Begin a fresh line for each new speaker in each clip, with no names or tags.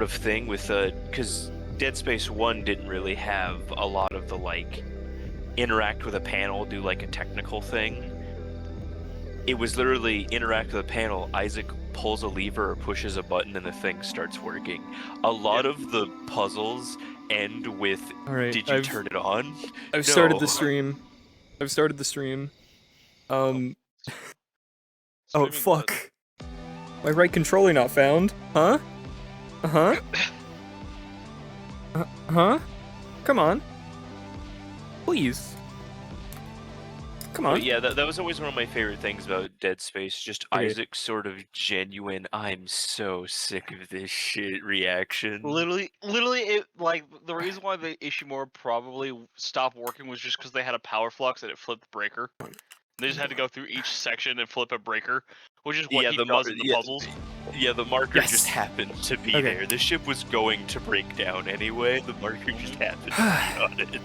of thing with because Dead Space 1 didn't really have a lot of the like interact with a panel, do like a technical thing. It was literally interact with a panel, Isaac pulls a lever or pushes a button and the thing starts working. A lot of the puzzles end with
All right,
did you turn it on?
I've
No.
started the stream. Oh fuck. My right controller not found. Huh? Uh-huh. Huh? Come on. Please. Come on.
But yeah, that was always one of my favorite things about Dead Space, just
Okay.
Isaac's sort of genuine, I'm so sick of this shit reaction.
Literally, it like the reason why the Ishimura probably stopped working was just because they had a power flux and it flipped the breaker. They just had to go through each section and flip a breaker, which is what he does in the puzzles.
Yeah, the marker just happened to be there. The ship was going to break down anyway. The marker just happened to be on it.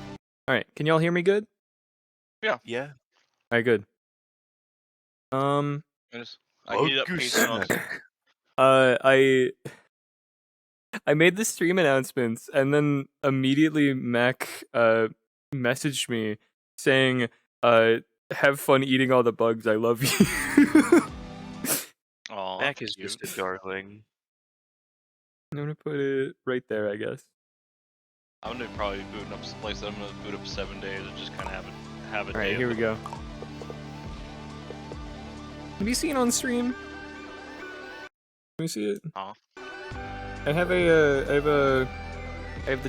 All right, can y'all hear me good?
Yeah.
Yeah.
All right, good.
I heated up pizza.
I made the stream announcements and then immediately Mac messaged me saying have fun eating all the bugs. I love you.
Aw,
Mac is just a darling.
I'm gonna put it right there, I guess.
I'm gonna probably boot up some place. I'm gonna boot up 7 days and just kind of have it.
All right, here we go. Have you seen on stream? Let me see it.
Oh.
I have the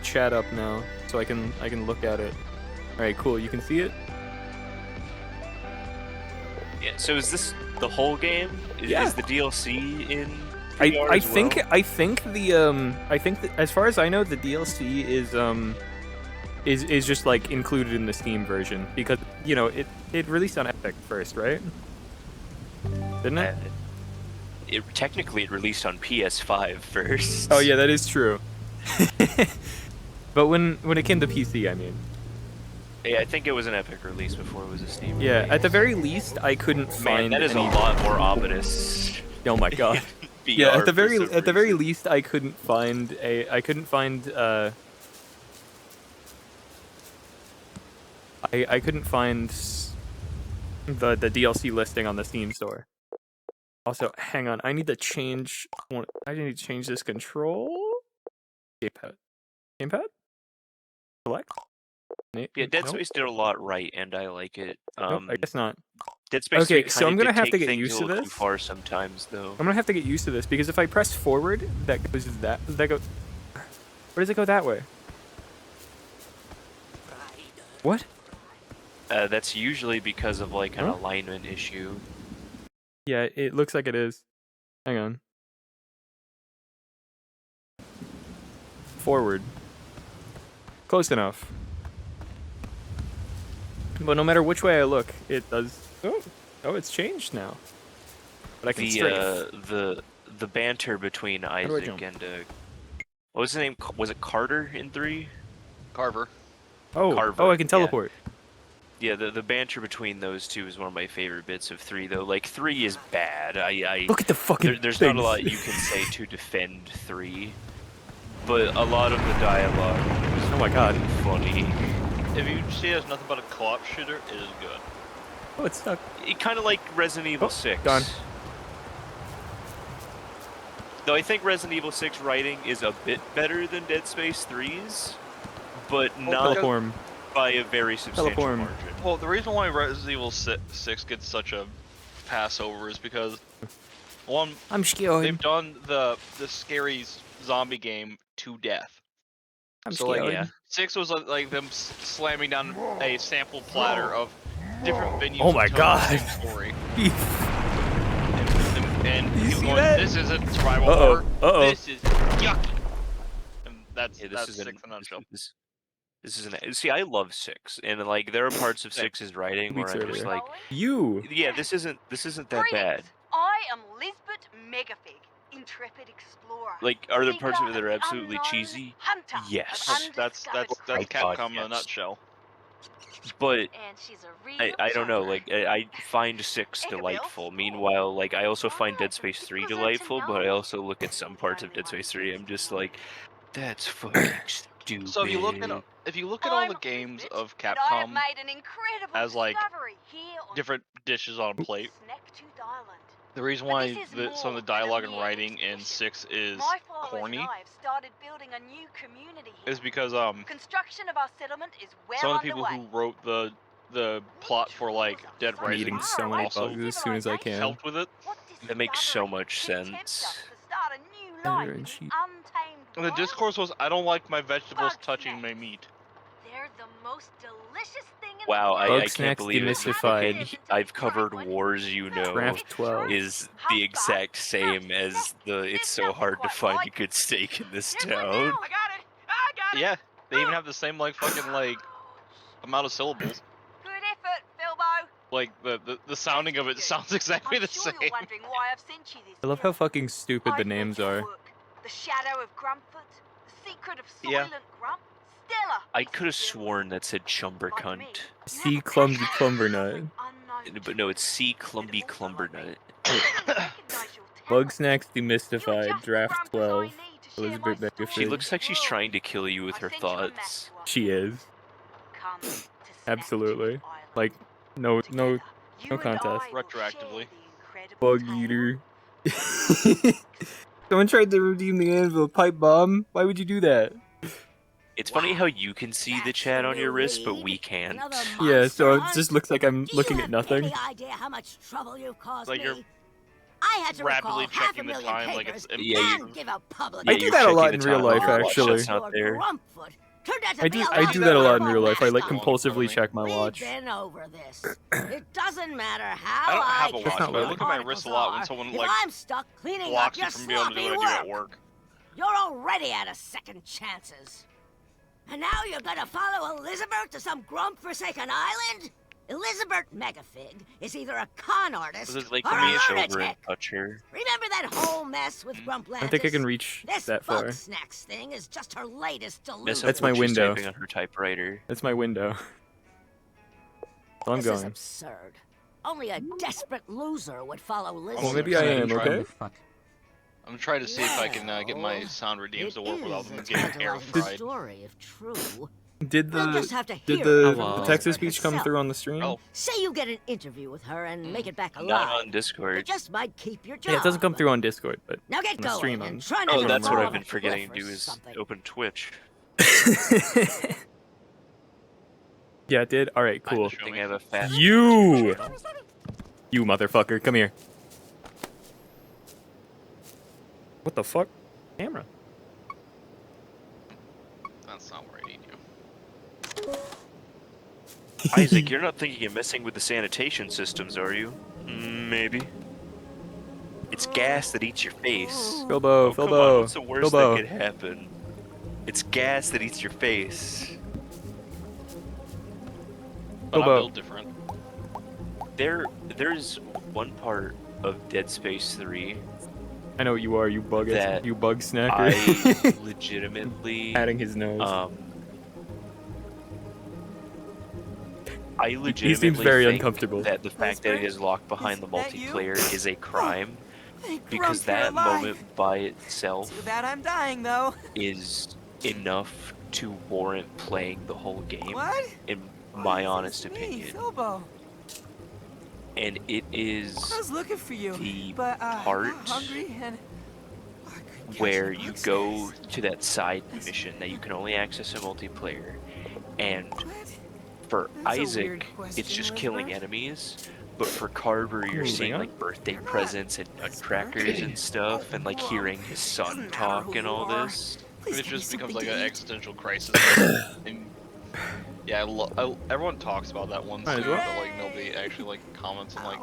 chat up now, so I can look at it. All right, cool. You can see it.
Yeah. So is this the whole game? Is the DLC in?
I think that as far as I know, the DLC is just like included in the Steam version because it released on Epic first, right? Didn't it?
Technically, it released on PS5 first.
Oh yeah, that is true. But when it came to PC, I mean.
Yeah, I think it was an Epic release before it was a Steam release.
Yeah, at the very least, I couldn't find.
That is a lot more ominous.
Oh my god. Yeah, at the very least, I couldn't find the DLC listing on the Steam store. Also, hang on, I need to change this control. Gamepad. Select.
Yeah, Dead Space did a lot right, and I like it.
I guess not.
Dead Space.
Okay, so I'm gonna have to get used to this.
Too far sometimes, though.
I'm gonna have to get used to this because if I press forward, that goes that goes. Where does it go that way? What?
That's usually because of like an alignment issue.
Yeah, it looks like it is. Hang on. Forward. Close enough. But no matter which way I look, it does. Oh, it's changed now. But I can
the banter between Isaac and what was his name? Was it Carter in 3?
Carver.
Oh,
Carver.
Oh, I can teleport.
Yeah, the banter between those two is one of my favorite bits of 3, though. Like, 3 is bad.
Look at the fucking
There's not a lot you can say to defend 3, but a lot of the dialogue is funny.
If you see it as nothing but a co-op shooter, it is good.
Oh, it's stuck.
It kind of like Resident Evil 6.
Gone.
Though I think Resident Evil 6 writing is a bit better than Dead Space 3's, but not by a very substantial margin.
Well, the reason why Resident Evil 6 gets such a pass over is because, one,
I'm scared.
They've done the scary zombie game to death.
I'm scared.
Like, 6 was like them slamming down a sample platter of different venues.
Oh my god!
Story. and you going, this isn't survival horror. This is yucky. And that's 6 in a nutshell.
This is see, I love 6, and like there are parts of 6's writing where I'm just like, yeah, this isn't that bad.
I am Lisbeth Megafig, intrepid explorer.
Like, are there parts of it that are absolutely cheesy? Yes.
That's Capcom in a nutshell.
But
And she's a real
I don't know,
chopper.
like I find 6
Hey, Bill.
delightful. Meanwhile, like I also find Dead
Alright,
Space 3
because
delightful, but I
tonight
also look at some
you'll be
parts
the
of
only
Dead
one
Space
who
3.
gets
I'm
to
just
know.
like, that's fucking
So if you look at
stupid.
all the
I'm
games
Elizabeth,
of
and I have
Capcom
made an incredible
as like
discovery here on
different dishes on a plate,
Snack-Tooth Island.
the reason
But
why
this is
some of
more
the
than a
dialogue and
mere
writing in
exhibition.
6 is
My followers
corny
and I have started building a new community here.
is because
Construction of our settlement is well
some of the people
underway.
who wrote the plot for like Dead
I'm eating
Rising
so many
also
bugs as soon as I can.
helped with it.
What
That makes so
discovery
much
could tempt us
sense.
to start a new
Editor
life
in
in the
chief.
untamed
And the
wild?
discourse was, I don't like my vegetables
Bugsnax.
touching my meat.
They're the most delicious thing in
Wow,
the world.
I can't
Bugsnax
believe it. The
demystified.
fucking I've covered Wars You Know
Draft 12.
is the exact same as the it's so hard to find a good steak in this town.
I got it.
Yeah, they even have the same like fucking like amount of syllables.
Good effort, Bilbo.
Like the sounding of it sounds exactly
I'm
the
sure
same.
you're wondering why I've sent you this.
I love how
bill.
fucking stupid the
I've
names
made
are.
your work. The Shadow of Grumpfoot, the Secret of
Yeah.
Soylent Grump, Stella.
I could have sworn that said Chumber
Like
Cunt.
me, you
C.
have a
Clumsy
passion for
Clumbernut.
unknown
But no, it's C.
truths.
Clumby
And also like me,
Clumbernut.
I recognise your talents.
Bugsnax
You are
demystified.
just the
Draft
Grumpus I
12.
need to share my
Elizabeth
story
She
Megafig.
looks like she's trying to kill you with
I
her
sent you a map
thoughts.
to our
She is.
Come to
Absolutely.
Snack-Tooth Island.
Like, no
Together, you
no
and
contest.
I will
Retroactively.
share the incredible
bug
tale.
eater. Someone tried to redeem the anvil pipe bomb. Why would you do that?
It's funny how you can see the chat on your wrist, but we can't.
Yeah, so it just looks like I'm looking at nothing.
Any idea how much trouble you've caused
Like
me?
you're
I had to
rapidly
recall half a
checking the
million
time like
papers
it's
Yeah, you-
and give a public.
Yeah,
I do
you're
that a
checking
lot
the
in real
time
life,
on your watch,
actually.
that's not there.
Grumpfoot turned out to
I
be
do
a
I do that a lot in real life. I like
mascot.
compulsively check my
We've
watch.
been over this. It doesn't matter how
I don't have a
get
watch,
not
but I
really.
look at my wrist a lot when someone
If
like
I'm stuck cleaning
blocks
up your
me from being able to do
sloppy
what I do at
work,
work.
you're already out of second chances. And now you're gonna follow Elizabeth to some grump-forsaken island? Elizabeth Megafig is either a con artist
This is like
or
the
a
main children
lunatic.
touch her.
Remember that whole mess with
I
Grumplantis?
don't think I can reach
This
that far.
Bugsnax thing is just her latest
Mess
delusion.
up
That's my
what she's
window.
typing on her typewriter.
That's my window. So I'm
This is
going.
absurd. Only a desperate loser would follow Liz.
Well, maybe I am, okay?
I'm trying to see if I can get my
Well,
sound redeems to work
It
without
is
them
a
getting air
tantalizing
fried.
story, if true.
Did
You'll just
the
have to
did
hear
the
it from
Hello.
Texas
Elizabeth
speech come
herself.
through on the stream?
Oh.
Say you get an interview with her and make it back alive.
Not on
You
Discord.
just might keep your job.
Yeah, it doesn't come through on Discord, but
Now get
on the
going
stream
and
on-
try not
Oh,
to
that's
fall
what I've
off
been
a
forgetting to
cliff
do
or
is
something.
open Twitch.
yeah, it did. All right,
Fine,
cool.
show
I think
me.
I have a fat.
You motherfucker, come here. What the fuck? Camera.
That's not where I need you.
Isaac, you're not thinking of messing with the sanitation systems, are you? Maybe. It's gas that eats your face.
Bilbo,
Oh, come on,
Bilbo,
what's the worst
Bilbo.
that could happen? It's gas that eats your face.
But I'm
Bilbo.
built different.
There's one part of Dead Space 3
I know what you are, you bug
That
you bug snacker.
I legitimately
Patting his nose.
I legitimately
seems very
think
uncomfortable.
that the fact that it is locked behind the
that you?
multiplayer is a crime
Thank
because
Grump, you're
that
alive.
moment by itself
Too bad I'm dying though.
is enough to warrant playing the whole game,
What?
in my
It's
honest
me,
opinion.
Filbo.
And it is
I was looking for you,
the
but I
part
got hungry and I couldn't catch
where
the
you
bugsnax.
go to that side mission that you can only access in multiplayer, and
What?
for
That's a
Isaac,
weird
it's
question,
just killing
Elizabeth.
enemies, but for Carver, you're
Moving
seeing
on.
like birthday
You're not
presents and nutcrackers and stuff, and like
Whoa.
hearing his son
Doesn't matter
talk
who
and
you
all
are.
this.
Please
It
give me
just becomes
something
like
to
an
eat.
existential crisis. And yeah, everyone talks about that one
Might as
scene,
well.
but like nobody actually like comments on like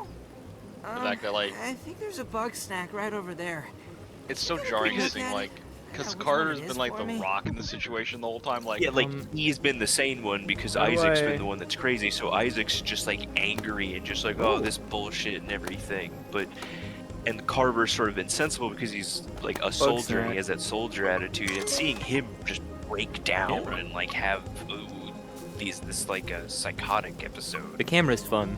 Ow.
fact that, like-
I think there's a bug snack right over there.
it's so
Gonna
jarring
look
to see
at it?
like because
Yeah, which one
Carter's
it
been
is
like
for
the
me?
rock in the situation the whole time. Like
Yeah, like he's been the sane one because Isaac's been the one that's crazy, so Isaac's just like angry and just like, oh, this bullshit and everything. And Carver's sort of insensible because he's like a soldier and
snack.
he has that soldier attitude, and seeing him just break down
Camera.
and like have movie is this like a psychotic episode.
The camera's fun.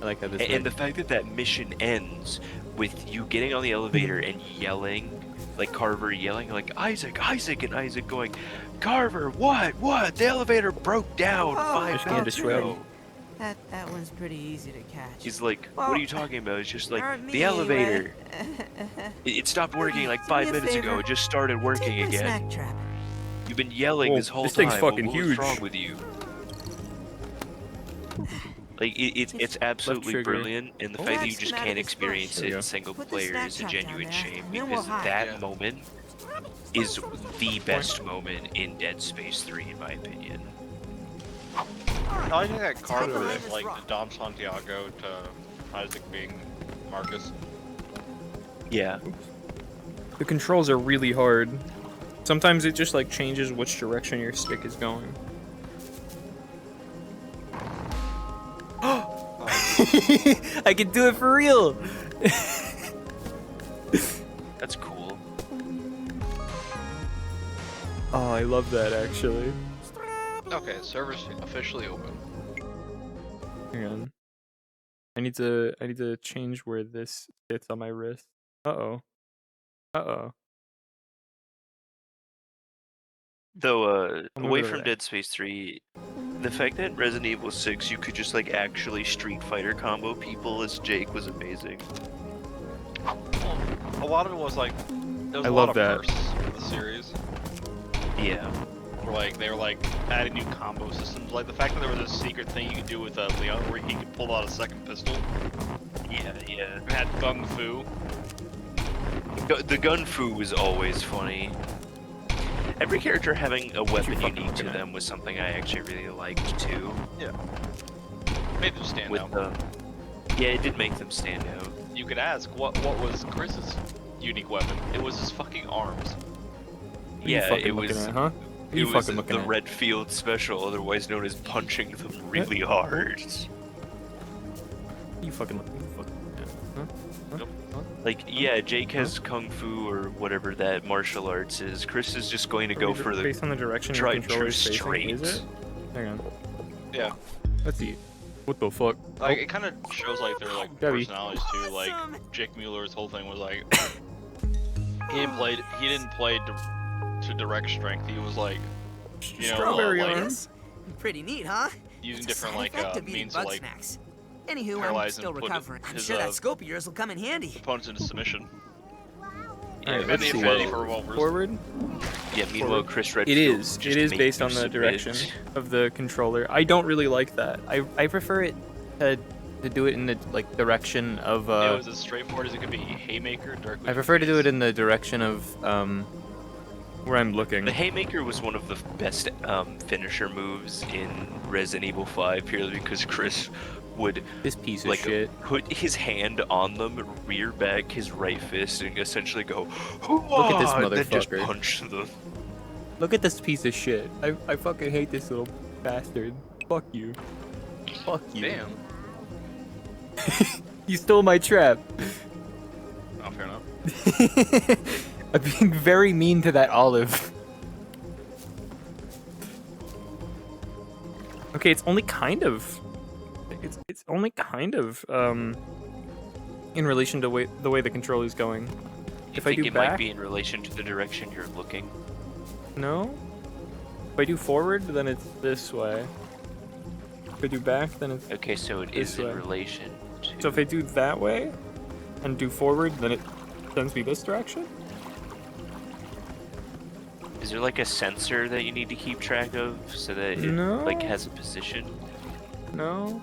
I like how this.
And the fact that that mission ends with you getting on the elevator and yelling, like Carver yelling, like Isaac, Isaac, and Isaac going, Carver, what? The elevator broke down 5 minutes ago.
That one's pretty easy to catch.
He's like, what are you talking about? It's just like,
Aren't
the
me,
elevator. It stopped working like 5 minutes ago. It just started working
Take my
again.
snack trap.
You've been yelling
Oh,
this whole
this
time.
thing's fucking
What's
huge.
wrong with you? Like, it's absolutely
trigger.
brilliant, and the fact that you
Let's
just
come out of
can't
this
experience
There
it
you
in
go.
single
Put the
player
snack
is a
trap down
genuine
there,
shame,
and then we'll
because
hide.
that
Yeah.
moment is the best moment in Dead Space 3, in my opinion.
I like that Carver
behind
is
this
like
rock.
Dom Santiago to Isaac being Marcus.
Yeah.
The controls are really hard. Sometimes it just like changes which direction your stick is going. I can do it for real.
That's cool.
Oh, I love that actually.
Okay, server's officially open.
Hang on. I need to change where this sits on my wrist. Uh-oh. Uh-oh.
Though,
I'll move
away
it
from
away.
Dead Space 3, the fact that in Resident Evil 6 you could just like actually Street Fighter combo people as Jake was amazing.
A lot of it was like there was
I
a lot
love
of
that.
bursts in the series.
Yeah.
Where like they were like adding new combo systems. Like the fact that there was a secret thing you could do with Leon where he could pull out a second pistol.
Yeah.
It had Gung Fu.
The gun fu was always funny. Every character having a weapon
fucking
unique to
looking at?
them was something I actually really liked too.
Made them stand
With
out.
yeah, it did make them stand out.
You could ask what was Chris's unique weapon? It was his fucking arms.
What are you
Yeah,
fucking
it
looking
was.
at, huh? What are
It
you
was
fucking looking
the
at?
Red Field Special, otherwise known as punching them really hard.
What are you fucking looking at? Huh? Huh?
Nope.
Huh?
Like, yeah, Jake has kung fu or whatever that martial arts is. Chris is just going to go for the
based on the direction your
tried and true
controller's facing,
straight.
is it? Hang on.
Yeah.
Let's see. What the fuck?
Like it kind of shows like their like
Debbie.
personalities too. Like
Awesome.
Jake Mueller's whole thing was like he didn't play to direct strength. He was like you know
Strawberry
like,
arms.
Pretty neat, huh?
using
It's a
different
side
like
effect of eating
means to
bug
like
snacks. Anywho, I'm
paralyze
still
and put
recovering. I'm
his,
sure that scope of yours will come in handy.
opponents into submission.
Alright,
And
let's
the
see.
affinity for revolvers.
Forward.
Yeah, meanwhile, Chris Redfield
It is.
just
It is
made
based
you
on the
submit.
direction of the controller. I don't really like that. I prefer it to do it in the like direction of
It was as straightforward as it could be. Haymaker, directly.
I prefer to do it in the direction of where I'm looking.
The Haymaker was one of the best finisher moves in Resident Evil 5, purely because Chris would
This piece of
like
shit.
put his hand on them, rear back his right fist, and essentially go,
Look at this
"Hoo-ah," and then just
motherfucker.
punch them.
Look at this piece of shit. I fucking hate this little bastard. Fuck you. Fuck you.
Damn.
You stole my trap.
Oh, fair enough.
I'm being very mean to that olive. Okay, it's only kind of. It's only kind of in relation to the way the control is going.
You
If I
think
do
it
back,
might be in relation to the direction you're looking?
no. If I do forward, then it's this way. If I do back, then it's.
Okay, so it
This
is in
way.
relation to.
So if I do that way, and do forward, then it sends me this direction.
Is there like a sensor that you need to keep track of so that it
No.
like has a position?
No.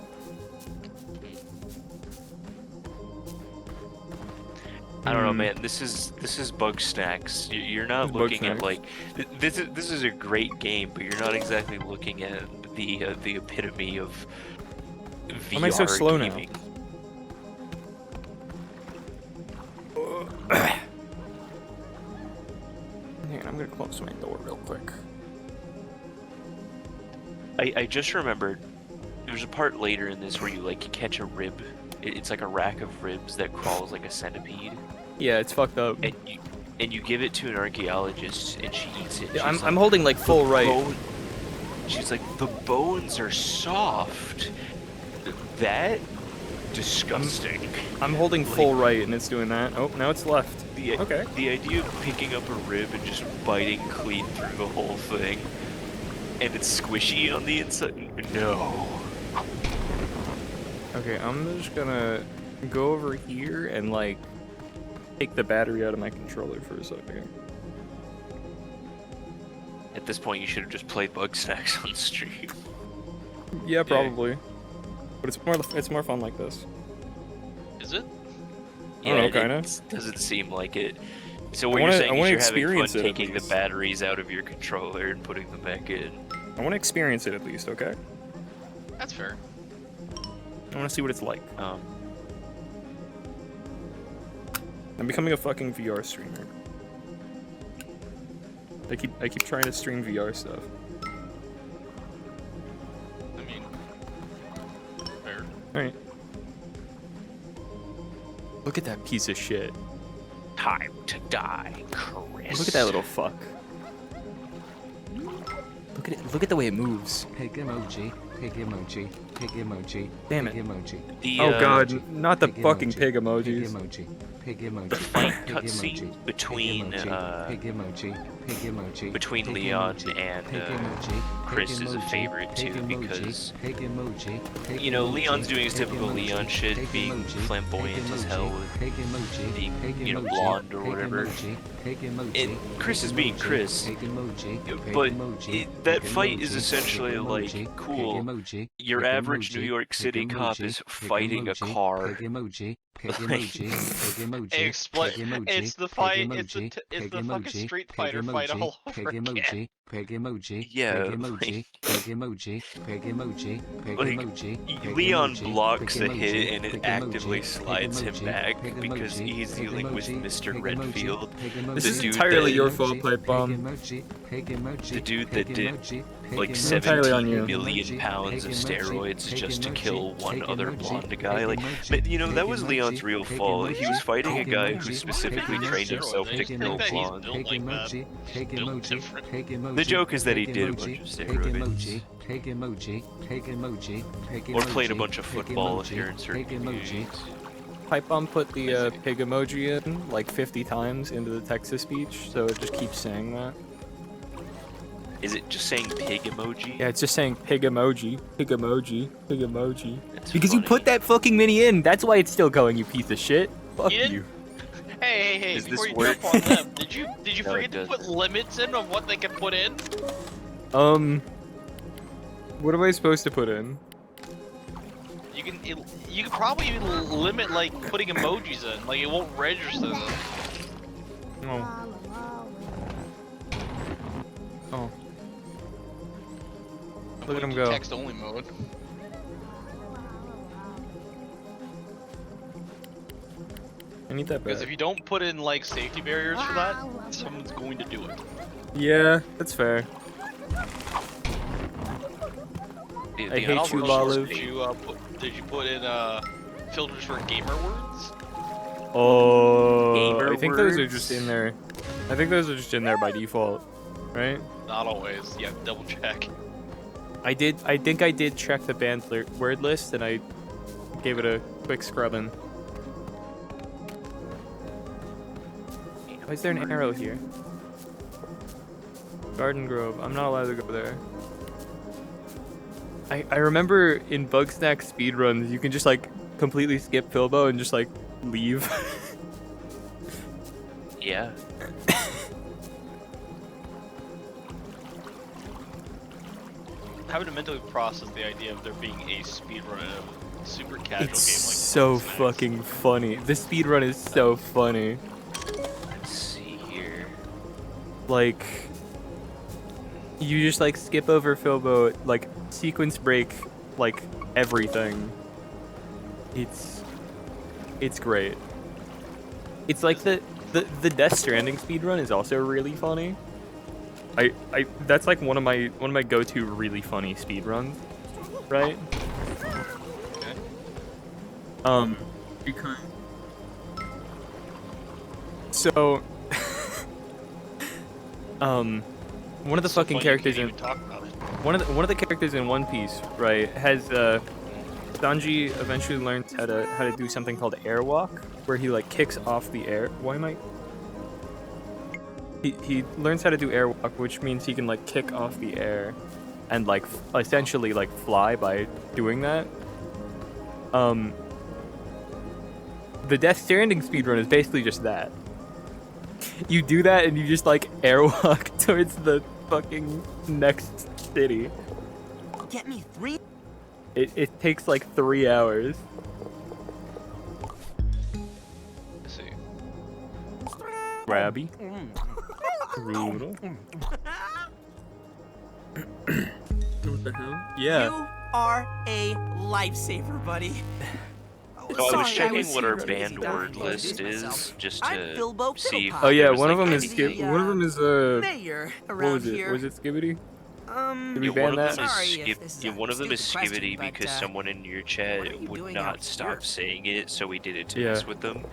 I don't know,
Hmm.
man. This is Bugsnax. You're not
It's
looking at
Bugsnax.
like this is a great game, but you're not exactly looking at the epitome of VR
Why am I so slow now?
gaming.
Hang on, I'm gonna close my door real quick.
I just remembered there's a part later in this where you like catch a rib. It's like a rack of ribs that crawls like a centipede,
Yeah, it's fucked up.
and you give it to an archaeologist and she eats it.
Yeah,
She's
I'm
like,
holding like full right.
"Bone-" She's like, the bones are soft. That disgusting.
I'm holding full right and it's doing that. Oh, now it's left. Okay.
The idea of picking up a rib and just biting clean through the whole thing, and it's squishy on the inside. No.
Okay, I'm just gonna go over here and like take the battery out of my controller for a second.
At this point, you should have just played Bugsnax on stream.
Yeah, probably. But it's more fun like this.
Is it?
Yeah,
kinda.
it doesn't seem like it. So what you're saying is you're having fun taking the batteries out of your controller and putting them back in.
I want to experience it at least, okay?
That's fair.
I want to see what it's like. I'm becoming a fucking VR streamer. I keep trying to stream VR stuff.
I mean, fair.
Alright. Look at that piece of shit.
Time to die, Chris.
Look at that little fuck. Look at it. Look at the way it moves.
Pig emoji, pig emoji, pig emoji.
Damn it.
Pig emoji.
Oh god, not the
pig
fucking
emoji,
pig
Pig
emojis.
emoji, pig emoji.
The fight
pig
cutscene
emoji,
between
pig emoji, pig emoji,
between
pig
Leon
emoji,
and
pig emoji,
Chris
pig
is a
emoji,
favorite
pig
too
emoji,
because
pig emoji, pig
you know
emoji,
Leon's doing his
pig
typical
emoji,
Leon shit,
pig
being
emoji,
flamboyant
pig
as
emoji,
hell with
pig emoji,
being,
pig
you know,
emoji,
blonde or
pig
whatever.
emoji, pig emoji,
And Chris
pig
is being
emoji,
Chris,
pig emoji, pig
but
emoji,
that
pig
fight is
emoji,
essentially
pig
like,
emoji,
cool,
pig emoji,
your
pig
average
emoji,
New York
pig
City cop
emoji,
is
pig
fighting a
emoji,
car.
Pig emoji, pig
Like-
emoji, pig emoji,
Explain.
pig emoji,
It's the
pig
fight.
emoji,
It's
pig
the fucking
emoji,
Street
pig
Fighter fight
emoji,
all
pig
over again.
emoji, pig emoji,
Yeah,
pig emoji, pig emoji, pig emoji, pig
Like,
emoji, pig
Leon
emoji,
blocks
pig
a hit
emoji,
and it
pig
actively
emoji,
slides
pig
him
emoji,
back
pig
because
emoji,
he's
pig
dealing with
emoji,
Mr.
pig
Redfield.
emoji, pig
The
emoji,
This is
dude
entirely
that-
your fault, Pipe Bomb.
Pig emoji, pig emoji,
The dude
pig
that did
emoji, pig
like
emoji,
entirely on you.
17 million
pig
pounds of
emoji,
steroids
pig
just to
emoji,
kill one
pig
other
emoji,
blonde guy.
pig
Like,
emoji,
but, you know, that
pig
was
emoji,
Leon's real
pig
fault. He was
emoji,
fighting a
pig
guy
emoji,
who
pig
specifically
emoji,
trained himself
pig
to
I
kill
think that he's
blonde.
built
pig
like that.
emoji, pig
Built
emoji,
different.
pig emoji.
The joke is that he
pig
did a
emoji,
bunch of
pig
steroids.
emoji, pig emoji, pig emoji, pig
Or played a
emoji,
bunch of
pig
football if
emoji,
you're in certain
pig emoji.
communities.
Pipe Bomb put the pig emoji in like 50 times into the text-to speech, so it just keeps saying that.
Is it just saying pig emoji?
Yeah, it's just saying pig emoji, pig emoji, pig emoji.
That's
Because you
funny.
put that fucking mini in, that's why it's still going, you piece of shit. Fuck
You didn't-
you.
Hey,
Does
before
this
you
work?
jump on them, did you
No,
forget
it
to put
doesn't.
limits in of what they can put in?
What am I supposed to put in?
You can probably even limit like putting emojis in, like it won't register them.
Oh. Oh. Look at him go.
Text only mode.
I need that
Because
back.
if you don't put in like safety barriers for that, someone's going to do it.
Yeah, that's fair.
The
I hate
unofficial
you,
Also,
Lalu.
Did you put in filters for gamer words?
Oh,
Gamer
I think those are
words?
just in there. I think those are just in there by default, right?
Not always. Yeah, double check.
I think I did check the banned word list and I gave it a quick scrubbing. Why is there an arrow here? Garden Grove. I'm not allowed to go there. I remember in Bugsnax speedruns, you can just like completely skip Filbo and just like leave.
Yeah.
Having to mentally process the idea of there being a speedrun in a super casual
It's
game like
so
Bugsnax.
fucking funny. The speedrun is so funny.
Let's see here.
Like, you just like skip over Filbo, like sequence break, like everything. It's great. It's like the Death Stranding speedrun is also really funny. I that's like one of my go-to really funny speedruns, right?
Okay.
Because so one of the
So
fucking
funny you
characters
can't
in
even talk about it.
one of the characters in One Piece, right, has Sanji eventually learns how to do something called airwalk, where he like kicks off the air. Why am I? He learns how to do airwalk, which means he can like kick off the air, and like essentially like fly by doing that. The Death Stranding speedrun is basically just that. You do that and you just like airwalk towards the fucking next city.
Get me 3.
It takes like 3 hours.
Let's see.
Grabby. Brutal. What the hell? Yeah.
You are a lifesaver, buddy.
No, I was
Sorry,
checking
was
what our
super
band
busy
word
diving
list
into
is,
myself.
just
I'm
to
Bilbo
see if
Fiddlepop.
Oh yeah,
there was,
one of
like,
them is
anything-
One of them is
Mayor
what
around
was it?
here.
Was it Skibbity? Did we
Yeah,
ban
one of
that?
them
Sorry
is
if this is a
one of them is
stupid question,
Skibbity
but,
because someone in your
what are
chat
you
would
doing
not
out
stop
here?
saying it, so we did it to
Yeah.
mess with them.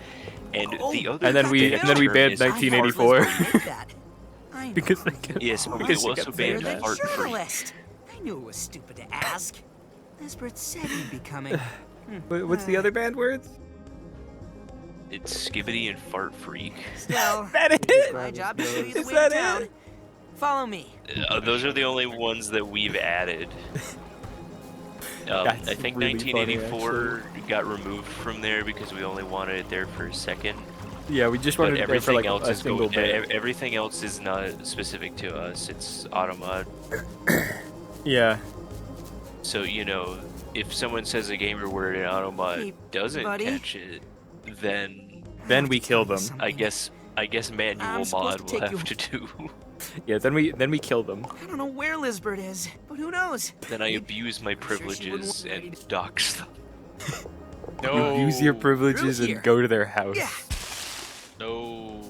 And
Oh,
the other
And then we
term
banned
is
1984
I know.
because they kept,
Yes, but we
because she
also
kept
banned
saying
You're
that.
the
fart freak.
journalist. I knew it was stupid to ask. Lisbeth said he'd be coming.
What's the other band words?
It's Skibbity and Fart Freak.
Still,
That
it's
it?
my job to show you the
Is
way
that
to town.
it?
Follow me.
Those are the only ones that we've added.
That's
I think
really funny,
1984 got removed from there because we only wanted it there for a second.
Yeah, we just
But
wanted to go for
everything
like
else
a
is
single band.
everything else is not specific to us. It's Automod.
Yeah.
So you know, if someone says a gamer word and Automod
Hey,
doesn't
buddy.
catch it, then
Then we kill them.
I guess manual
I'm supposed
mod
to
will
take
have to do.
Yeah, then we kill them.
I don't know where Lisbeth is, but who knows?
Then I abuse my
I'm sure she wouldn't
privileges
want me
and dox them.
No.
You use your privileges
Through
and
here.
go to their house.
Yeah.
No.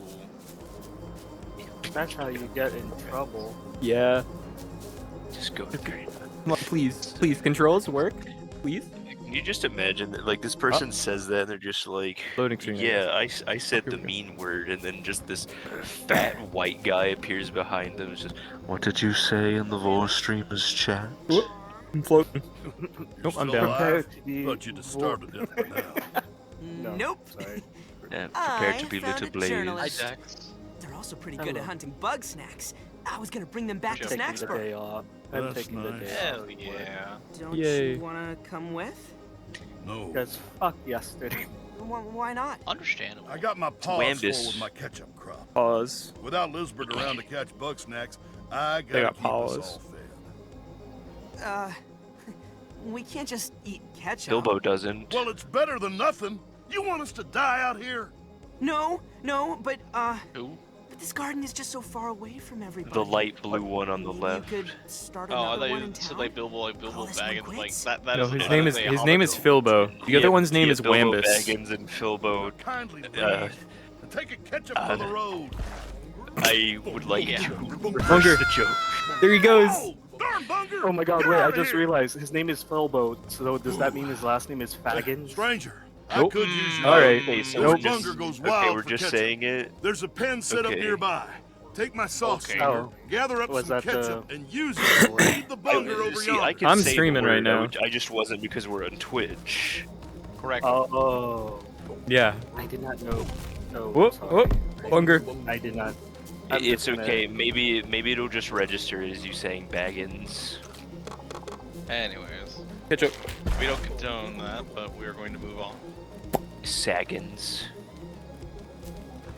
That's how you get in trouble.
Yeah.
Just go through.
Come on, please, controls work, please.
Can you just imagine that, like, this person says that and they're just like,
Loading screen.
yeah, I said
Here
the
we go.
mean word, and then just this fat white guy appears behind them. It's just, what did you say in the voice streamers chat?
Whoop, I'm floating. Nope, I'm down.
Compared to the
Thought you'd have started it by now.
No,
Nope.
sorry.
Prepare to be
found
little
a
blaze.
journalist.
Dex.
They're also pretty good
Hello.
at hunting bug snacks. I was gonna bring them back to
Taking
Taking the
Snacksburg.
day off. I'm
That's
taking the
nice.
day off.
Hell yeah.
Don't
Yay.
you wanna come with?
No.
Because fuck yesterday.
Why not?
Understandable.
I got my paws full
Wambus.
with my ketchup crop.
Pause.
Without Lisbeth around to catch bug snacks, I
They
gotta
got
keep us
paws.
all fed.
We can't just eat ketchup.
Bilbo doesn't.
Well, it's better than nothing. You want us to die out here?
No, but
Who?
this garden is just so far away from everybody.
The light blue one on the
Maybe
left.
You could start
Oh, I
another
thought
one
you
in
said
town.
like Bilbo
Call this one
Baggins. Like
quits?
that. That
No,
is
his name is
a
Philbo. The other one's name is
Bilbo
Wambus.
Baggins and Philbo.
Kindly please.
Uh,
and take a ketchup from the road.
I would like
Yeah.
to
Bunger.
reverse the joke.
There he goes.
Oh, darn Bunger!
Oh my god,
Get
wait, I
outta
just
here.
realized his name is Philbo, so does that mean his last name is Faggins?
Stranger,
Nope.
I could use you.
All right.
Okay, so
Nope.
we're just,
Bunger goes
okay,
wild
we're
for
just
ketchup.
saying it.
There's a pen set up
Okay.
nearby. Take my sauce
Okay.
streamer,
Oh.
gather up
Was
some
that the-
ketchup, and use it to feed the Bunger over
See, I
yonder.
can
I'm
say the
streaming right
word,
now.
I just wasn't because we're on Twitch.
Correct.
Oh,
Yeah.
I did not know. Oh,
Whoop,
sorry.
whoop. Bunger.
I did not. I'm
It's
just gonna-
okay. Maybe it'll just register as you saying Baggins.
Anyways,
Ketchup.
we don't condone that, but we're going to move on.
Saggins.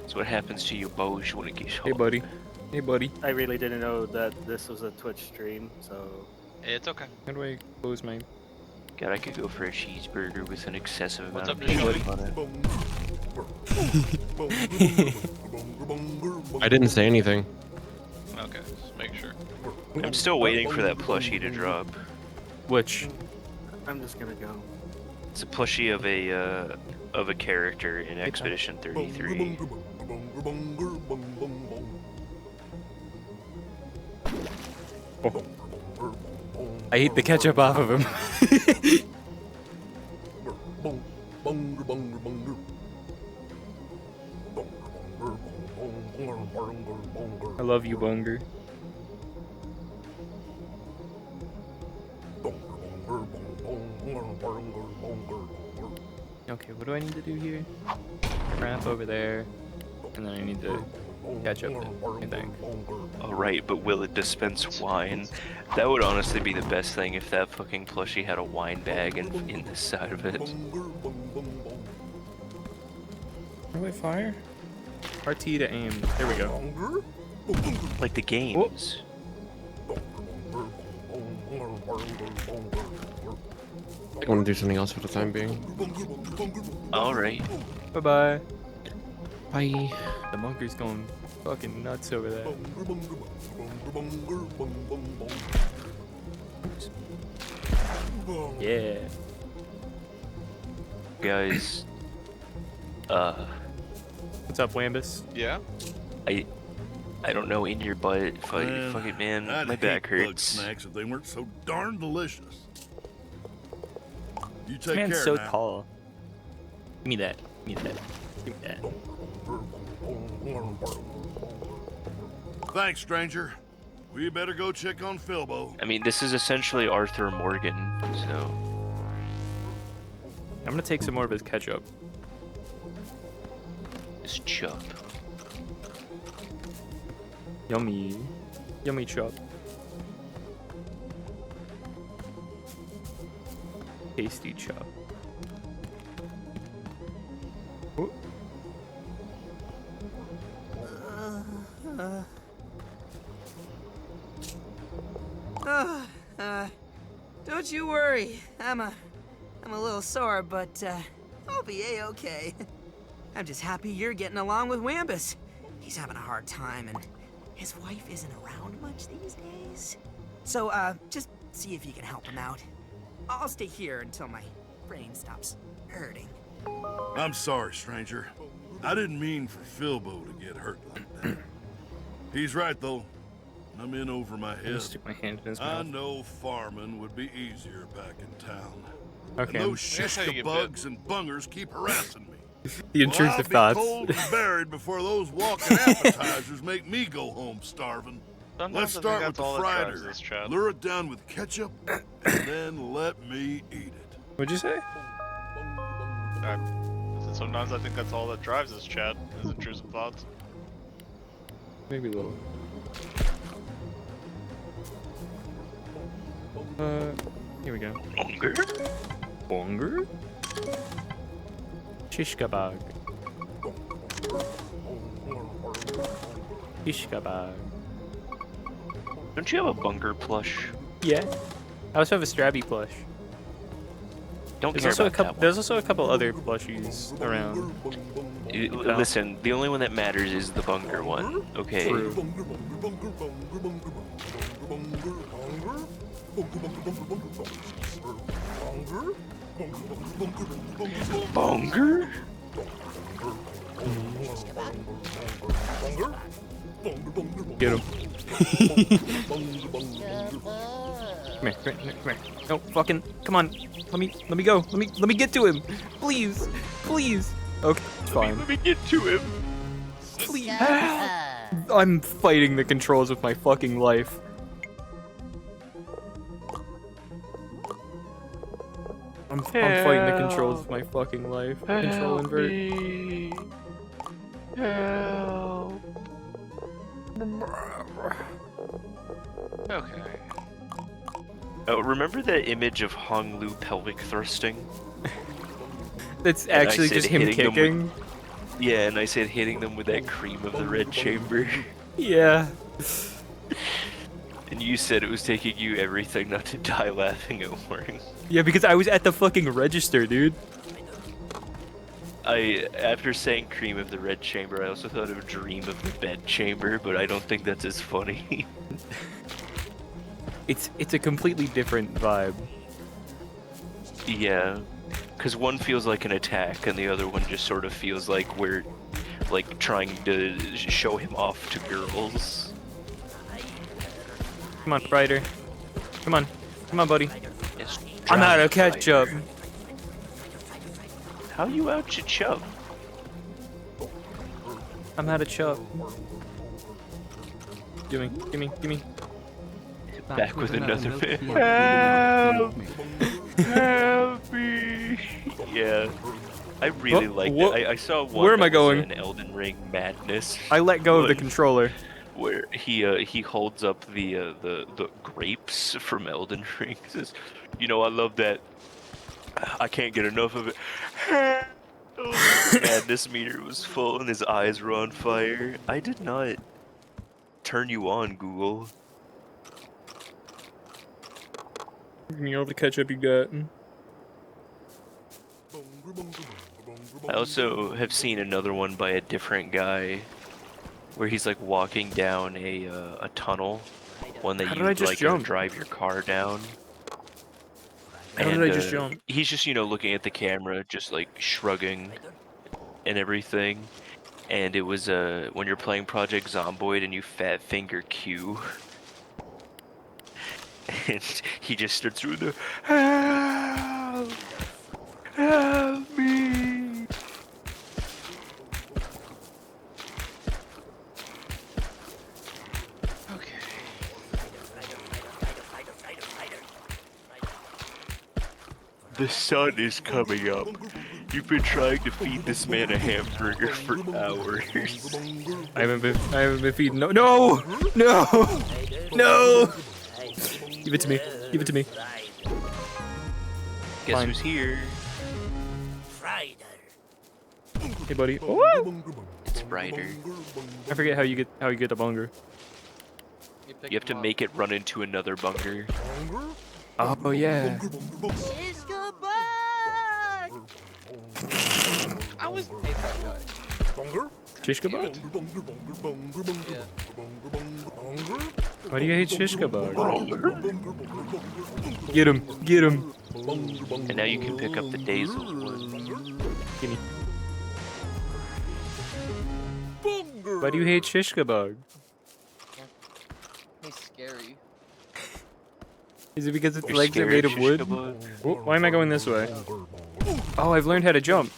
That's what happens to your bows when it gets hot.
Hey, buddy. Hey, buddy.
I really didn't know that this was a Twitch stream, so.
It's okay.
How do I close my...
God, I could go for a cheeseburger with an excessive
What's
amount
up,
of
Joey?
peanut butter.
I didn't say anything.
Okay, just make sure.
I'm still waiting for that plushie to drop.
Which?
I'm just gonna go.
It's a plushie of a character in Expedition 33.
I ate the ketchup off of him. I love you, Bunger. Okay, what do I need to do here? Crap over there. And then I need to catch up, I think.
Alright, but will it dispense wine? That would honestly be the best thing if that fucking plushie had a wine bag in the side of it.
How do I fire? RT to aim. There we go.
Like the games.
I want to do something else for the time being.
Alright.
Bye-bye.
Bye.
The monker's going fucking nuts over there. Yeah.
Guys,
What's up, Wambus?
Yeah.
I don't know, in your butt. Fuck it, man.
I'd
My
hate
back hurts.
Bugsnax if they weren't so darn delicious. You
This
take
man's
care
so
now.
tall. Give me that. Give me that. Give me that.
Thanks, stranger. We better go check on Philbo.
I mean, this is essentially Arthur Morgan, so...
I'm gonna take some more of his ketchup.
It's Chup.
Yummy. Yummy chop. Tasty chop. Ooh.
Don't you worry. I'm a little sore, but I'll be a-okay. I'm just happy you're getting along with Wambus. He's having a hard time, and his wife isn't around much these days. So, just see if you can help him out. I'll stay here until my brain stops hurting.
I'm sorry, stranger. I didn't mean for Philbo to get hurt like that. He's right, though. I'm in over my
I'm
head.
gonna stick my hand in his
I
mouth.
know farming would be easier back in town.
Okay.
And those
That's how you
shishka
get
bugs and bungers keep harassing me.
The intrusive thoughts.
I'll be cold and buried before those walking appetizers make me go home starving.
Sometimes
Let's
I think
start with
that's
the
all that
fried
drives
herb.
this, Chad.
Lure it down with ketchup, and then let me eat it.
What'd you say?
Sometimes I think that's all that drives this, Chad, is intrusive thoughts.
Maybe a little. Here we go.
Longer?
Bonger? Shish kebab. Shish kebab.
Don't you have a bunker plush?
Yeah. I also have a Strabby plush.
Don't
There's
care
also a
about
couple.
that
There's also a couple other plushies around.
one. Listen, the only one that matters is the bunker one. Okay.
True.
Bonger?
Get him. Come here, come here, come here. No, fucking, come on. Let me go. Let me get to him. Please, please. Okay, it's fine.
Let me get to him.
Please. I'm fighting the controls of my fucking life. I'm fighting the controls of my fucking life. Control invert.
Help.
Okay.
Oh, remember that image of Hong Lu pelvic thrusting?
That's
And I
actually
said
just him
hitting them
kicking.
Yeah, and I said hitting them with that cream of the red chamber.
Yeah.
And you said it was taking you everything not to die laughing at Warren.
Yeah, because I was at the fucking register, dude.
After saying cream of the red chamber, I also thought of dream of the bed chamber, but I don't think that's as funny.
It's a completely different vibe.
Yeah, because one feels like an attack, and the other one just sort of feels like we're like trying to show him off to girls.
Come on, Ryder. Come on, buddy.
Yes,
I'm out of
drive,
ketchup.
Ryder. How you out your chub?
I'm out of chub. Gimme, gimme, gimme.
Back with another
milk
bit.
tea.
Help me! Yeah, I really liked it. I saw one.
Where am I
that was
going?
An Elden Ring Madness.
I let go of the
one
controller.
Where he holds up the grapes from Elden Ring. Says, "You know, I love that. I can't get enough of it." The madness meter was full and his eyes were on fire. I did not turn you on, Google.
Give me all the ketchup you got.
I also have seen another one by a different guy, where he's like walking down a tunnel, one that
How
you
did I just
like
jump?
drive your car down.
How did I just jump?
He's just looking at the camera, just like shrugging and everything. And it was when you're playing Project Zomboid and you fat finger Q. And he just stood through the help, help me.
Okay.
The sun is coming up. You've been trying to feed this man a hamburger for hours.
I haven't been feeding. No! No! Give it to me. Give it to me.
Guess
Fine.
who's here?
Hey, buddy. Oh!
It's Ryder.
I forget how you get the bunger.
You have to make it run into another bunker.
Oh yeah.
I was.
Shish kebab? Why do you hate shish kebab? Get him! Get him!
And now you can pick up the Dazel one.
Gimme. Why do you hate shish kebab?
He's scary.
Is it because its
You're
legs are
scared
made of
shish
wood?
kebab?
Why am I going this way? Oh, I've learned how to jump.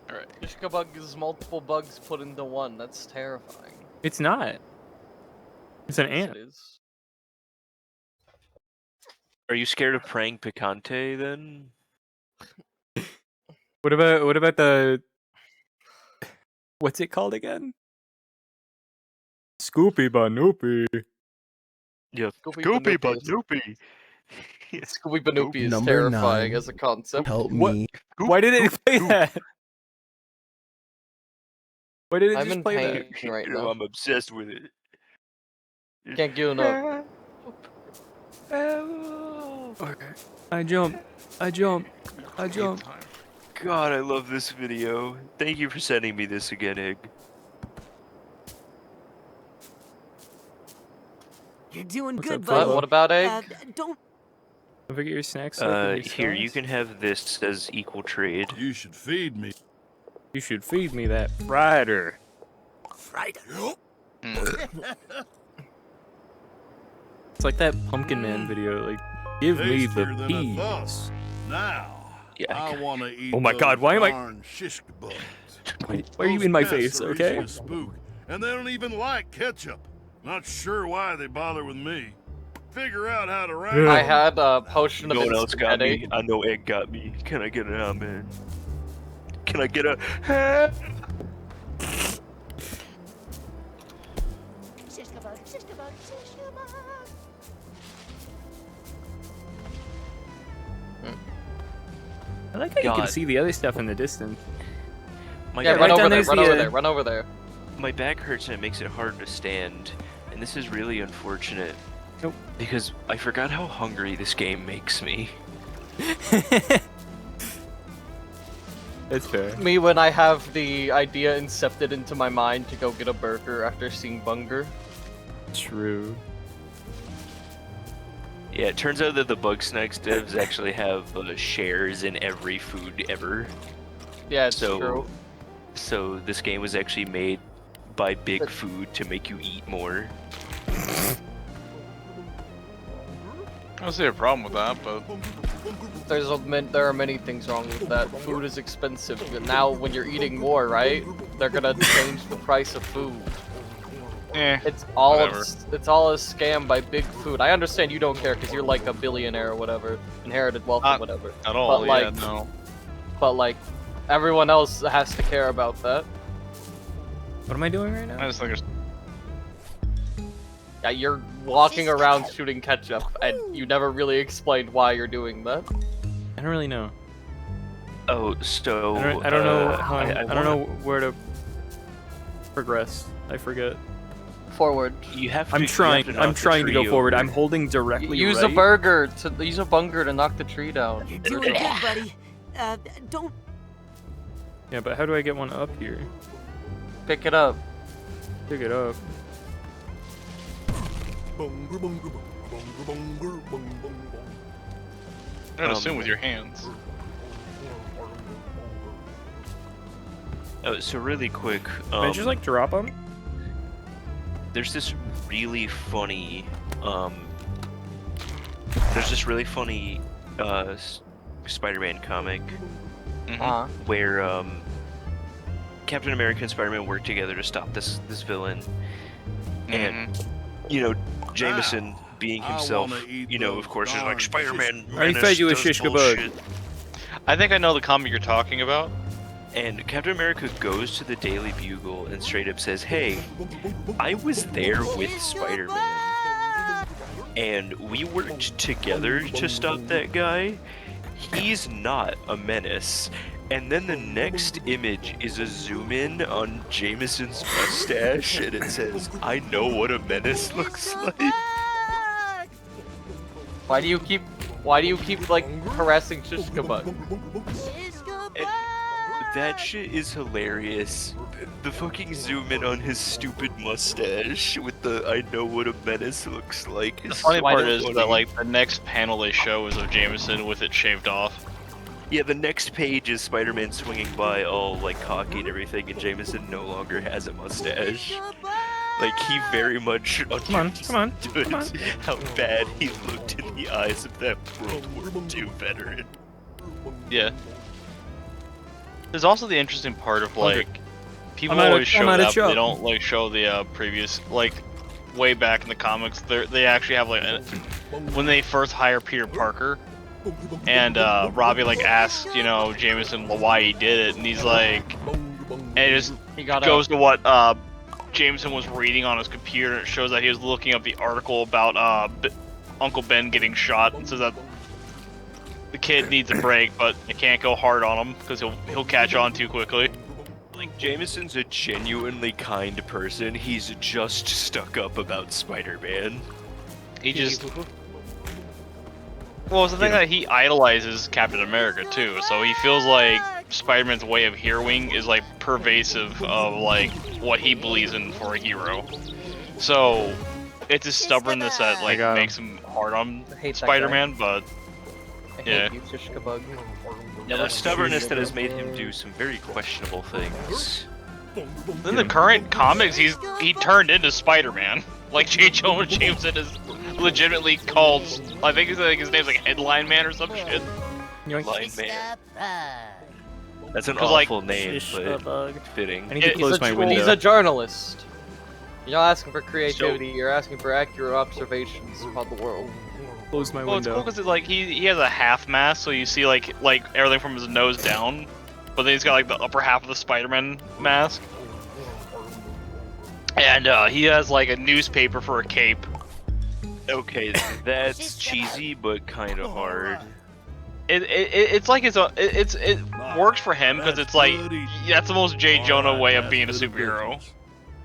Alright. Shish kebab is multiple bugs put into one. That's terrifying.
It's not. It's an
Yes,
ant.
it is.
Are you scared of praying picante then?
What about the... What's it called again? Scoopy Banoopy.
Yeah,
Scoopy
but
Banoopy.
Noopy.
Scooby Banoopy is
Number
terrifying
9.
as a concept.
Help
What?
me.
Why did it play that? Why did it
I'm
just
in
play
pain
that?
right
You know,
now.
I'm obsessed with it.
Can't give it up.
Okay. I jump. I jump. I jump.
God, I love this video. Thank you for sending me this again, Egg.
You're doing
What's
good,
up,
buddy.
Flo?
What about egg?
Don't.
Don't forget your snacks. so I can do
Here, you
sauce.
can have this as equal trade.
You should feed me.
You should feed me that Ryder. It's like that Pumpkin Man video. Like, give me the
Tastier than I thought.
peas.
Now,
Yeah, I
I want to eat
Oh my
those
God, why am I-
darn shish kebabs.
Why are you
Those
in my
pests
face?
are
Okay.
easy to spook, and they don't even like ketchup. Not sure why they bother with me. Figure out how to rank
Yeah.
I
them.
had a potion of
No one else got
headache.
me. I know Egg got me. Can I get an amen? Can I get a
I like how you can
God.
see the other stuff in the distance.
My
Yeah,
right
run
down
over there,
there's
run
the,
over
uh,
there, run over there.
My back hurts and it makes it hard to stand. And this is really unfortunate.
Nope.
Because I forgot how hungry this game makes me.
That's fair.
Me when I have the idea incepted into my mind to go get a burger after seeing Bunger.
True.
Yeah, it turns out that the bugsnax devs actually have shares in every food ever.
Yeah, it's
So-
true.
So this game was actually made by Big Food to make you eat more.
I don't see a problem with that, but
There are many things wrong with that. Food is expensive, and now when you're eating more, right? They're gonna change the price of food.
It's all
whatever.
it's all a scam by Big Food. I understand you don't care because you're like a billionaire or whatever, inherited wealth or whatever.
At all,
But
yeah,
like,
no.
but like, everyone else has to care about that.
What am I doing right now?
I just think it's...
Yeah, you're walking around shooting ketchup, and you never really explained why you're doing that.
I don't really know.
Oh, so
I don't know how.
I
I don't know where to progress. I forget.
Forward.
You have to.
I'm trying. I'm trying to go forward. I'm holding directly.
Use
right.
a burger to use a bunger to knock the tree down.
You're doing good, buddy. Don't.
Yeah, but how do I get one up here?
Pick it up.
Pick it up.
I'd assume with your hands.
Oh, so really quick.
Can I just like drop them?
There's this really funny. There's this really funny Spider-Man comic where Captain America and Spider-Man work together to stop this villain, and you know, Jameson being himself, you know, of course, is like Spider-Man.
I fed you a shish kebab.
I think I know the comic you're talking about.
And Captain America goes to the Daily Bugle and straight up says, "Hey, I was there with Spider-Man, and we worked together to stop that guy. He's not a menace." And then the next image is a zoom in on Jameson's mustache, and it says, "I know what a menace looks like."
Why do you keep like harassing Shishkabug?
That shit is hilarious. The fucking zoom in on his stupid mustache with the "I know what a menace looks like" is
The funny
so
part is
funny.
that like the next panel they show is of Jameson with it shaved off.
Yeah, the next page is Spider-Man swinging by all like cocky and everything, and Jameson no longer has a mustache. Like he very much understood how bad he looked in the eyes of that World War II veteran.
Yeah. There's also the interesting part of like people
I'm
always show
at a
that, but
shop.
they don't like show the previous like way back in the comics. They actually have like when they first hire Peter Parker, and Robbie like asked Jameson why he did it, and he's like, and it just goes to what Jameson was reading on his computer, and it shows that he was looking up the article about Uncle Ben getting shot, and says that the kid needs a break, but it can't go hard on him because he'll catch on too quickly.
Like Jameson's a genuinely kind person. He's just stuck up about Spider-Man.
He just well, it's the thing that he idolizes Captain America too, so he feels like Spider-Man's way of heroing is like pervasive of like what he believes in for a hero. So it's his stubbornness that like makes him hard on Spider-Man, but yeah.
A stubbornness that has made him do some very questionable things.
In the current comics, he turned into Spider-Man. Like J. Jonah Jameson is legitimately called. I think his name's like Headline Man or some shit.
Line Man. That's an
'Cause, like,
awful name, but fitting.
I need to close my window.
He's a journalist. You're not asking for creativity. You're asking for accurate observations about the world.
Close my
Well, it's
window.
cool because like he has a half mask, so you see like everything from his nose down, but then he's got like the upper half of the Spider-Man mask, and he has like a newspaper for a cape.
Okay, that's cheesy but kind of hard.
It's like it works for him because it's like that's the most J. Jonah way of being a superhero.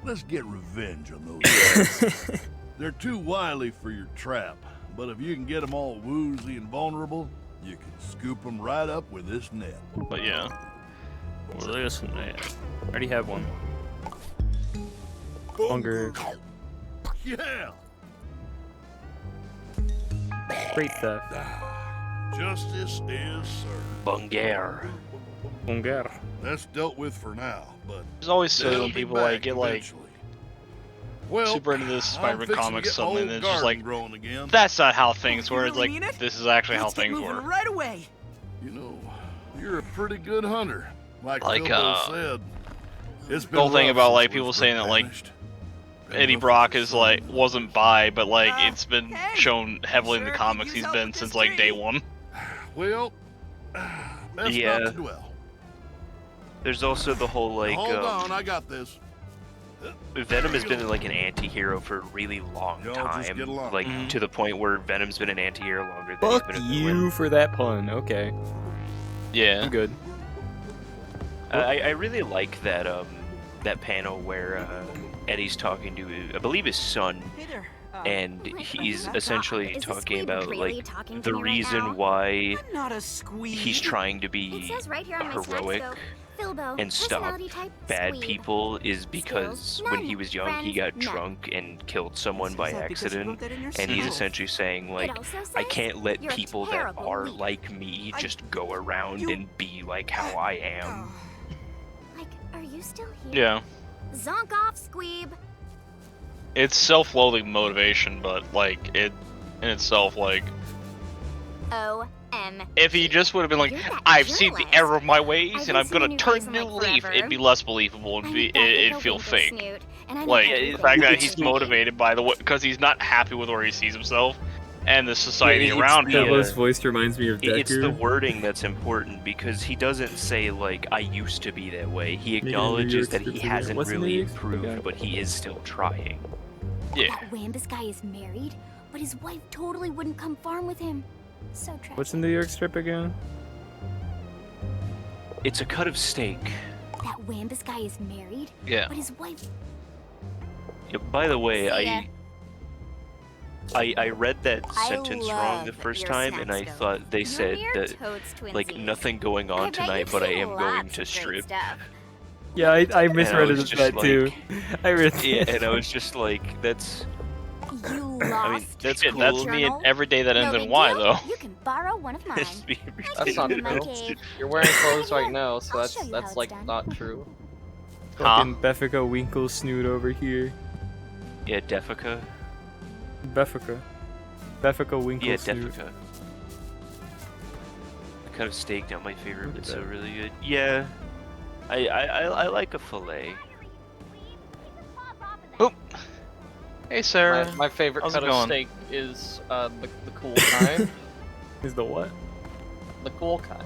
Let's get revenge on those guys. They're too wily for your trap, but if you can get them all woozy and vulnerable, you can scoop them right up with this net.
But yeah.
Well, this net. I already have one. Hunger.
Yeah.
Great theft.
Justice is served.
Bungar.
Bungar.
That's dealt with for now, but
It's always silly
they'll
when
be
people
back
like get like
eventually. Well,
super into this
I'm
Spider-Man
fixing to
comics
get
something,
my
and
old
it's just
garden
like
growing again.
that's not how things work. It's
really
like
mean it?
this is actually how
Let's get
things
moving
work.
right away.
You know, you're a pretty good hunter. Like
Like,
Bilbo said. It's
the
been
whole thing
rough
about
since
like
we've
people
been
saying that like
banished.
Eddie Brock is like wasn't bi, but like it's been shown heavily in the comics. He's been since like day one.
Well, best
Yeah.
not to dwell.
There's also the whole like
Hold on, I got this.
Venom has been like an anti-hero for a really long
Y'all just
time,
get along.
like to the point where Venom's been an anti-hero longer than
Fuck
he's been a villain.
you for that pun. Okay,
Yeah.
I'm good.
I really like that that panel where Eddie's talking to I believe his son, and he's essentially
Is the
talking
squeeb
about
really
like
talking to
the
me right
reason
now?
why
I'm not a squeeb.
he's trying to
It
be
says right here on my
heroic
Snapscope, Filbo,
and stop
personality type,
bad
squeeb.
people is because
Skills,
when
none.
he was young he
Friends,
got
none.
drunk and killed someone by
Is that because you
accident,
wrote that in your
and he's
script?
essentially saying like
also says
I can't let
you're a
people that
terrible
are
leader.
like me
I-
just go around
you-
and be like how I am.
Like, are you still here?
Yeah.
Zonk off, squeeb.
It's self-loathing motivation, but like it in itself, like
O-M.
if he just would have been like,
You're that
I've seen the
journalist.
error of my ways
I've
and I'm
been seeing
gonna
you
turn
guys in,
new
like,
leaf,
forever.
it'd be less believable and
I'm
be,
that
it'd
little
feel
winkle
fake.
snoot, and I know
Like
that
the
winkle
fact that
winkle
he's
snoot.
motivated by the because he's not happy with where he sees himself and the society
it's
around
the-
him.
Devil's voice reminds me of Decker.
It's the wording that's important because he doesn't say like I used to be that way. He
Making a New
acknowledges
York
that he
script again.
hasn't
What's the New
really
York script
improved,
again?
but he is still trying.
Yeah.
That Wambus guy is married, but his wife totally wouldn't come farm with him. So tragic.
What's the New York strip again?
It's a cut of steak.
That Wambus guy is married,
Yeah.
but his wife.
Yeah, by the way,
See ya.
I read that
I
sentence wrong the
love
first
your
time, and I
Snapscope.
thought they
You
said
and me are
that
totes
like
twinsies.
nothing going
I
on
bet
tonight,
you've
but I
seen
am going
lots
to
of great
strip.
stuff.
Yeah, I
And
misread
was
it as
just
that too.
like-
I read.
Yeah, and I was just like, that's.
You
I mean,
lost.
that's
Shit,
cool.
that's me and every day that ends
No
in
big
Y
deal.
though.
You can borrow one of mine.
That's not
in my
true.
cave.
You're wearing clothes right now, so
I'll
that's
show you
that's
how it's
like
done.
not true.
Fucking Beffica Winkle Snoot over here.
Yeah, Defica.
Beffica. Beffica Winkle
Yeah,
Snoot.
Defica. Cut of steak, not my favorite,
Look
but
at
still
that.
really good. Yeah, I like a fillet.
Oop. Hey, Sarah.
My favorite
How's
cut
it
of
going?
steak is the cool kind.
Is the what?
The cool kind.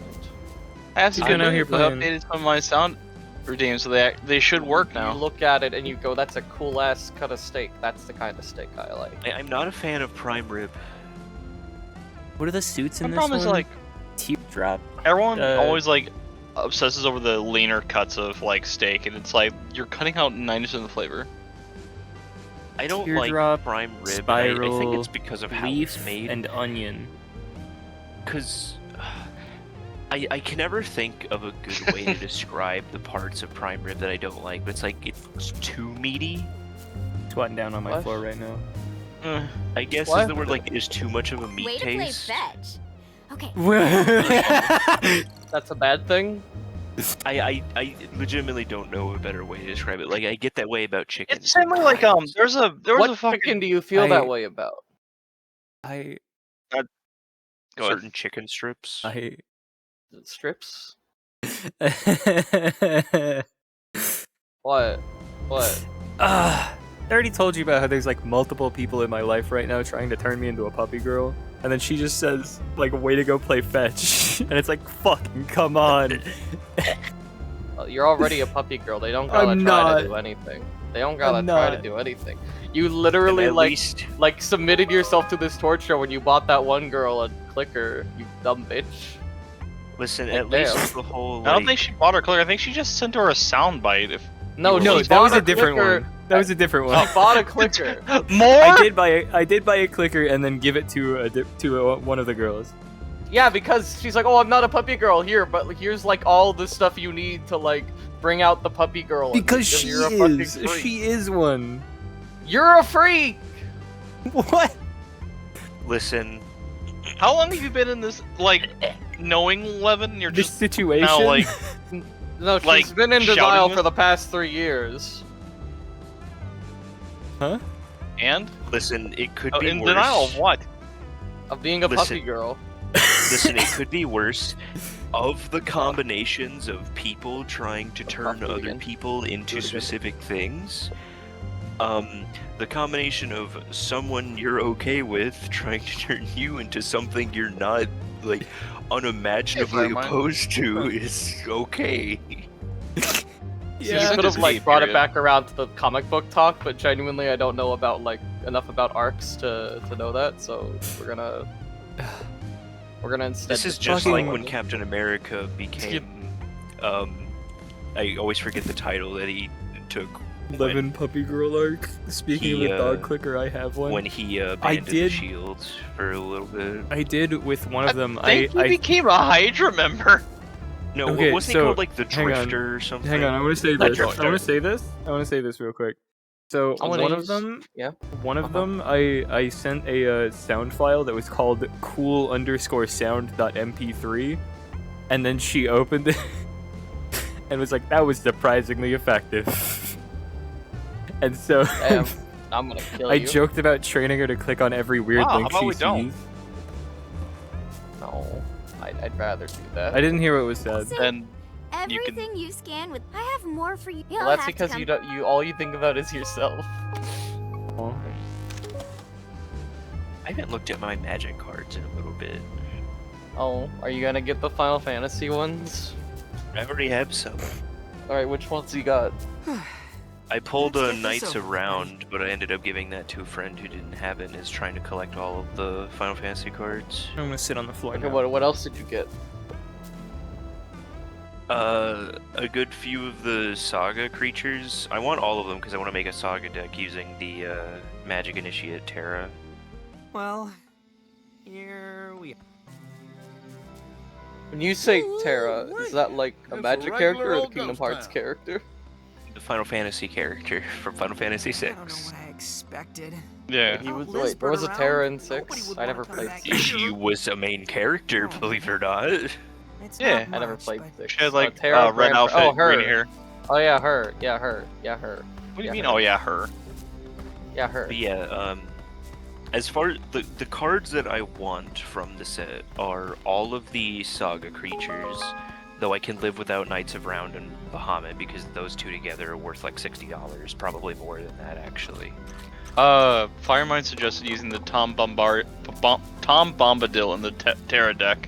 I have to
He's
say,
been out here
I've
playing-
updated some of my sound routines, so they should work
You
now.
look at it and you go, "That's a cool ass cut of steak. That's the kind of steak I like."
I'm not a fan of prime rib.
What are the suits in
The
this
problem is
one?
like
Teardrop.
everyone
Uh,
always like obsesses over the leaner cuts of like steak, and it's like you're cutting out 90% of the flavor.
I don't
Teardrop,
like prime rib. and
spiral,
I think it's because of how
leaf,
it's made.
and onion.
Because I can never think of a good way to describe the parts of prime rib that I don't like. But it's like it's too meaty.
Squatting down on my
What?
floor right now.
I guess
What?
is the word like it is too much of a meat
Way to play
taste.
fetch. Okay.
That's a bad thing.
I legitimately don't know a better way to describe it. Like I get that way about chicken.
It's similar like there was
What
a fucking
chicken do you feel
I-
that way about?
I
Go ahead.
certain chicken strips.
I
Strips? What? What?
I already told you about how there's like multiple people in my life right now trying to turn me into a puppy girl, and then she just says like, "Way to go play fetch," and it's like, "Fucking come on."
You're already a puppy girl. They don't gotta
I'm
try
not.
to do anything. They don't gotta
I'm
try to
not.
do anything. You literally
at
like
least
submitted yourself to this torture when you bought that one girl a clicker. You dumb bitch.
listen.
Like,
At least
damn.
the whole.
I don't
like-
think she bought her clicker. I think she just sent her a soundbite. If
No,
No,
she
that was
bought
a different
clicker.
one. That was a different one.
She bought a clicker.
more.
I did buy a clicker and then give it to one of the girls.
Yeah, because she's like, "Oh, I'm not a puppy girl here, but here's like all the stuff you need to like bring out the puppy girl." in me,
Because she
you're a fucking
is.
freak.
She is one.
You're a freak.
What?
Listen,
How long have you been in this like knowing Levin? You're
This
just
situation.
now like
No, she's
Like,
been in
shouting
denial
this?
for the past 3 years.
Huh?
and
listen. It could
oh,
be
in
worse.
denial of what?
Of being a
Listen.
puppy girl.
Listen, it could be worse. Of the combinations of people trying to turn other
again.
people into
Do it again.
specific things, The combination of someone you're okay with trying to turn you into something you're not, like, unimaginably
Fire
opposed to is okay.
You could have like brought it back around to the comic book talk, but genuinely I don't know about like enough about arcs to know that, so we're gonna instead.
This is just like when Captain America became, I always forget the title that he took.
11 Puppy Girl arc. Speaking of a dog clicker, I have one.
When he abandoned the shields for a little bit.
I did with one of them.
I think he became a Hydra member.
No,
okay,
wasn't
so,
he called like the Drifter or something?
Hang on, I want to say this. I want to say this real quick. So one of them, I sent a sound file that was called cool_sound.mp3, and then she opened it and was like, "That was surprisingly effective." And so
Damn, I'm gonna kill
I
you.
joked about training her to click on every weird link she sees.
No, I'd rather do that.
I didn't hear what was said.
Then
Everything you scan with, I have more for you.
Well, that's because you don't. All you think about is yourself.
I haven't looked at my magic cards in a little bit.
Oh, are you gonna get the Final Fantasy ones?
I already have some.
All right, which ones you got?
I pulled a Knights Around, but I ended up giving that to a friend who didn't have it and is trying to collect all of the Final Fantasy cards.
I'm gonna sit on the floor
Okay,
now.
what else did you get?
A good few of the Saga creatures. I want all of them because I want to make a Saga deck using the Magic Initiate Terra.
Well, here we are.
When you say Terra, is that like a Magic
regular
character or the
old
Kingdom
ghost
Hearts
town.
character?
The Final Fantasy character from Final Fantasy VI.
I don't know what I expected.
Yeah.
He was
Liz
wait, there was a
around,
Terra in
nobody
6.
would
I never
wanna
played
come back
6.
She was a main character, believe it or not.
It's
Yeah,
not
I never
much,
played
but
6.
She had like
Terra,
red
Grand-
outfit,
oh, her.
green hair.
Oh yeah, her. Yeah, her. Yeah, her.
What do you
Yeah,
mean?
her.
Oh yeah, her.
Yeah, her.
But yeah, as far as the cards that I want from the set are all of the Saga creatures, though I can live without Knights of Round and Bahamut because those two together are worth like $60, probably more than that actually.
Firemind suggested using the Tom Bombadil in the Terra deck.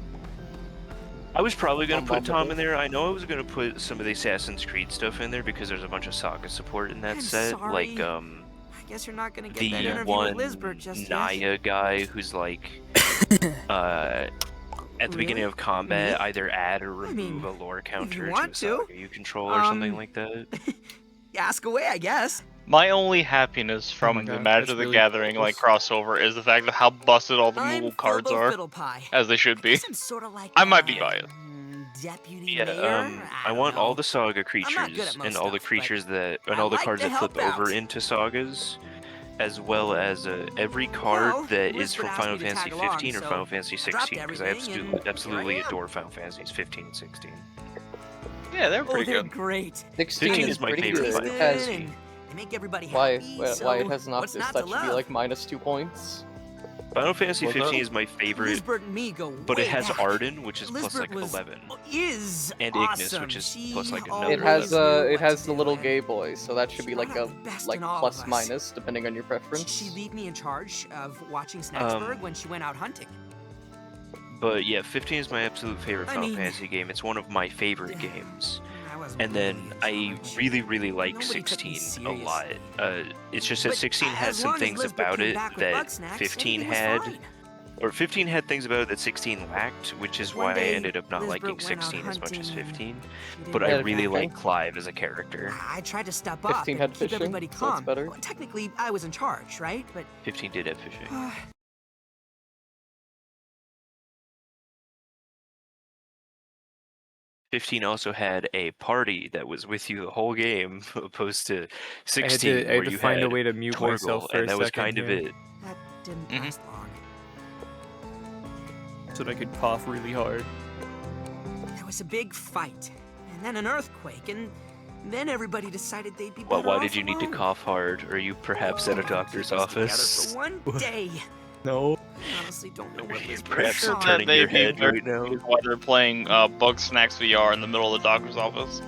I was probably going to put Tom in there. I know I was going to put some of the Assassin's Creed stuff in there because there's a bunch of Saga support in that
I'm
set.
sorry.
Like,
I guess you're not gonna get that
the
interview
one
with Lisbeth just yet.
Naya guy who's like, at the beginning of combat, either add or remove a lore counter to a
want to.
Saga you control or something like that.
Ask away, I guess.
My only happiness from the
God,
Magic
that's
of the
really
Gathering
gross.
like crossover is the fact of how busted all the
I'm
Moogle cards
Bilbo
are,
Fiddlepie.
as they should be.
Guess I'm sorta like
I might be
a,
biased.
Deputy
Yeah,
mayor?
I
don't
want
know.
all the Saga
not good
creatures
at most
and all the
stuff, but
creatures that and
I
all the
like
cards
to
that flip
help
over
out.
into Sagas, as well as every card
Well,
that is
Lisbeth
from
asked
Final
me to
Fantasy
tag along,
15 or
so
Final Fantasy
I dropped
16 because I
everything, and here
absolutely
I am.
adore Final Fantasies 15 and 16.
Yeah, they're
Oh,
pretty
they're
good.
great.
16
15
is
is my
pretty
favorite
good.
Final
It has
Fantasy.
They make everybody
why
happy,
why
so
it has an
what's
Optus
not
that
to
should be
love?
like -2 points.
Final Fantasy
What's
15
up?
is my favorite,
Lisbeth and me go
but it
way
has
back.
Arden, which is plus
Lisbeth
like
was-
11,
Is
and Ignis,
awesome.
which is
She
plus like
always
another
It has
knew
it
what
has
to
the
do,
little
and
gay boy, so that should be like
brought
a
out the best
like
in all
plus
of us.
minus depending on your
She
preference.
leave me in charge of watching Snacksburg when she went out hunting.
But yeah, 15 is my absolute favorite
I
Final
mean-
Fantasy game. It's one of my favorite
Yeah.
games.
I wasn't
And
really
then
in
I
charge.
really like
Nobody took me
16 a lot.
seriously.
It's just that
But
16 has
as
some
long as
things
Lisbeth
about
came
it
back with
that
bugsnax,
15
everything was
had,
fine.
or 15 had things about it that 16 lacked, which is
One
why I
day,
ended up not
Lisbeth
liking
went out
16 as much as
hunting and
15.
she
But
didn't
I
get
really
it.
like Clive as a character.
I tried to step up
15
and
had
keep
fishing,
everybody
so it's
calm.
better.
Well, technically, I was in charge, right? But
15 did have fishing. 15 also had a party that was with you the whole game, opposed to 16,
I had
where
to
you
find
had
a way to mute myself
Torgal,
for a
and that was
second
kind of
here.
it.
that didn't last long.
So that I could cough really hard.
There was a big fight, and then an earthquake, and then everybody decided they'd be
Well,
better
why
off
did you need to
alone.
cough hard? Are you perhaps at a doctor's
Keep us together
office?
For one day.
No.
I honestly don't know what this
Perhaps
was.
turning your head right now.
While they're playing Bugsnax VR in the middle of the doctor's office.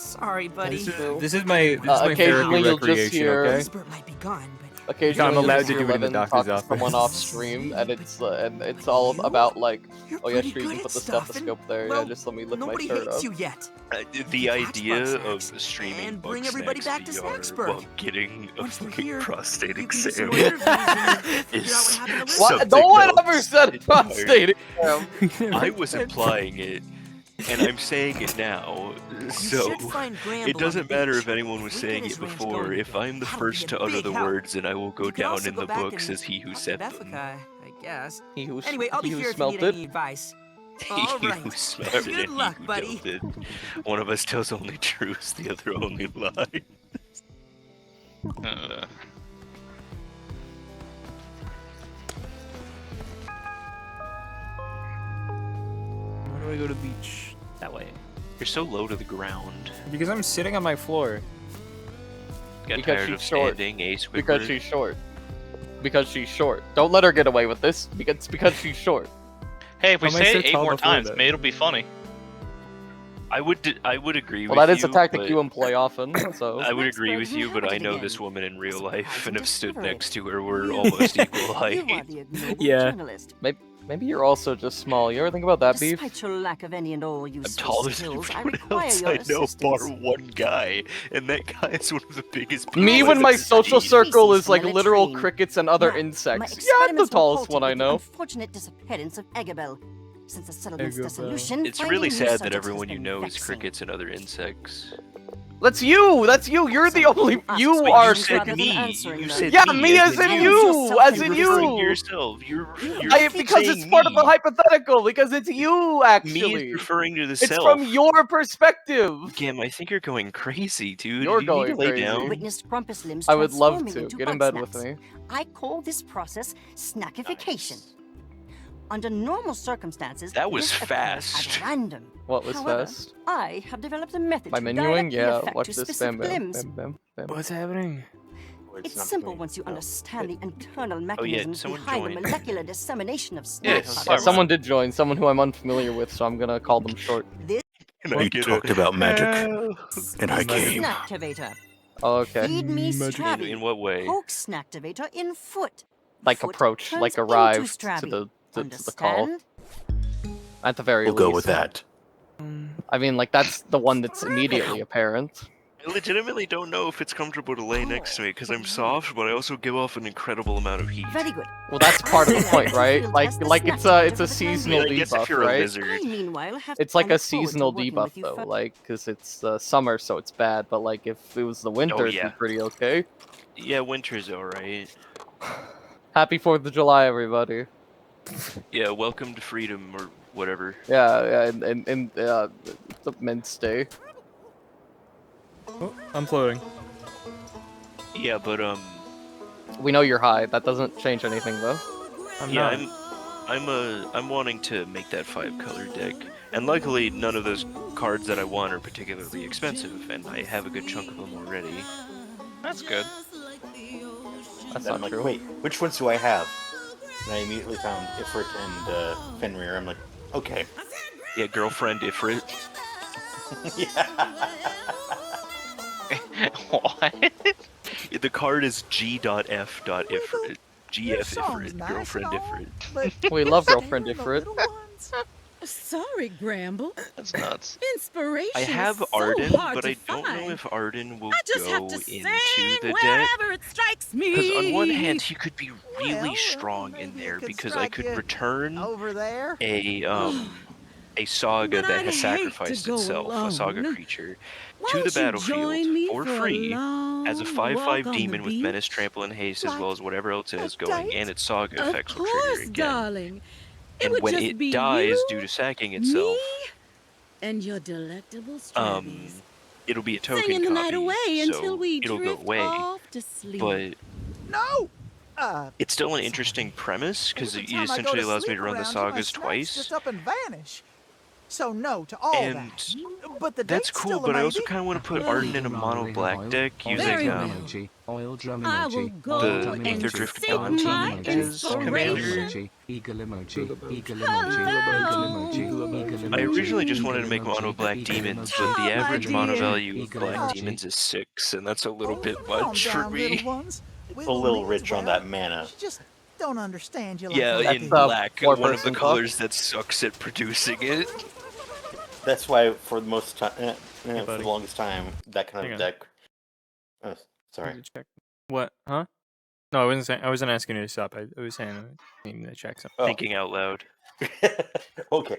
Sorry, buddy.
This is my
occasionally
therapy
you'll just
recreation,
hear-
okay?
Elizabeth might be gone, but
Occasionally,
I'm allowed
you'll
to
hear
do it in the
Levin
doctor's
talk to someone
office.
off stream, and it's all about like, oh yeah, sure, you can
good
put the
at stuff,
stethoscope
and,
there.
well,
Yeah, just let me lift my
nobody
shirt
hates
up.
you yet.
The
Catch
idea
Bugsnax
of streaming
and bring everybody back to
VR
Snacksburg.
while getting a
Once they're
fucking
here,
prostate
you can do some
exam
more interviews and figure
is
out what happened to
What?
something
No one
else
ever said
entirely.
prostate exam.
I was implying it, and I'm saying it now, so
should find Gramble
it
on the
doesn't matter
beach.
if anyone was
We
saying
get
it
his ranch
before.
going
If I'm the
That'll
first
be
to
a
utter
big
the
help.
words, then I will go
You can
down
also
in
go
the
back
books
and
as he who
talk to
said
Beffica,
them.
I guess.
He who
Anyway, I'll be
he who
here if you
smelt
need
it.
any advice.
He
All
who
right.
smelled it
Good
and he
luck,
who
buddy.
dealt it. One of us tells only truths, the other only lies.
Where do I go to the beach? That way.
You're so low to the ground.
Because I'm sitting on my floor.
Got
Because
tired
she's
of
short.
standing, Ace
Because she's short. Because she's short. Don't let her get away with this. Because she's short.
Hey, if we
How am I
say
so
it 8
tall
more
before
times,
that?
maybe it'll be funny.
I would agree
Well,
with
that is
you.
a tactic
but
you employ often, so.
I would agree with you, but I know this woman in real life and have stood next to her. We're almost equal height.
Yeah.
Maybe you're also just small. You ever think about that, Beef?
Despite your lack of any and all
I'm
useful
taller than
skills, I
everyone
require
else
your
I know, bar
assistance.
one guy, and that guy is one of the biggest people
Me
I've
when my
ever
social
seen.
circle is like
Species
literal
trained.
crickets and other
Now, my
insects. Yeah, I'm the
experiments were
tallest
halted
one I
with the
know.
unfortunate disappearance of Eggabell. Since the settlement's
Eggabell.
dissolution,
It's
finding
really
new
sad that
subjects has
everyone you
been
know is
vexing.
crickets and other insects.
That's you! That's you! You're the only. You
But
are.
you said
rather than
me.
answering
You
them.
said
Yeah,
me
me as in
you.
you! As in
You're referring to
you!
yourself. You're
Because it's
saying
part of the
me.
hypothetical. Because it's you,
Me
actually.
is referring to the
It's
self.
from your perspective.
Gam, I think you're going crazy, dude.
You're
you
going
need to lay
crazy.
down.
Witnessed Grumpus limbs
I would love
transforming
to.
into
Get in bed with
bugsnax.
me.
I call this process snackification. Under normal circumstances,
That was
this occurs
fast.
at random.
What was
However,
fast?
I have developed a method
By
to
menuing?
directly
Yeah,
affect
watch
your
this.
specific
Bam, bam,
limbs.
bam, bam, bam.
What's happening?
It's simple once you understand the internal mechanisms
someone
behind the
joined.
molecular dissemination of
Yeah,
snack
Someone did join. Someone who I'm unfamiliar with, so I'm gonna call them short.
This
And I
We
get
talked
it.
about magic, and I
is the
came.
snacktivator.
Oh, okay.
Feed me
In
Strabby.
what way?
Poke snacktivator in foot.
Like
Foot
approach,
turns
like
into
arrive to
Strabby.
the call.
Understand?
At the very
We'll
least.
go with that.
I mean, like that's the one that's immediately apparent.
I legitimately don't know if it's comfortable to lay next to me because I'm soft, but I also give off an incredible amount of heat.
Very good.
Well, that's part of the point, right? Like
Test the
it's
snack
a
tivator for the time
seasonal
I guess if
debuff,
you're a
right?
lizard.
I, meanwhile, have
It's like
to
a
look forward to
seasonal
working
debuff
with you
though,
further.
like because it's summer, so it's bad. But like if it was the winter, it'd
yeah.
be pretty okay.
Yeah, winter's alright.
Happy 4th of July, everybody.
Yeah, welcome to freedom or whatever.
Yeah, and the Men's Day.
Oh, I'm floating.
Yeah, but
We know you're high. That doesn't change anything though.
yeah, I'm wanting to make that 5-color deck. And luckily none of those cards that I want are particularly expensive, and I have a good chunk of them already.
That's good.
That's
I'm
not
like,
true.
wait, which ones do I have? And I immediately found Ifrit and Fenrir. I'm like, okay.
Yeah, girlfriend Ifrit.
Yeah.
What?
The card is G.F.Ifrit. GF Ifrit. Girlfriend Ifrit.
We love girlfriend Ifrit.
Sorry, Gramble.
That's nuts.
Inspiration
I have
is so
Arden,
hard
but
to
I don't know
find.
if Arden will
I just
go
have to
into
sing
the deck.
wherever it strikes me.
Because on one hand, he could be really
Well,
strong in
maybe
there
it could
because I
strike
could
you
return
over there.
a saga
But
that
I'd
has
hate to
sacrificed
go
itself, a saga
alone.
creature,
Won't
to the
you
battlefield
join me
for
for a
free as a
long
5/5
walk on
demon
the
with menace,
beach?
trample, and haste, as
Like
well as whatever else it has
a
going,
date?
and its saga
Of
effects will
course,
trigger again.
darling. It
And
would
when
just
it
be
dies
you,
due to sacking itself,
me, and your delectable Strabbies.
it'll be a token
Singing the
copy,
night away
so
until we
it'll go
drift
away.
off to sleep.
But
No!
it's still an interesting premise because
Every
it
time I go
essentially
to
allows me
sleep
to run the
around you, my
sagas
snacks
twice.
just up and vanish.
So no to all
And
that. But the
that's
date's
cool,
still a
but I also
maybe.
kind of want to put Arden in a mono black deck
Very
using
well.
Oil drum
I will
emoji.
go
the
and
Aether Drift
seek
Bounty
my
as commander.
inspiration.
Eagle emoji. Eagle emoji. Eagle emoji.
I originally just wanted to make mono black
Eagle
demons,
emoji.
but the
Oh, my
average mono
dear.
value of
Eagle
black
emoji.
demons is 6, and that's a little bit
Calm
much for
down, little
me.
ones.
A little rich on that mana.
You just don't understand you like
Yeah,
I
in
do.
black, one of the
four-person
colors that sucks at producing it.
That's why for the most time, for the
buddy.
longest time, that kind
Hang
of
on.
deck. Oh, sorry.
Check. What? Huh? No, I wasn't saying. I wasn't asking you to stop. I was saying I needed to check something.
Oh.
Thinking out loud.
Okay.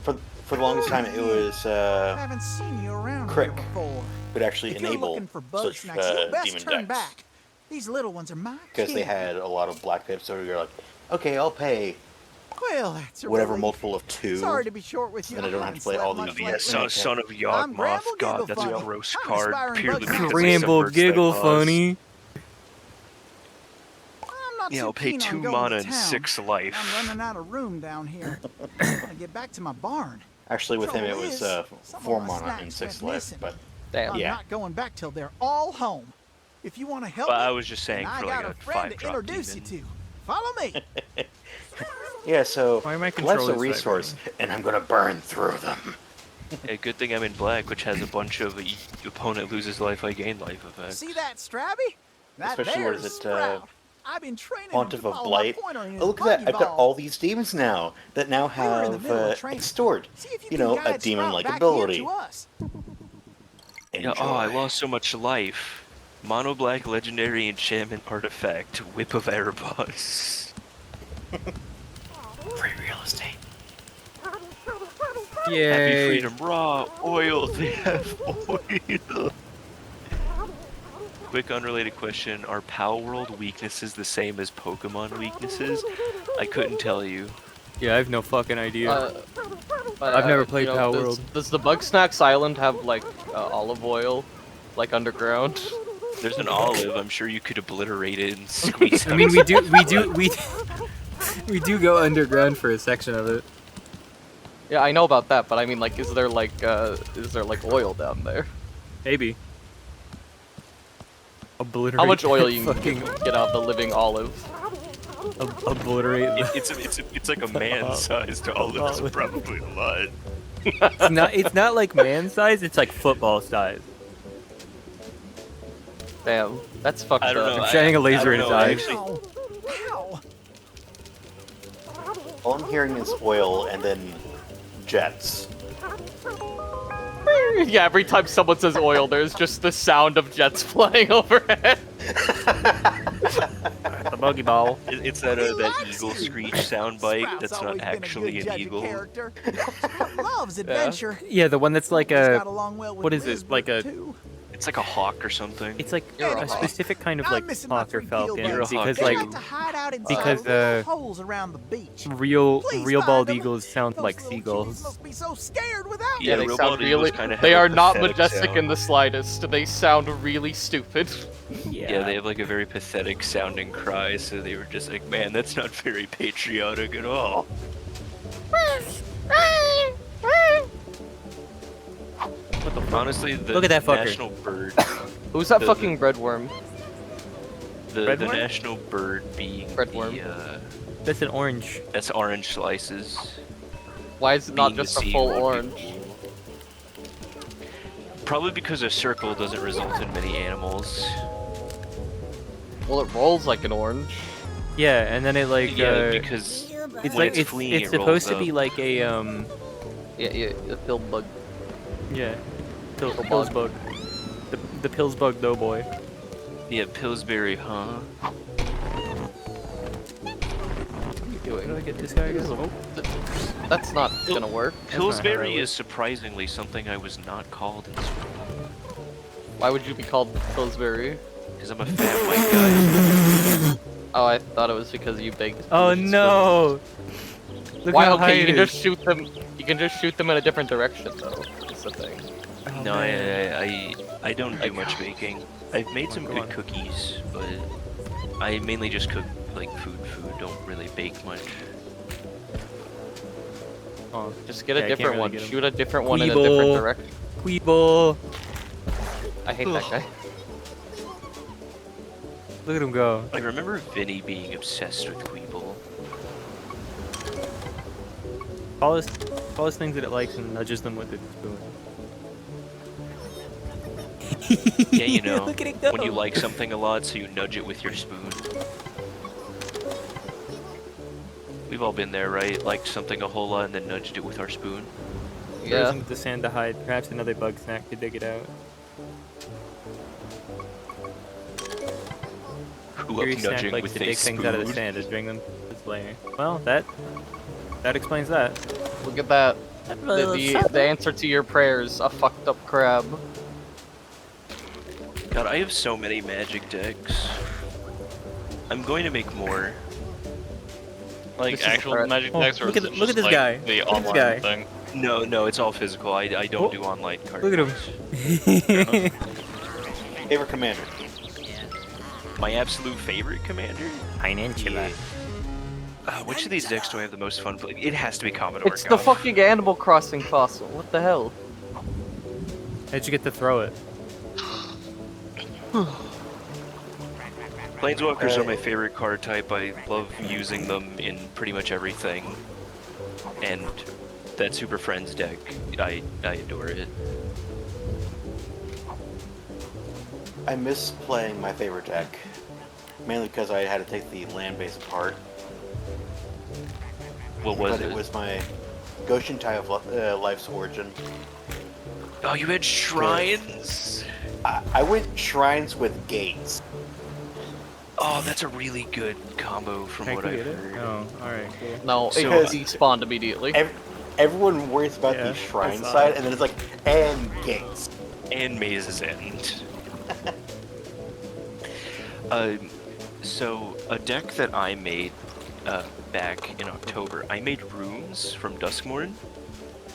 For the longest time, it was
Haven't seen you around
Crick
here before.
would actually
If you're
enable
looking for
such
bugsnax, you best
demon
turn
decks.
back. These little ones are my
Because they
kin.
had a lot of black pips, so you're like, okay, I'll pay
Well, that's a
whatever
relief.
multiple of 2.
Sorry to be short with you.
Then I don't have to play
haven't
all
slept
these.
much
Yeah,
lately.
son of
I'm
Yawgmoth.
Bramble
God,
Giggle
that's a
Funny.
gross
I'm
card.
aspiring
Purely
bugsnax.
because
Bramble
it subverts that
Giggle
cause.
Funny.
I'm not
Yeah,
too
I'll pay
keen on
2
going
mana
to
and
town.
6 life.
I'm running out of room down here. I'm gonna get back to my barn.
Actually, with him, it
Trouble
was
is, some
4
of my
mana and
snacks
6
went
life,
missing.
but
Damn.
I'm
yeah.
not going back till they're all home. If you want to help
But
me,
I was just saying
then I
for
got
like
a
a
friend to
5-drop
introduce
demon.
you to. Follow me.
Yeah, so
Why am I
life's a
controlling
resource, and I'm gonna burn through them.
Yeah, good thing I'm in black, which has a bunch of opponent loses life, I gain life effects.
See that Strabby? That
Especially, what
there's
is it,
Sprout. I've been training him
Pontiff
to
of
follow
Blight.
my pointer in his
Oh, look at that!
buggy
I've got
ball.
all these demons now that now
We were in the
have
middle of training.
stored.
See if you
You
can
know,
guide
a demon-like
Sprout back here
ability.
to us.
Yeah, oh, I lost so much life. Mono black legendary enchantment artifact, Whip of Erebus.
Free real estate.
Happy
Yay.
Freedom Raw oil. They have oil. Quick unrelated question: are Pal World weaknesses the same as Pokemon weaknesses? I couldn't tell you.
Yeah, I have no fucking idea.
But,
I've never played
you know,
Power
does,
World.
Does the Bugsnax Island have like olive oil, like underground?
There's an olive. I'm sure you could obliterate it and squeeze.
I mean, we do go underground for a section of it.
Yeah, I know about that, but I mean, like, is there like oil down there?
Maybe. Obliterate.
How much oil you can
fucking
get out of the living olive?
Obliterate.
It's like a man-sized olive. It's probably a lot.
It's not like man size. It's like football size.
Damn, that's fucked
I don't
up.
know.
I'm shining a laser in his eye.
Actually,
All I'm hearing is oil and then jets.
Yeah, every time someone says oil, there's just the sound of jets flying overhead.
The buggy ball.
it's that eagle screech soundbite that's not actually an eagle.
Loves adventure.
Yeah, the one that's like
Got
a.
along well with
What is it? Like a.
too.
It's like a hawk or something.
It's like
You're a
a
hawk.
specific kind of
I'm
like
missing my
hawk or
3
falcon
field
You're a
bugs.
hawk
because
They
like
like to hide out in
because,
little holes around the beach.
real
Please
bald
find 'em.
eagles sound
Those
like
little kitties
seagulls.
must be so scared without
Yeah,
me.
they
real
sound
bald eagles
really.
kinda have
They
a
are not
pathetic
majestic
sound.
in the slightest. They sound really stupid.
Yeah, they have like a very pathetic sounding cry, so they were just like, man, that's not very patriotic at all.
What the fuck?
Honestly, the
Look at that fucker.
national bird,
Who's that
The-
fucking breadworm?
the
Breadworm?
national bird being
Breadworm.
That's an orange.
that's orange slices.
Why is it not
Being the
just a
sea
full
would be
orange?
cool. Probably because a circle doesn't result in many animals.
Well, it rolls like an orange.
Yeah, and then it like
Yeah, because
it's
when
like
it's
it's
fleeing,
it's
it
supposed
rolls
to be
up.
like a
Yeah, a field bug.
yeah,
Pillsbug.
Pillsbug. The Pillsbug doughboy.
Yeah, Pillsbury, huh?
Doing.
How do I get this guy again? Oh.
That's not gonna work.
Pillsbury is surprisingly something I was not called in school.
Why would you be called Pillsbury?
Because I'm a fat white guy.
Oh, I thought it was because you baked.
Oh no! Look
Why?
how
Okay,
high
you
it
can
is.
just shoot them. You can just shoot them in a different direction, though. That's the thing.
Oh,
No,
man.
I don't do much baking. I've made some good cookies, but I mainly just cook like food. Don't really bake much.
Oh,
Just get a
yeah, I can't
different
really
one.
get him.
Shoot a different one in a different direction.
Queeble.
I hate that guy.
Look at him go.
I remember Vinny being obsessed with Queeble.
Follows things that it likes and nudges them with its spoon.
Yeah, you know,
Look at it go.
when you like something a lot, so you nudge it with your spoon. We've all been there, right? Liked something a whole lot and then nudged it with our spoon.
Throws into the sand to hide. Perhaps another bug snack to dig it out.
Grew up nudging
likes
with
to
a
dig things out of the
spoon.
sand to bring them to its lair. Well, that explains that.
Look at that. The answer to your prayers, a fucked up crab.
God, I have so many magic decks. I'm going to make more.
Like actual magic decks, or
look
is
at
it
look at
just,
this
like,
guy.
the
Look at this
online
guy.
thing?
No, it's all physical. I don't do online card.
Look at him.
Favorite commander?
My absolute favorite commander?
Peninsula.
Which of these decks do I have the most fun playing? It has to be Commodore.
It's the fucking Animal Crossing fossil. What the hell?
How'd you get to throw it?
Planeswalkers are my favorite card type. I love using them in pretty much everything. And that Super Friends deck, I adore it.
I miss playing my favorite deck, mainly because I had to take the land base apart.
What was
But
it?
it was my Goshen Tie of Life's Origin.
Oh, you had shrines?
I went shrines with gates.
Oh, that's a really good combo from what I've heard.
Oh, alright, cool.
No,
So,
it despawned immediately.
Everyone worries about the shrine side, and then it's like, and gates.
And Maze's End. So, a deck that I made back in October, I made runes from Duskmorn.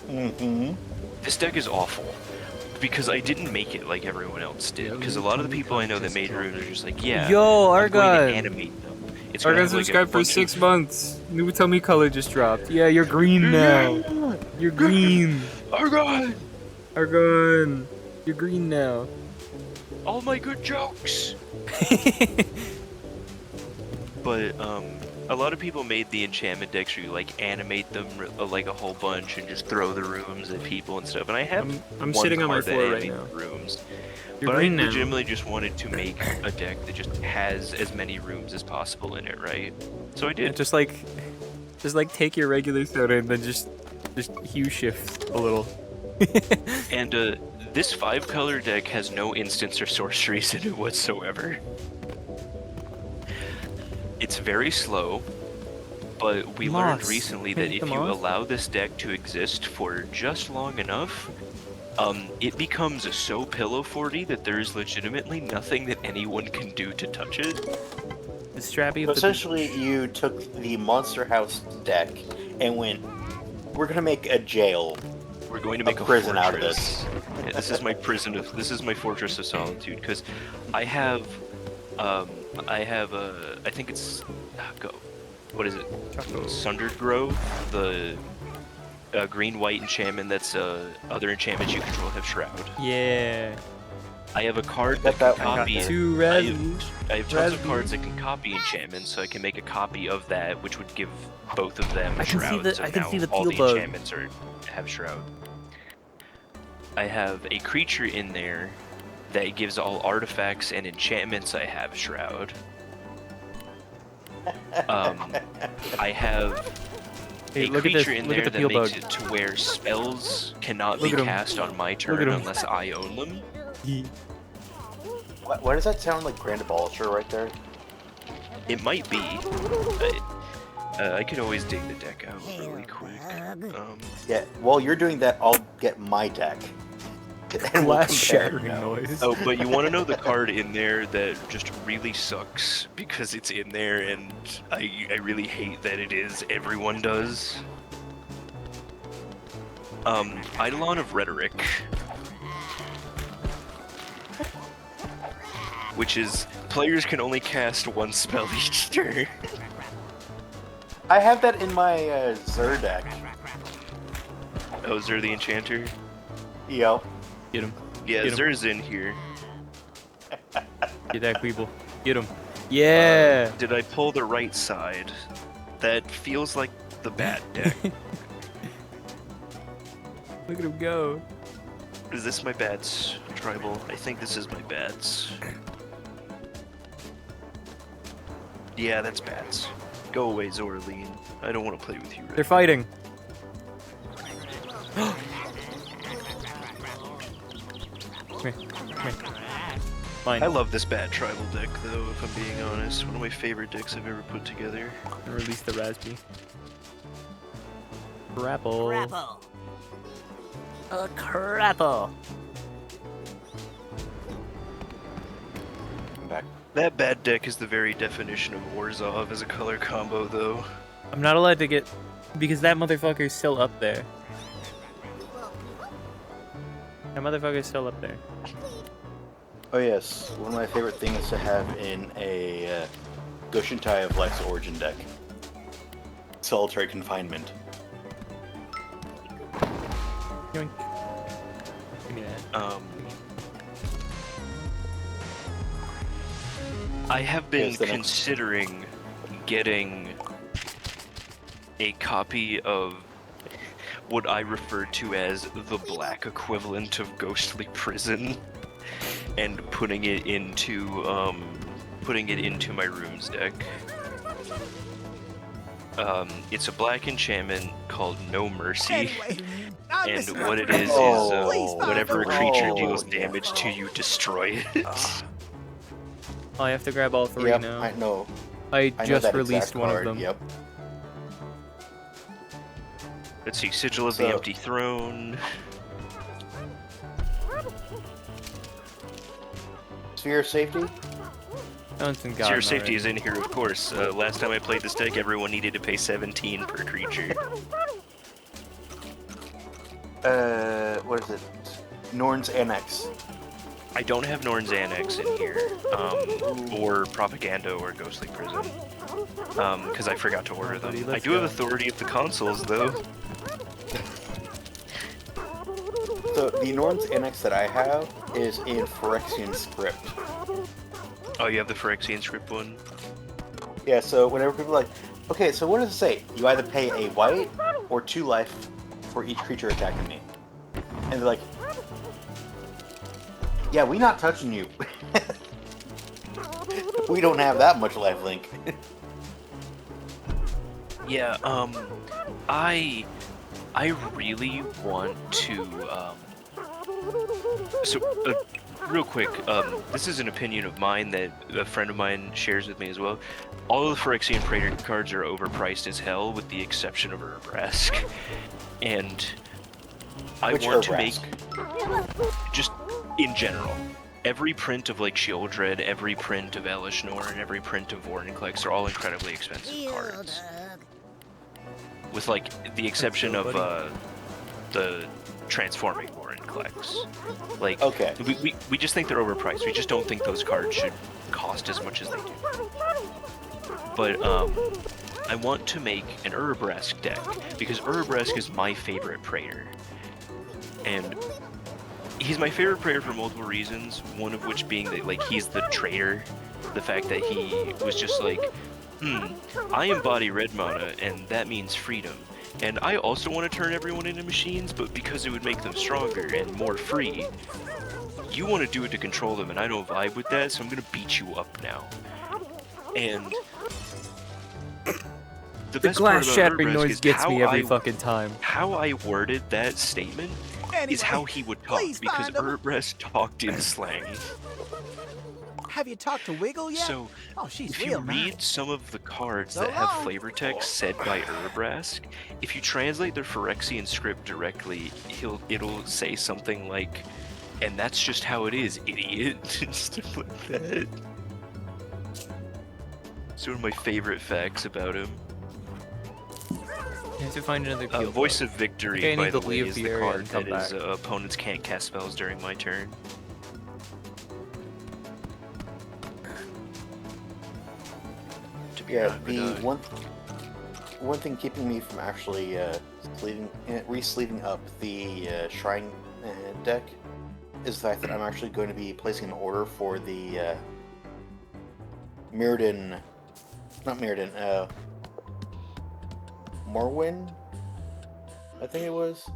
Mm-hmm.
This deck is awful. Because I didn't make it like everyone else did. Because a lot of the people I know that made runes are just like, yeah,
Yo,
I'm going
Argon!
to animate them. It's gonna
Argon
have, like, a
subscribed for
bunch
6
of-
months. New tummy color just dropped. Yeah, you're green now. You're green.
Argon!
Argon. You're green now.
All my good jokes! But, a lot of people made the enchantment decks where you, like, animate them, like, a whole bunch and just throw the rooms at people and stuff. And I have
I'm
one
sitting on my
card that
floor right
animates
now.
rooms.
You're
But I
green now.
legitimately just wanted to make a deck that just has as many rooms as possible in it, right? So I did.
Just like take your regular soda and then just hue shift a little.
And this 5-color deck has no instants or sorceries in it whatsoever. It's very slow, but we learned
Moss.
recently
Hey,
that if
come
you
on.
allow this deck to exist for just long enough, it becomes so pillow forty that there is legitimately nothing that anyone can do to touch it.
The strappy
So essentially, you took the Monster House deck and went, we're gonna make a jail.
We're going to make a
prison
fortress.
out of this.
Yeah, this is my prison of. This is my fortress of solitude because I have, I think it's, what is it? Sundered Grove, the green-white enchantment that's other enchantments you control have Shroud.
Yeah.
I have a card that can copy.
Two
I
Razzies.
have tons of cards that can copy enchantments, so I can make a copy of that, which would give both of them
I can see
shrouds.
the-
so
I can
now
see the
all
peel
the
bug.
enchantments have shroud. I have a creature in there that gives all artifacts and enchantments I have shroud. I have
Hey,
a
look at
creature
this.
in
Look
there
at the
that
peel
makes
bug.
it to where spells cannot
Look
be
at 'em.
cast on my
Look
turn
at 'em.
unless I own them.
Why does that sound like Grand Abolisher right there?
It might be. I could always dig the deck out really quick.
Yeah, while you're doing that, I'll get my deck. And we'll
Glass
compare
shattering noise.
Oh, but you want to know the card in there that just really sucks because it's in there and I really hate that it is. Everyone does. Eidolon of Rhetoric. Which is, players can only cast one spell each turn.
I have that in my Zur deck.
Oh, Zer the Enchanter?
Yep.
Get him.
Yeah,
Get him.
Zer's in here.
Get that Queeble. Get him. Yeah!
Did I pull the right side? That feels like the bad deck.
Look at him go.
Is this my bats tribal? I think this is my bats. Yeah, that's bats. Go away, Zoraline. I don't want to play with you right
They're fighting. Come here. Come here. Fine.
I love this bat tribal deck, though, if I'm being honest. One of my favorite decks I've ever put together.
Release the Raspy. Crapple.
Grapple.
A crapple.
I'm back.
That bad deck is the very definition of Orzhov as a color combo, though.
I'm not allowed to get... Because that motherfucker's still up there. That motherfucker's still up there.
Oh yes, one of my favorite things to have in a Goshintai of Life's Origin deck. Solitary Confinement.
Yoink. Give me that.
I have been
Here's the next-
considering getting a copy of what I refer to as the black equivalent of Ghostly Prison, and putting it into my Rooms deck. It's a black enchantment called No Mercy, and what it is whenever a creature deals damage to you, destroy it.
Oh, I have to grab all three
Yep,
now.
I know.
I
know
just
that
released
exact
one
card,
of them.
Yep.
Let's see, Sigil of the Empty Throne.
Sphere of Safety?
Zero Safety is in here, of course. Last time I played this deck, everyone needed to pay 17 per creature.
What is it? Norn's Annex.
I don't have Norn's Annex in here, or Propaganda or Ghostly Prison, because I forgot to order them. I do have Authority of the Consoles, though.
So the Norn's Annex that I have is in Phyrexian script.
Oh, you have the Phyrexian script one?
Yeah, so whenever people are like, okay, so what does it say? You either pay a white or 2 life for each creature attacking me. And they're like, yeah, we not touching you. We don't have that much life link.
Yeah, I really want to, real quick, this is an opinion of mine that a friend of mine shares with me as well. All of the Phyrexian Praetor cards are overpriced as hell, with the exception of Urbrask. And I want to make, just in general, every print of like Sheoldred, every print of Elishnorn, and every print of Vorinclex are all incredibly expensive cards. With like the exception of the transforming Vorinclex. Like,
okay.
we just think they're overpriced. We just don't think those cards should cost as much as they do. But I want to make an Urbrask deck because Urbrask is my favorite Praetor. And he's my favorite Praetor for multiple reasons, one of which being that like he's the traitor. The fact that he was just like, I embody red mana, and that means freedom. And I also want to turn everyone into machines, but because it would make them stronger and more free, you want to do it to control them, and I don't vibe with that, so I'm gonna beat you up now. And the best part
glass
about
shattering
Urbrask
noise
is
gets
how
me every
I-
fucking time.
How I worded that statement is how he would talk,
please
because
find him.
Urbrask talked in slang.
Have you talked to Wiggle yet?
So,
oh, she's
if you
real
read
nice.
some of the cards
So
that have
long.
flavor text said by Urbrask, if you translate their Phyrexian script directly, it'll say something like, "And that's just how it is, idiot," and stuff like that. It's one of my favorite facts about him.
You have to find another field.
Voice of Victory,
Okay, I
by
need
the
to
way,
leave
is
the
the
area
card
and come
that is
back.
opponents can't cast spells during my turn.
Yeah, the one thing keeping me from actually re-sleeving up the shrine deck is the fact that I'm actually going to be placing an order for the Morwyn, I think it was.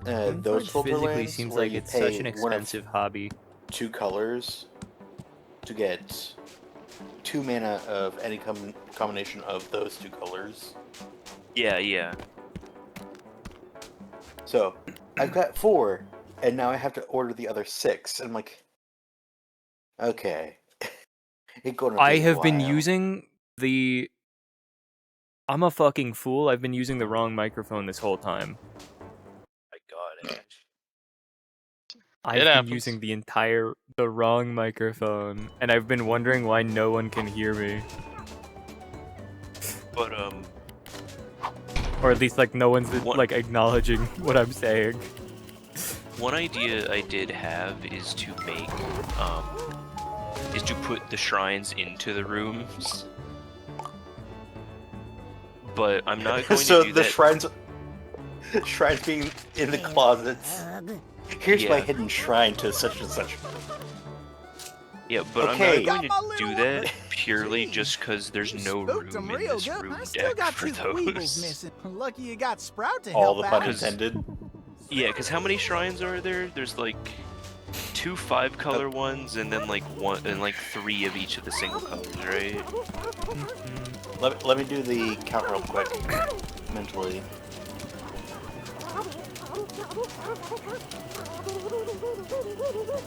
Those filter
physically
lands
seems
where
like
you
it's
pay
such an
one of
expensive hobby.
2 colors to get 2 mana of any combination of those 2 colors.
Yeah.
So I've got 4, and now I have to order the other 6. And I'm like, okay.
I have been using the. I'm a fucking fool. I've been using the wrong microphone this whole time.
My God, Ash.
I've been using the wrong microphone, and I've been wondering why no one can hear me.
But
or at least like no one's like acknowledging what I'm saying.
One idea I did have is to make is to put the shrines into the rooms. But I'm not going
so
to do
the
that.
shrines being in the closets. Here's my hidden shrine to such and such.
Yeah, but
Okay.
I'm not going to do that purely just because there's no room in this room deck for those.
Lucky you got Sprout to
All
help
the pun
out.
intended.
Yeah, because how many shrines are there? There's like 2 5-color ones, and then like 1 and like 3 of each of the single colors, right?
Let me do the count real quick, mentally.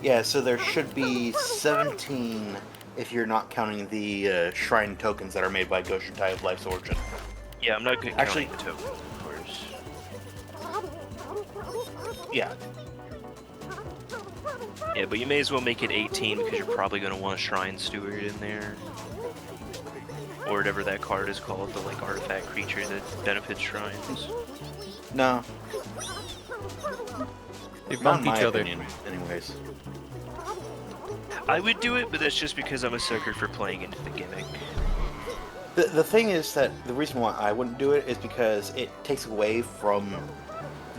Yeah, so there should be 17 if you're not counting the shrine tokens that are made by Goshentai of Life's Origin.
Yeah, I'm not counting
Actually,
the tokens, of course.
Yeah.
Yeah, but you may as well make it 18 because you're probably going to want a Shrine Steward in there. Or whatever that card is called, the like artifact creature that benefits shrines.
No.
They
Not
bump
in my
each other.
opinion, anyways.
I would do it, but that's just because I'm a sucker for playing into the gimmick.
The thing is that the reason why I wouldn't do it is because it takes away from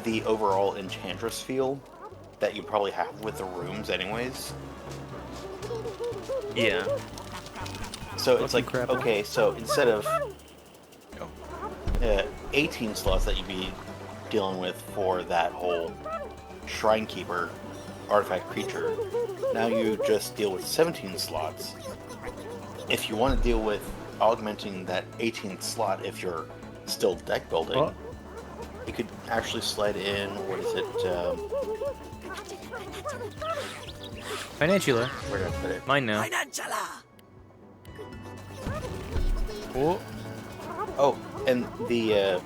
the overall Enchantress feel that you probably have with the rooms anyways.
Yeah.
So it's like, okay, so instead of 18 slots that you'd be dealing with for that whole Shrine Keeper artifact creature, now you just deal with 17 slots. If you want to deal with augmenting that 18th slot if you're still deck building, you could actually slide in, what is it,
Financiula.
Where did I put it?
Mine now.
Oh, and the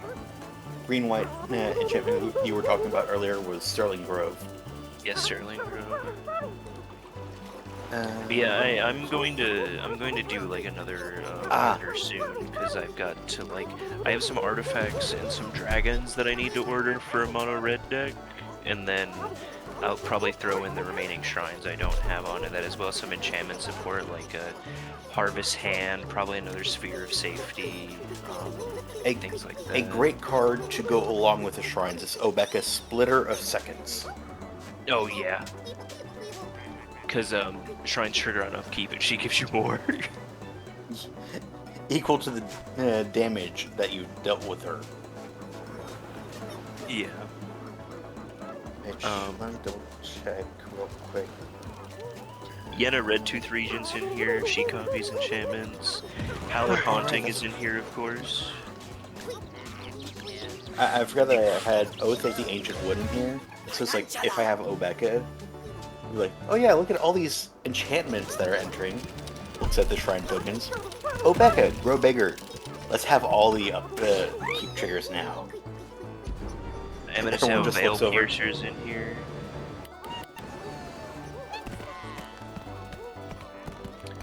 green-white enchantment you were talking about earlier was Sterling Grove.
Yes, Sterling Grove. But yeah, I'm going to do like another order soon because I've got to I have some artifacts and some dragons that I need to order for a mono red deck, and then I'll probably throw in the remaining shrines I don't have onto that, as well as some enchantment support like a Harvest Hand, probably another Sphere of Safety, things like that.
A great card to go along with the shrines is Obeka Splitter of Seconds.
Oh yeah. Because Shrine's trigger on upkeep, and she gives you more.
Equal to the damage that you dealt with her.
Yeah.
Let me double check real quick.
Yenna Red Tooth Regent's in here, she copies enchantments. Howler Haunting is in here, of course.
I forgot that I had Oath of the Ancient Wood in here. So it's like, if I have Obeka, you're like, oh yeah, look at all these enchantments that are entering. Looks at the shrine tokens. Obeka, grow bigger. Let's have all the keep triggers now.
I'm gonna have Veil Piercers in here.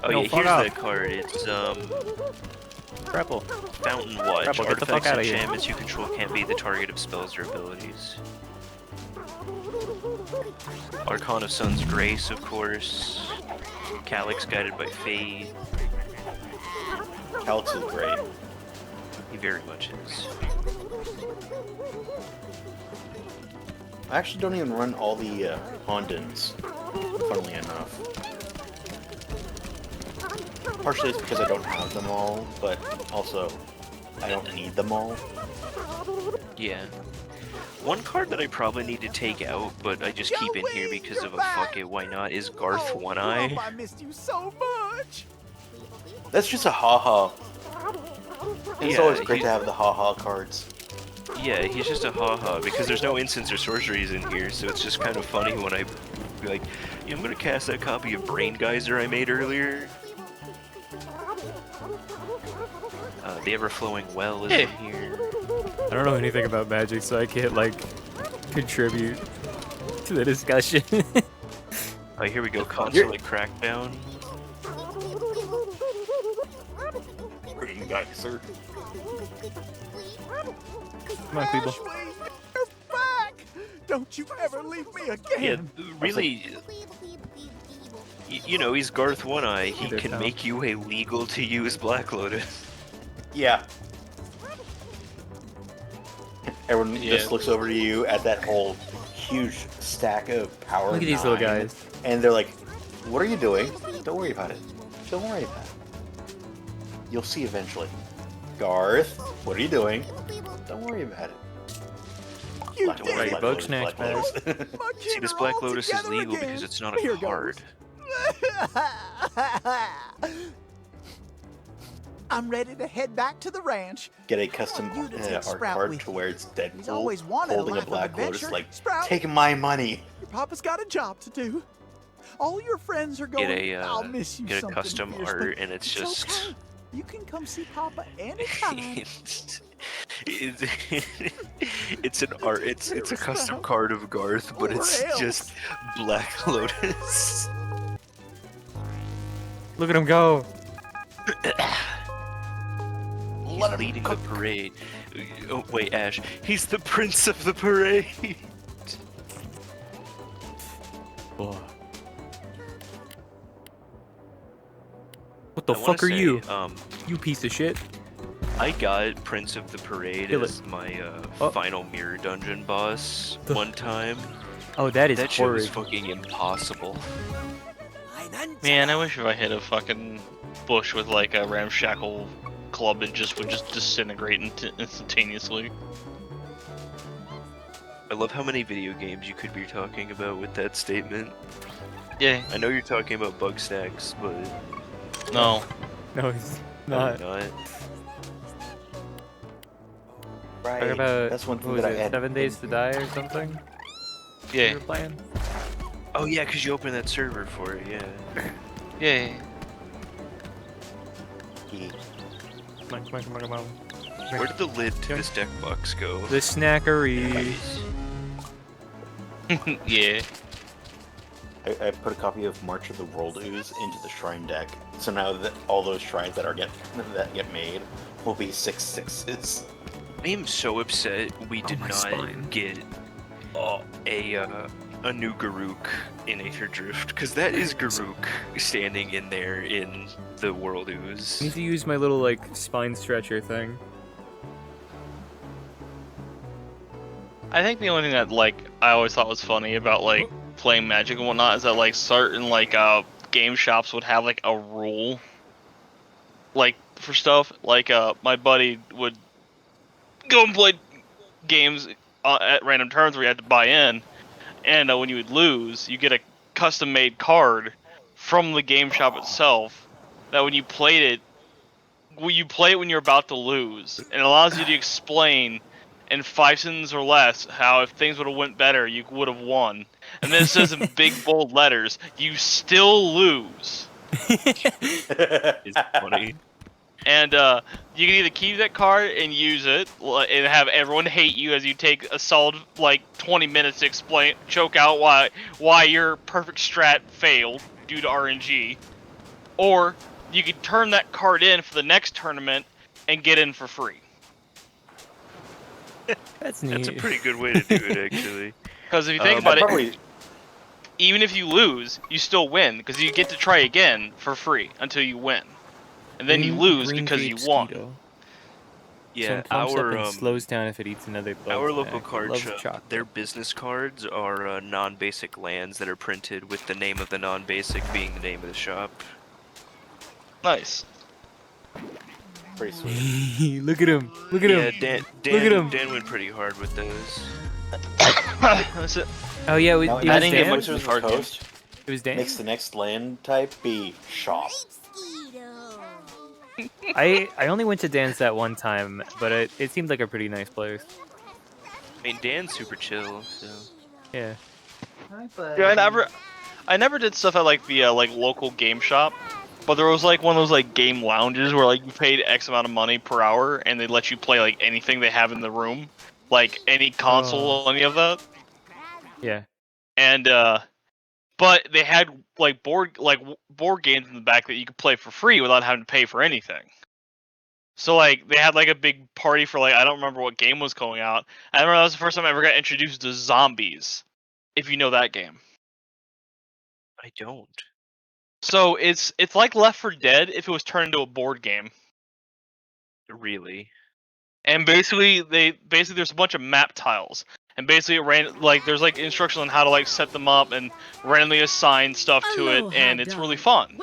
Oh
No,
yeah,
fuck
here's
off.
that card. It's
Grapple.
Fountain Watch.
Grapple, get the fuck
Artifacts and
outta here.
enchantments you control can't be the target of spells or abilities. Archon of Sun's Grace, of course. Calyx Guided by Fate.
Calyx is great.
He very much is.
I actually don't even run all the Hondens, funnily enough. Partially it's because I don't have them all, but also I don't need them all.
Yeah. One card that I probably need to take out, but I just keep in here because of a fuck it, why not, is Garth One Eye.
I missed you so much.
That's just a haha. It's
Yeah,
always great to have the haha cards.
Yeah, he's just a haha because there's no instants or sorceries in here, so it's just kind of funny when I be like, yeah, I'm gonna cast that copy of Brain Geyser I made earlier. The Ever-Flowing Well is in here.
I don't know anything about Magic, so I can't like contribute to the discussion.
Oh, here we go. Consulate Crackdown.
Brain Geyser.
Come on, people.
You're back. Don't you ever leave me again.
Yeah, really. You know, he's Garth One Eye. He can make you a legal to use Black Lotus.
Yeah. Everyone just looks over to you at that whole huge stack of power.
Look at these little guys.
And they're like, what are you doing? Don't worry about it. Don't worry about it. You'll see eventually. Garth, what are you doing? Don't worry about it.
You
Don't worry,
bugsnax,
Lotus.
See, this Black Lotus is legal because it's not a card.
I'm ready to head back to the ranch.
Get a custom
You to take
art
Sprout
card
with
to
you.
where it's
He's
Deadpool
always wanted
holding a
life of
Black Lotus,
adventure.
like,
Sprout,
take my money.
your papa's got a job to do. All your friends are going. I'll miss you
get a
something
custom
fierce,
art,
but
and it's
it's
just.
okay. You can come see Papa anytime.
It's an art. It's a custom card of Garth, but it's just Black Lotus.
Look at him go.
He's leading the parade. Oh wait, Ash. He's the prince of the parade.
Oh. What the fuck are you? You piece of shit.
I got Prince of the Parade
Kill
as my final mirror dungeon boss one time.
Oh, that is
that shit was
horrid.
fucking impossible.
Man, I wish if I hit a fucking bush with like a ramshackle club, it just would just disintegrate instantaneously.
I love how many video games you could be talking about with that statement.
Yeah.
I know you're talking about bugsnax, but
no.
No, he's not.
No, not.
Right.
Talk about
That's one thing
what was
that I
it,
had.
7 Days to Die or something?
Yeah.
You were playing?
Oh yeah, because you opened that server for it, yeah.
Yeah.
Come on.
Where did the lid to this deck box go?
The snackery.
Yeah.
I put a copy of March of the World Ooze into the shrine deck, so now that all those shrines that get made will be 6/6s.
I am so upset we did not get a new Garuk in Aether Drift, because that is Garuk standing in there in the World Ooze.
I need to use my little like spine stretcher thing.
I think the only thing that like I always thought was funny about like playing Magic and whatnot is that like certain like game shops would have like a rule like for stuff like my buddy would go and play games at random turns where you had to buy in, and when you would lose you get a custom made card from the game shop itself that when you played it, you play it when you're about to lose, and it allows you to explain in 5 sentences or less how if things would have went better you would have won. And then it says in big bold letters, you still lose.
It's funny.
And you can either keep that card and use it and have everyone hate you as you take a solid like 20 minutes to choke out why your perfect strat failed due to RNG, or you could turn that card in for the next tournament and get in for free.
That's neat.
That's a pretty good way to do it, actually.
Because if you think about it, even if you lose, you still win, because you get to try again for free until you win. And then you lose because you won.
Yeah,
pumps up
our
and slows down if it eats another bug.
our local
snack.
card
Loves
shop,
chocolate.
their business cards are non-basic lands that are printed with the name of the non-basic being the name of the shop.
Nice.
Pretty sweet.
Look at him! Look at
Yeah,
him!
Dan,
Look at him!
Dan went pretty hard with those.
That's it.
Oh yeah, it
Now,
was
adding
Dan.
Wizards of the Coast
It was Dan.
makes the next land type be shop.
I only went to Dan's that one time, but it seemed like a pretty nice place.
I mean, Dan's super chill, so.
Yeah.
Yeah, I never did stuff at like the like local game shop, but there was like one of those like game lounges where like you paid X amount of money per hour and they let you play like anything they have in the room, like any console, any of that.
Yeah.
And but they had like board games in the back that you could play for free without having to pay for anything. So like they had like a big party for like I don't remember what game was going out. I remember that was the first time I ever got introduced to zombies. If you know that game.
I don't.
So it's like Left 4 Dead if it was turned into a board game.
Really?
And basically there's a bunch of map tiles. And basically there's like instructions on how to like set them up and randomly assign stuff to it, and it's really fun.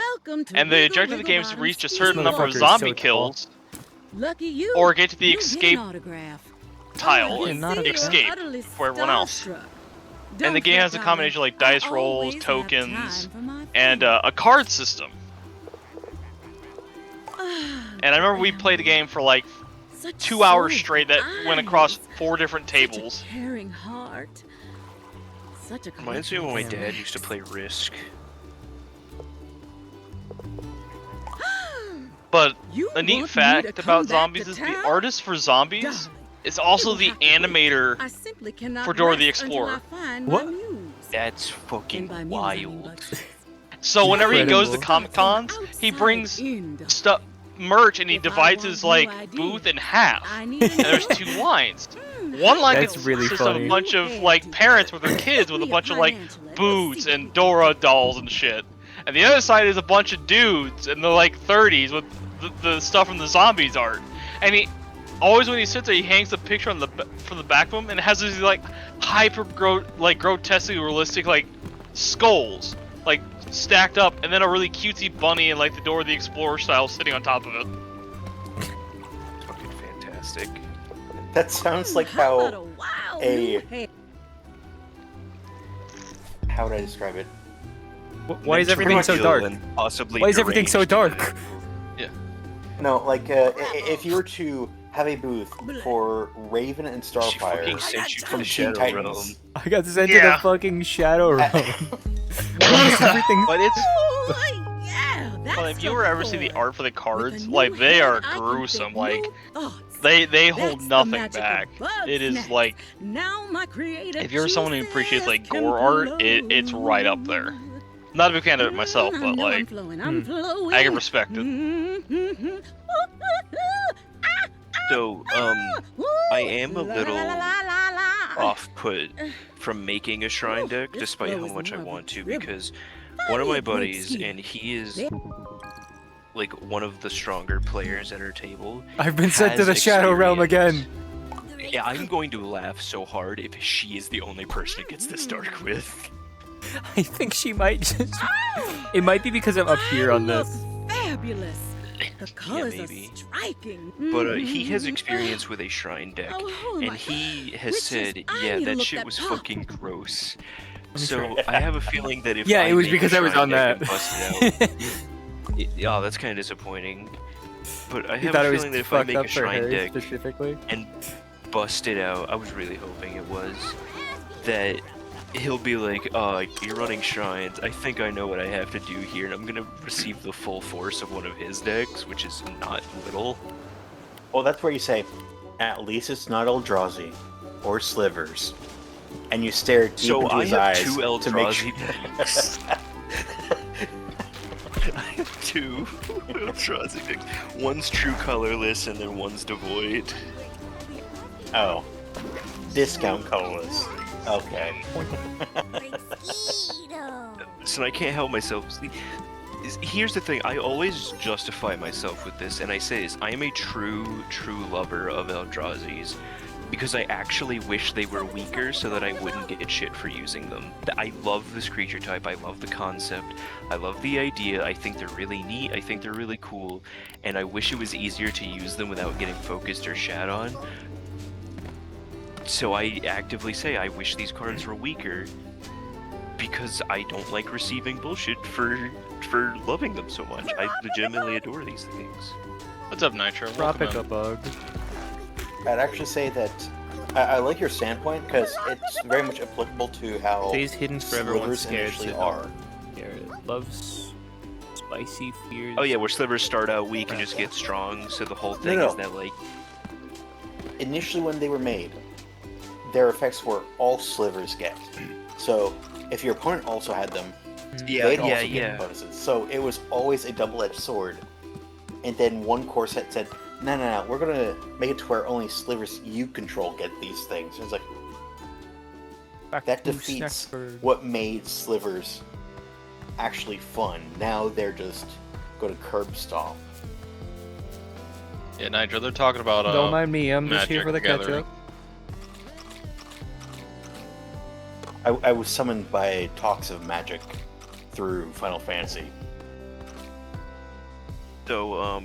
And the objective of the game is to reach a certain number of zombie kills, or get to the escape tile and escape for everyone else. And the game has a combination of like dice rolls, tokens, and a card system. And I remember we played the game for like 2 hours straight that went across 4 different tables.
Reminds me of when my dad used to play Risk.
But a neat fact about zombies is the artist for zombies is also the animator for Dora the Explorer.
What?
That's fucking wild.
So whenever he goes to Comic Cons, he brings merch and he divides his like booth in half. And there's 2 lines. One line consists of a bunch of like parents with their kids with a bunch of like boots and Dora dolls and shit. And the other side is a bunch of dudes in the like 30s with the stuff from the zombies art. And he always when he sits there, he hangs a picture on from the back of him, and it has these like grotesquely realistic like skulls like stacked up, and then a really cutesy bunny and like the Dora the Explorer style sitting on top of it.
Fucking fantastic.
That sounds like how how would I describe it?
Why is everything so dark? Why is everything so dark?
Yeah.
No, like if you were to have a booth for Raven and Starfire from Teen Titans.
I got sent to the fucking Shadow Realm.
But it's. But if you ever see the art for the cards, like they are gruesome. Like they hold nothing back. It is like if you're someone who appreciates like gore art, it's right up there. Not a big fan of it myself, but like I can respect it.
So, I am a little off-put from making a shrine deck, despite how much I want to, because one of my buddies, and he is like one of the stronger players at our table.
I've been sent to the Shadow Realm again.
Yeah, I'm going to laugh so hard if she is the only person it gets this dark with.
I think she might just... It might be because I'm up here on this.
Fabulous. The colors
yeah, maybe.
are striking.
But he has experience with a shrine deck, and he has said, yeah, that shit was fucking gross. So I have a feeling that if
it was because I was on that.
Oh, that's kind of disappointing. But I have a feeling that if I make a shrine deck and bust it out, I was really hoping it was, that he'll be like, oh, you're running shrines, I think I know what I have to do here, and I'm gonna receive the full force of one of his decks, which is not little.
Well, that's where you say, at least it's not Eldrazi or Slivers. And you stare deep into his eyes
two Eldrazi
to make sure...
decks. I have 2 Eldrazi decks. One's true colorless, and then one's devoid.
Oh. Discount colorless. Okay.
So I can't help myself. here's the thing. I always justify myself with this, and I say this: I am a true lover of Eldrazi's, because I actually wish they were weaker so that I wouldn't get shit for using them. I love this creature type. I love the concept. I love the idea. I think they're really neat. I think they're really cool, and I wish it was easier to use them without getting focused or shat on. So I actively say I wish these cards were weaker, because I don't like receiving bullshit for loving them so much. I legitimately adore these things.
What's up, Nitro?
Tropica bug.
I'd actually say that I like your standpoint because it's very much applicable to how
Stays hidden forever when
slivers
scared.
initially are.
It loves spicy fears.
Oh yeah, where slivers start out weak and just get strong. So the whole thing
No.
is that like
Initially, when they were made, their effects were all slivers get. So if your opponent also had them, they'd also get bonuses. So it was always a double-edged sword. And then one core set said, no, we're gonna make it to where only slivers you control get these things. It's like that defeats what made slivers actually fun. Now they're just going to curb stomp.
Yeah, Nitro, they're talking about
Don't mind me, I'm just here for the
Gathering.
ketchup.
I was summoned by talks of magic through Final Fantasy.
so.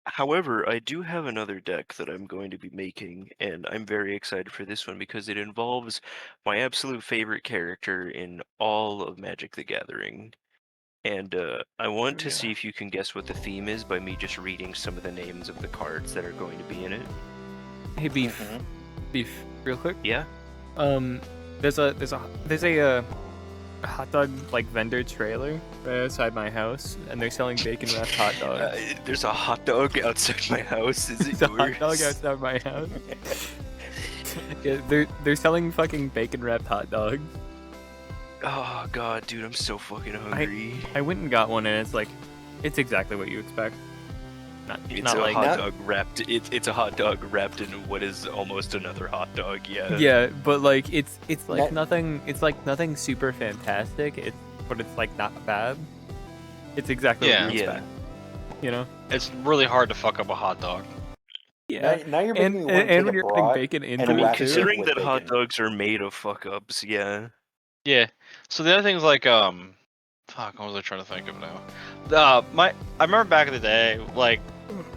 However, I do have another deck that I'm going to be making, and I'm very excited for this one because it involves my absolute favorite character in all of Magic the Gathering. And I want to see if you can guess what the theme is by me just reading some of the names of the cards that are going to be in it.
Hey, Beef. Beef, real quick.
Yeah?
There's a hot dog like vendor trailer right outside my house, and they're selling bacon wrapped hot dogs.
There's a hot dog outside my house. Is it
There's a
yours?
hot dog outside my house. Yeah, they're selling fucking bacon wrapped hot dogs.
Oh god, dude, I'm so fucking hungry.
I went and got one, and it's exactly what you expect.
It's
not
a
like
hot dog wrapped. It's a hot dog wrapped in what is almost another hot dog. Yeah.
Yeah, but like it's like nothing. It's like nothing super fantastic. But it's like not bad. It's exactly what you expect. You know.
It's really hard to fuck up a hot dog.
Yeah.
Now you're making me want to
and
take
when
a
you're
brat
putting bacon into
and
it,
wrap
too.
Considering
with
that hot
bacon.
dogs are made of fuck ups, yeah.
Yeah. So the other thing's like fuck, what was I trying to think of now? I remember back in the day, like,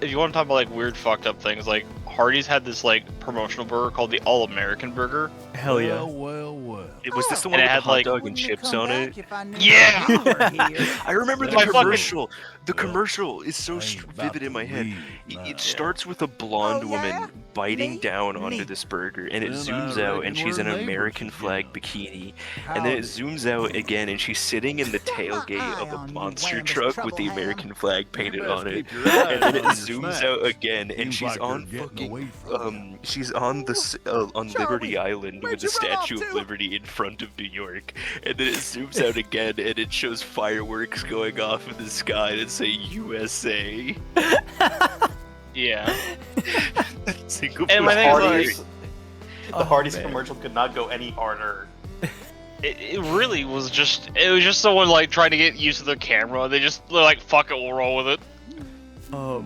if you want to talk about like weird fucked up things, like Hardee's had this like promotional burger called the All American Burger.
Hell yeah.
Well.
Was this the one
And
with
it
the
had,
hot
like-
dog and chips on it?
Yeah!
I remember the
My fucking-
commercial. The commercial is so vivid in my head. It starts with a blonde woman biting down onto this burger, and it
Then
zooms
I
out, and
reckon
she's in
we're
an
neighbors
American flag bikini, and then it zooms out again, and she's sitting in the tailgate of a monster truck with the American flag painted on it, and then it zooms out again, and she's on fucking she's on the on Liberty Island with the Statue of Liberty in front of New York, and then it zooms out again, and it shows fireworks going off in the sky that say USA.
Yeah.
And
And my
the
thing is,
Hardee's, the Hardee's commercial could not go any harder.
it really was just someone like trying to get used to their camera. They're like, fuck it, we'll roll with it. No,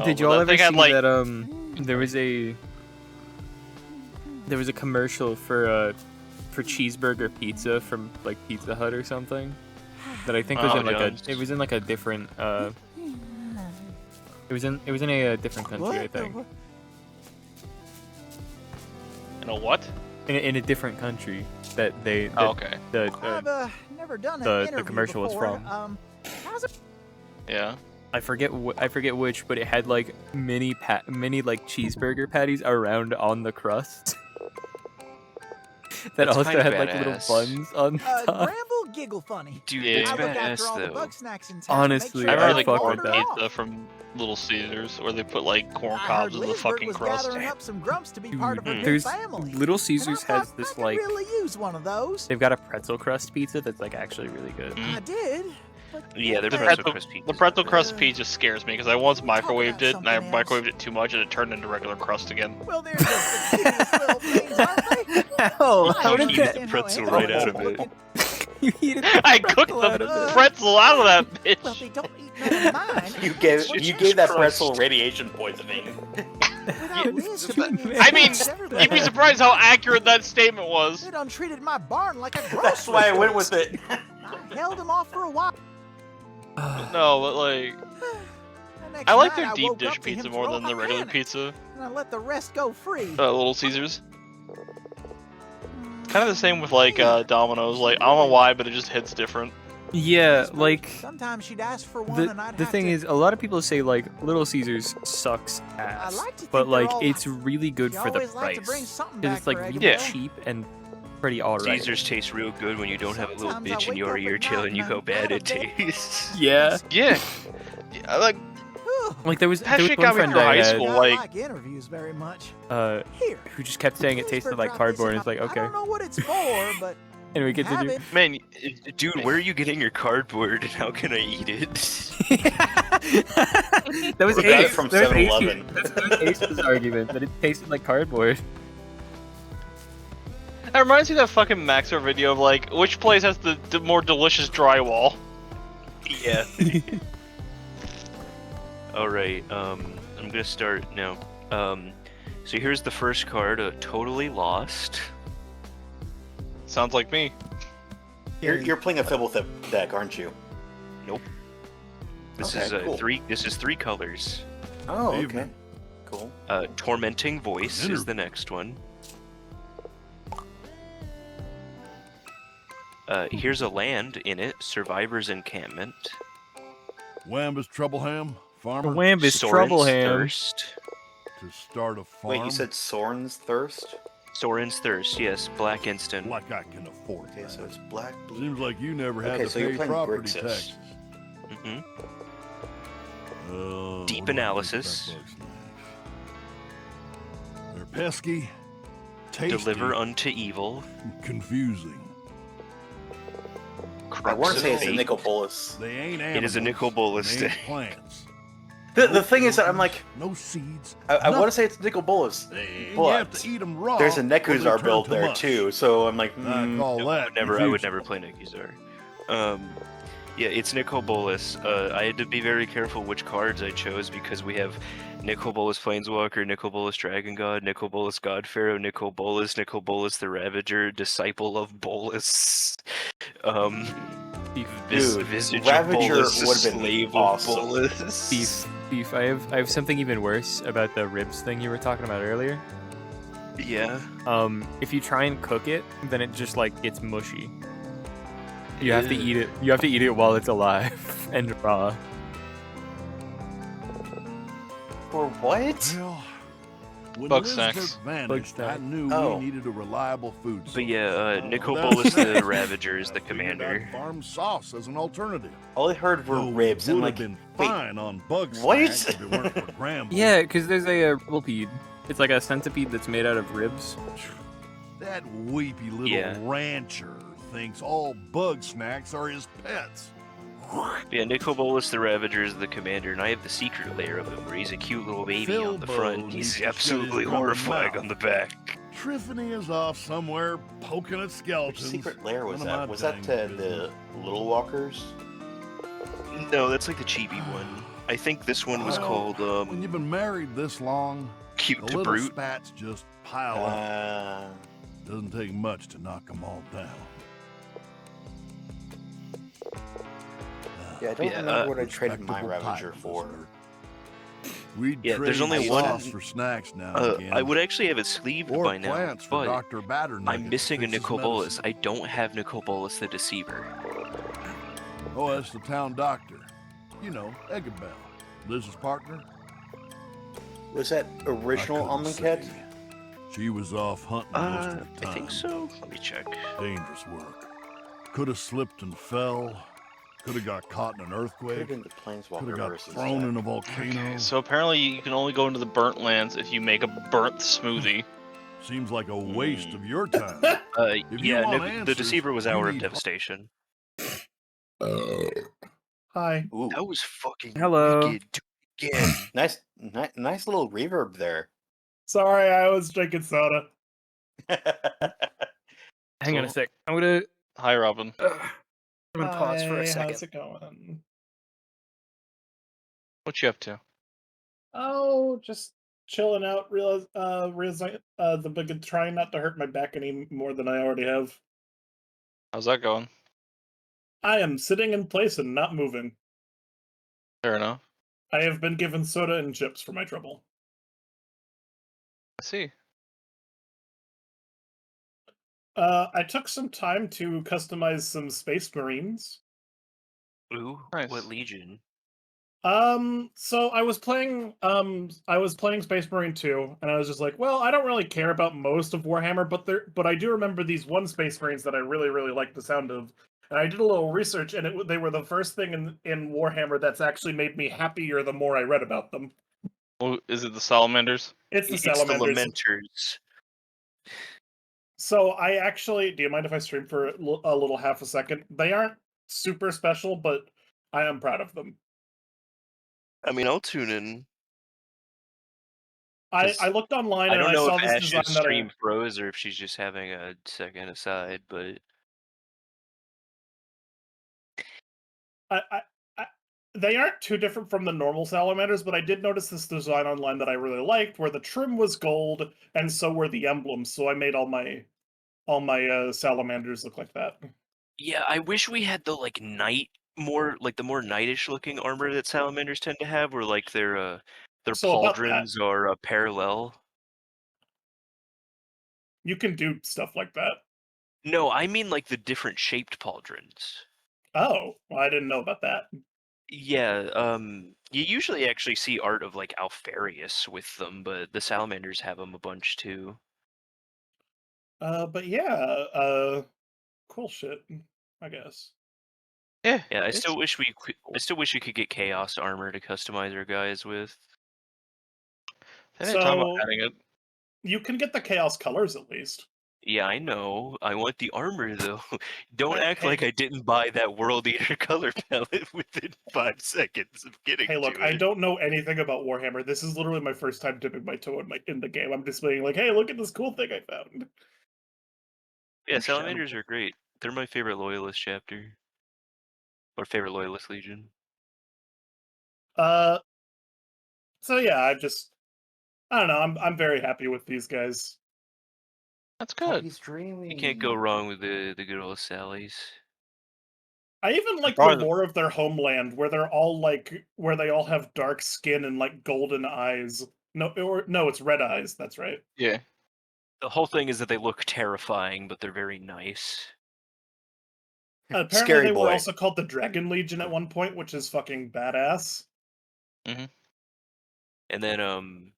Did
but
y'all
that
ever
thing
see
had, like,
that there was a commercial for cheeseburger pizza from like Pizza Hut or something that I think was in like it was in like a different it was in a different country, I think.
In a what?
In a different country that they
okay.
I've never done an interview
the commercial was
before.
from.
How's it?
Yeah.
I forget which, but it had like mini like cheeseburger patties around on the crust. That
That's
also
kinda
had like little
badass.
buns on top.
Gramble giggle funny.
Dude,
Yeah.
that's
I look
badass
after all the
though.
bug snacks in town. to make
Honestly,
sure
I remember
they
the
fuck
don't
with
corn
wander
that.
pizza
off.
from Little Caesars, where they put like corn
I heard
cobs in the
Lizbert
fucking
was
crust.
gathering up some grumps to be
Dude,
part of her new
there's
family.
Little
And I
Caesars
thought
has
I
this
could
like
really use one of those.
they've got a pretzel crust pizza that's like actually really good.
I did.
Yeah, they're
The
pretzel
pretzel,
crust pizzas.
the pretzel crust pizza scares me because I once microwaved it and I microwaved it too much and it turned into regular crust again.
Well, they're just the cutest little things, aren't they?
How did
You eat the pretzel right out of it.
You eat
I cooked the pretzel out of that bitch.
Well, they don't eat none of mine.
You gave that pretzel radiation poisoning.
I mean, you'd be surprised how accurate that statement was.
They done treated my barn like a grocery.
That's why I went with it.
I held them off for a while.
No, but like, I like their deep dish pizza more than the regular pizza.
And I let the rest go free.
Little Caesars. Kind of the same with like Domino's. Like I don't know why, but it just hits different.
Yeah, like
Sometimes she'd ask for one, and I'd
the
have
thing
to...
is, a lot of people say like Little Caesars sucks ass,
like to think
but
they're
like
all-
it's really good
You
for the
always like to bring
price
something
because
back
it's like
for
really
Eggman.
cheap and pretty alright.
Caesars taste real good when you don't have a little
Sometimes I
bitch in
wake
your
up
ear
at night
telling you
and
how
I'm
bad
out
it
of bed.
tastes.
Yeah,
Yeah, like
like there was
that
one
shit got me
friend
through
I
high
had,
school.
I
like
like interviews very much.
Who just kept saying it tasted like cardboard, and it's like,
I
okay.
don't know what it's for, but
Anyway,
have
continue.
it.
Man, dude, where are you getting your cardboard and how can I eat it?
That was
We got it
Ace.
from
That was
7-Eleven.
Ace's argument that it tasted like cardboard.
that reminds me of that fucking Maxwell video of like which place has the more delicious drywall.
Yeah. Alright, I'm gonna start now. So here's the first card, Totally Lost.
Sounds like me.
You're playing a Fibblethip deck, aren't you?
Nope. This
Okay,
is
cool.
three colors.
Oh, okay.
Evening.
Cool.
Tormenting Voice is the next one. Here's a land in it, Survivor's Encampment.
Wambus Troubleham, farmer.
Wambus
Soren's
Troubleham.
Thirst.
To start a farm.
Wait, you said Soren's Thirst?
Soren's Thirst, yes, Black Instant.
Like I can afford
Okay,
that.
so it's black, blue.
Seems like you never had
Okay,
to
so you're
pay
playing
property
Grixis.
taxes.
hmm
What
Deep
do I do
Analysis.
with that bugsnax? They're pesky, tasty,
Deliver Unto Evil.
confusing.
I want to say it's a
Fate.
nickel bolus.
They ain't
It is a
animals,
nickel bolus
they ain't
day.
plants.
The thing is that I'm like,
No seeds.
I want to say it's nickel bolus,
You have
but
to eat them raw.
there's a
or they
Nekuzar
turn
build
to
there
mush.
too, so I'm like,
I call that
I would
confusing.
never play Nekuzar. Yeah, it's Nicol Bolas. I had to be very careful which cards I chose because we have Nicol Bolas Planeswalker, Nicol Bolas Dragon God, Nicol Bolas God Pharaoh, Nicol Bolas the Ravager, Disciple of Bolas.
Dude,
Visage
Ravager
of Bolas,
would've been
Slave
awesome.
of Bolas.
Beef. I have something even worse about the ribs thing you were talking about earlier.
Yeah.
If you try and cook it, then it just like gets mushy. You have to eat it. You have to eat it while it's alive and raw.
For what?
Well, when
Bugsnax.
Elizabeth vanished, I
Bugsnax.
knew
Oh.
we needed a reliable food source.
But yeah, Nicol
Without
Bolas the
snacks,
Ravager is the
I figured
commander.
I'd farm sauce as an alternative.
All I heard were
Though
ribs,
it
and
would
like,
have been
wait,
fine on Bugsnax
what?
if it weren't for Grandma.
Yeah, because there's a millipede. It's like a centipede that's made out of ribs.
That weepy little
Yeah.
rancher thinks all Bugsnax are his pets.
Yeah, Nicol Bolas the Ravager is the commander, and I have the secret layer of him where he's a cute little baby on the
Philbo
front.
needs
He's
to shut
absolutely
his drum
horrifying
mouth.
on the back.
Triffany is off somewhere poking at
which
skeletons.
secret lair was
None of my
that? Was that
dang
the Little Walkers?
No, that's like the chibi one. I think this one was
Well,
called
When you've been married this long,
Cute
the
to
little
Brute.
spats just pile up. Doesn't take much to knock them all down.
Yeah, I don't
Yeah,
remember what I traded my
Respectable
Ravager
pipe
for.
We'd
Yeah, there's
trade
only
sauce
one-
for snacks now and again.
I would actually have it sleeved
or
by now,
plants for
but
Dr. Batternugget
I'm missing a
to fix his
Nicol Bolas.
medicine.
I don't have Nicol Bolas the Deceiver.
Oh, that's the town doctor. You know, Eggabell. Liz's partner.
Was that original
I couldn't
Amonkhet?
say. She was off hunting most of the time.
I think so. Let me check.
Dangerous work. Could have slipped and fell. Could have got caught in an
Could have
earthquake.
been the Planeswalker
Could have got
versus
thrown
that.
in a volcano.
So apparently you can only go into the burnt lands if you make a burnt smoothie.
Seems like a waste of your time. If you
Yeah,
want
the
answers,
Deceiver was
you
Hour of
need-
Devastation.
Hi.
Ooh.
That was fucking
Hello.
wicked. Do it again.
nice little reverb there.
Sorry, I was drinking soda.
Hang on a sec. I'm gonna.
Hi, Robin.
I'm gonna pause for a
Hi,
second.
how's it going?
What you up to?
Oh, just chilling out. Realizing trying not to hurt my back any more than I already have.
How's that going?
I am sitting in place and not moving.
Fair enough.
I have been given soda and chips for my trouble.
I see.
I took some time to customize some Space Marines.
Ooh,
Nice.
what Legion?
So I was playing Space Marine 2, and I was just like, well, I don't really care about most of Warhammer, but I do remember these one Space Marines that I really, really liked the sound of. And I did a little research, and they were the first thing in Warhammer that's actually made me happier the more I read about them.
Well, is it the Salamanders?
It's the
It's the
Salamanders.
Lamenters.
So I actually, do you mind if I stream for a little half a second? They aren't super special, but I am proud of them.
I mean, I'll tune in.
I looked online
I
and
don't
I
know
saw
if
this
Ash's
design that
stream froze or if she's just having a second aside, but
they aren't too different from the normal salamanders, but I did notice this design online that I really liked, where the trim was gold and so were the emblems. So I made all my salamanders look like that.
yeah, I wish we had the the more knightish looking armor that salamanders tend to have, where like their
So about that,
pauldrons are parallel.
you can do stuff like that.
No, I mean like the different shaped pauldrons.
Oh, well, I didn't know about that.
Yeah, you usually actually see art of like Alfarius with them, but the salamanders have them a bunch too.
But yeah, cool shit, I guess.
Yeah.
Yeah, I still wish we could get chaos armor to customize our guys with.
They didn't talk about
So
adding it.
you can get the chaos colors at least.
Yeah, I know. I want the armor though. Don't act
Hey,
like I didn't buy that World Eater color palette within 5 seconds of getting
hey, look,
to
I
it.
don't know anything about Warhammer. This is literally my first time dipping my toe in the game. I'm just being like, hey, look at this cool thing I found.
Yeah, salamanders are great. They're my favorite loyalist chapter. Or favorite loyalist legion.
So yeah, I don't know. I'm very happy with these guys.
That's good.
He's dreaming.
You can't go wrong with the good old Sallies.
I even like the lore of their homeland, where they all have dark skin and like golden eyes. No, it's red eyes. That's right.
Yeah.
The whole thing is that they look terrifying, but they're very nice.
Apparently,
Scary
they were
boy.
also called the Dragon Legion at one point, which is fucking badass.
Mm-hmm.
And then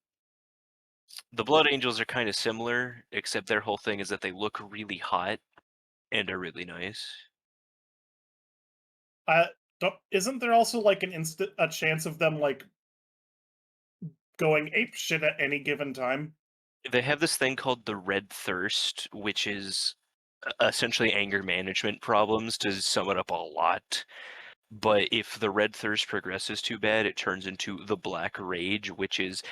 the Blood Angels are kind of similar, except their whole thing is that they look really hot and are really nice.
Isn't there also like a chance of them like going ape shit at any given time?
They have this thing called the Red Thirst, which is essentially anger management problems, to sum it up a lot. But if the Red Thirst progresses too bad, it turns into the Black Rage, which is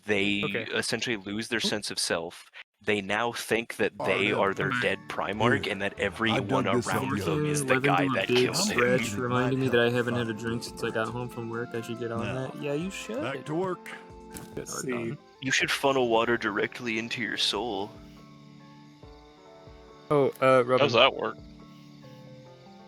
they essentially lose their sense of self. They now think that they are their dead Primarch and that everyone around them is the guy that killed him.
Stretch reminding me that I haven't had a drink since I got home from work. I should get on that. Yeah, you should.
Back to work.
See,
you should funnel water directly into your soul.
Oh, Robin.
How does that work?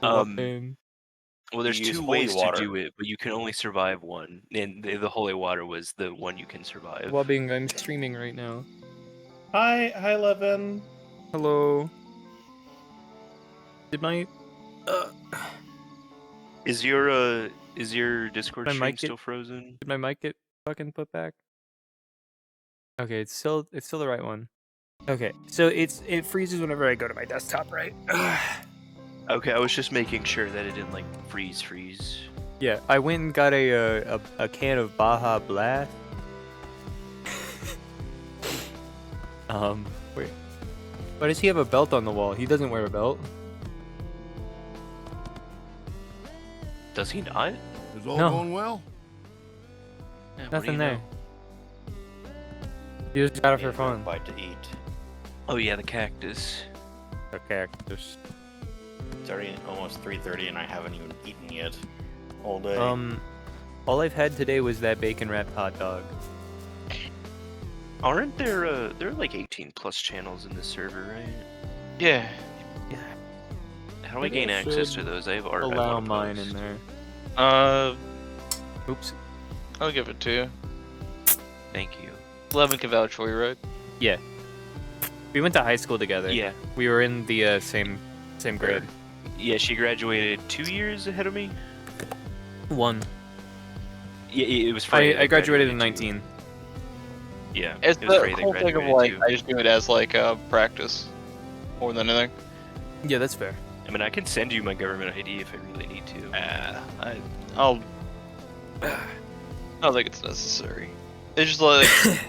Well, there's
You use
2
holy
ways
water.
to do it, but you can only survive one. And the holy water was the one you can survive.
Well-being, I'm streaming right now.
Hi, Levin.
Hello. Did my
Is your Discord
my
stream
mic
still frozen?
Did my mic get fucking put back? Okay, it's still the right one. Okay, so it freezes whenever I go to my desktop, right?
Okay, I was just making sure that it didn't like freeze.
Yeah, I went and got a can of Baja Blast. Wait. Why does he have a belt on the wall? He doesn't wear a belt.
Does he not?
Is all
No.
going well?
Yeah, what
Nothing
do you
there.
know?
You just got it for
Yeah,
fun.
bite to eat.
Oh yeah, the cactus.
The cactus.
It's already almost 3:30 and I haven't even eaten yet. All day.
All I've had today was that bacon wrapped hot dog.
Aren't there there are like 18 plus channels in this server, right?
Yeah.
How do I
Maybe I
gain access
should
to those? I have art. I
Allow
wanna
mine
post.
in there. Oops.
I'll give it to you.
Thank you.
11 can vouch for you, right?
Yeah. We went to high school together.
Yeah.
We were in the same grade.
Yeah, she graduated 2 years ahead of me.
1.
Yeah, it was Friday.
I graduated in 19.
Yeah,
It's
it was
the
Friday.
whole thing of like, I just do it as like practice more than anything.
Yeah, that's fair.
I mean, I can send you my government ID if I really need to.
I don't think it's necessary. It's just like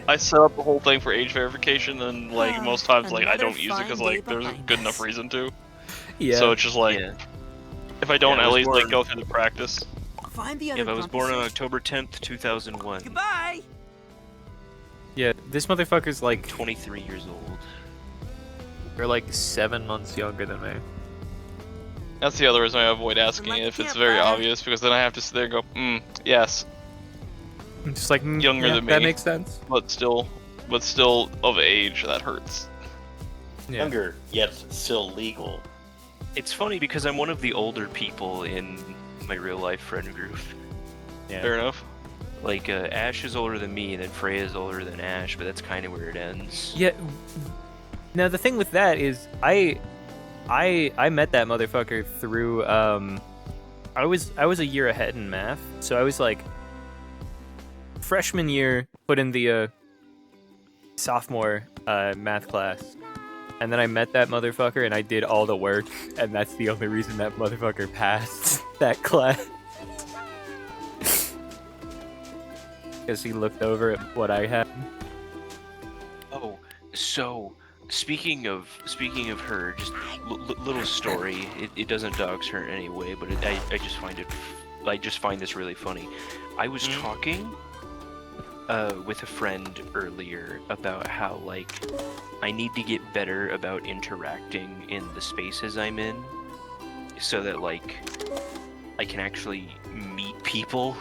I set up the whole thing for age verification, and like most times, like I don't use it because like there's a good enough reason to.
Yeah.
So it's just like if I don't
Yeah, I
at
was
least like
born-
go through the practice.
Find the
Yeah,
other
but I was born on
grumpy
October 10th, 2001.
Goodbye.
Yeah, this motherfucker's like
23 years old.
You're like 7 months younger than me.
That's the other reason I avoid asking it if it's very obvious, because then I have to sit there and go, yes.
I'm just like
Younger than me.
That makes sense.
But still of age. That hurts.
Yeah.
Younger, yet still legal.
It's funny because I'm one of the older people in my real life friend group.
Yeah.
Fair enough.
Like, Ash is older than me, and then Freya is older than Ash, but that's kind of where it ends.
Yeah. Now the thing with that is, I met that motherfucker through I was a year ahead in math, so I was like freshman year put in the sophomore math class, and then I met that motherfucker and I did all the work, and that's the only reason that motherfucker passed that class. Because he looked over at what I had.
Oh, so speaking of her, just little story. It doesn't dox her in any way, but I just find this really funny. I was talking with a friend earlier about how like I need to get better about interacting in the spaces I'm in, so that like I can actually meet people.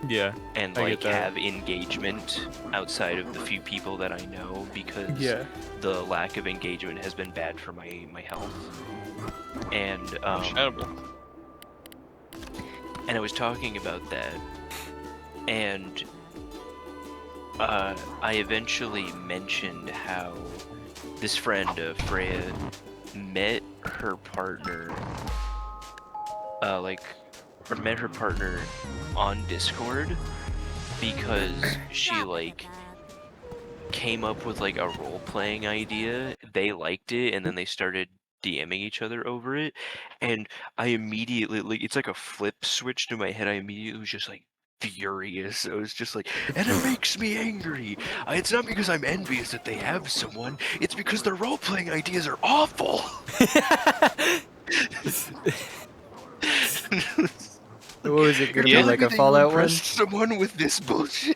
Yeah.
And
I
like
get that.
have engagement outside of the few people that I know, because
Yeah.
the lack of engagement has been bad for my health. And and I was talking about that, and I eventually mentioned how this friend Freya met her partner met her partner on Discord because she like came up with like a role-playing idea. They liked it, and then they started DMing each other over it, and I immediately, like, it's like a flip switch to my head. I immediately was just like furious. I was just like, and it makes me angry. It's not because I'm envious that they have someone, it's because their role-playing ideas are awful.
What was it gonna be,
You're
like a
telling me that you
Fallout one?
impressed someone with this bullshit?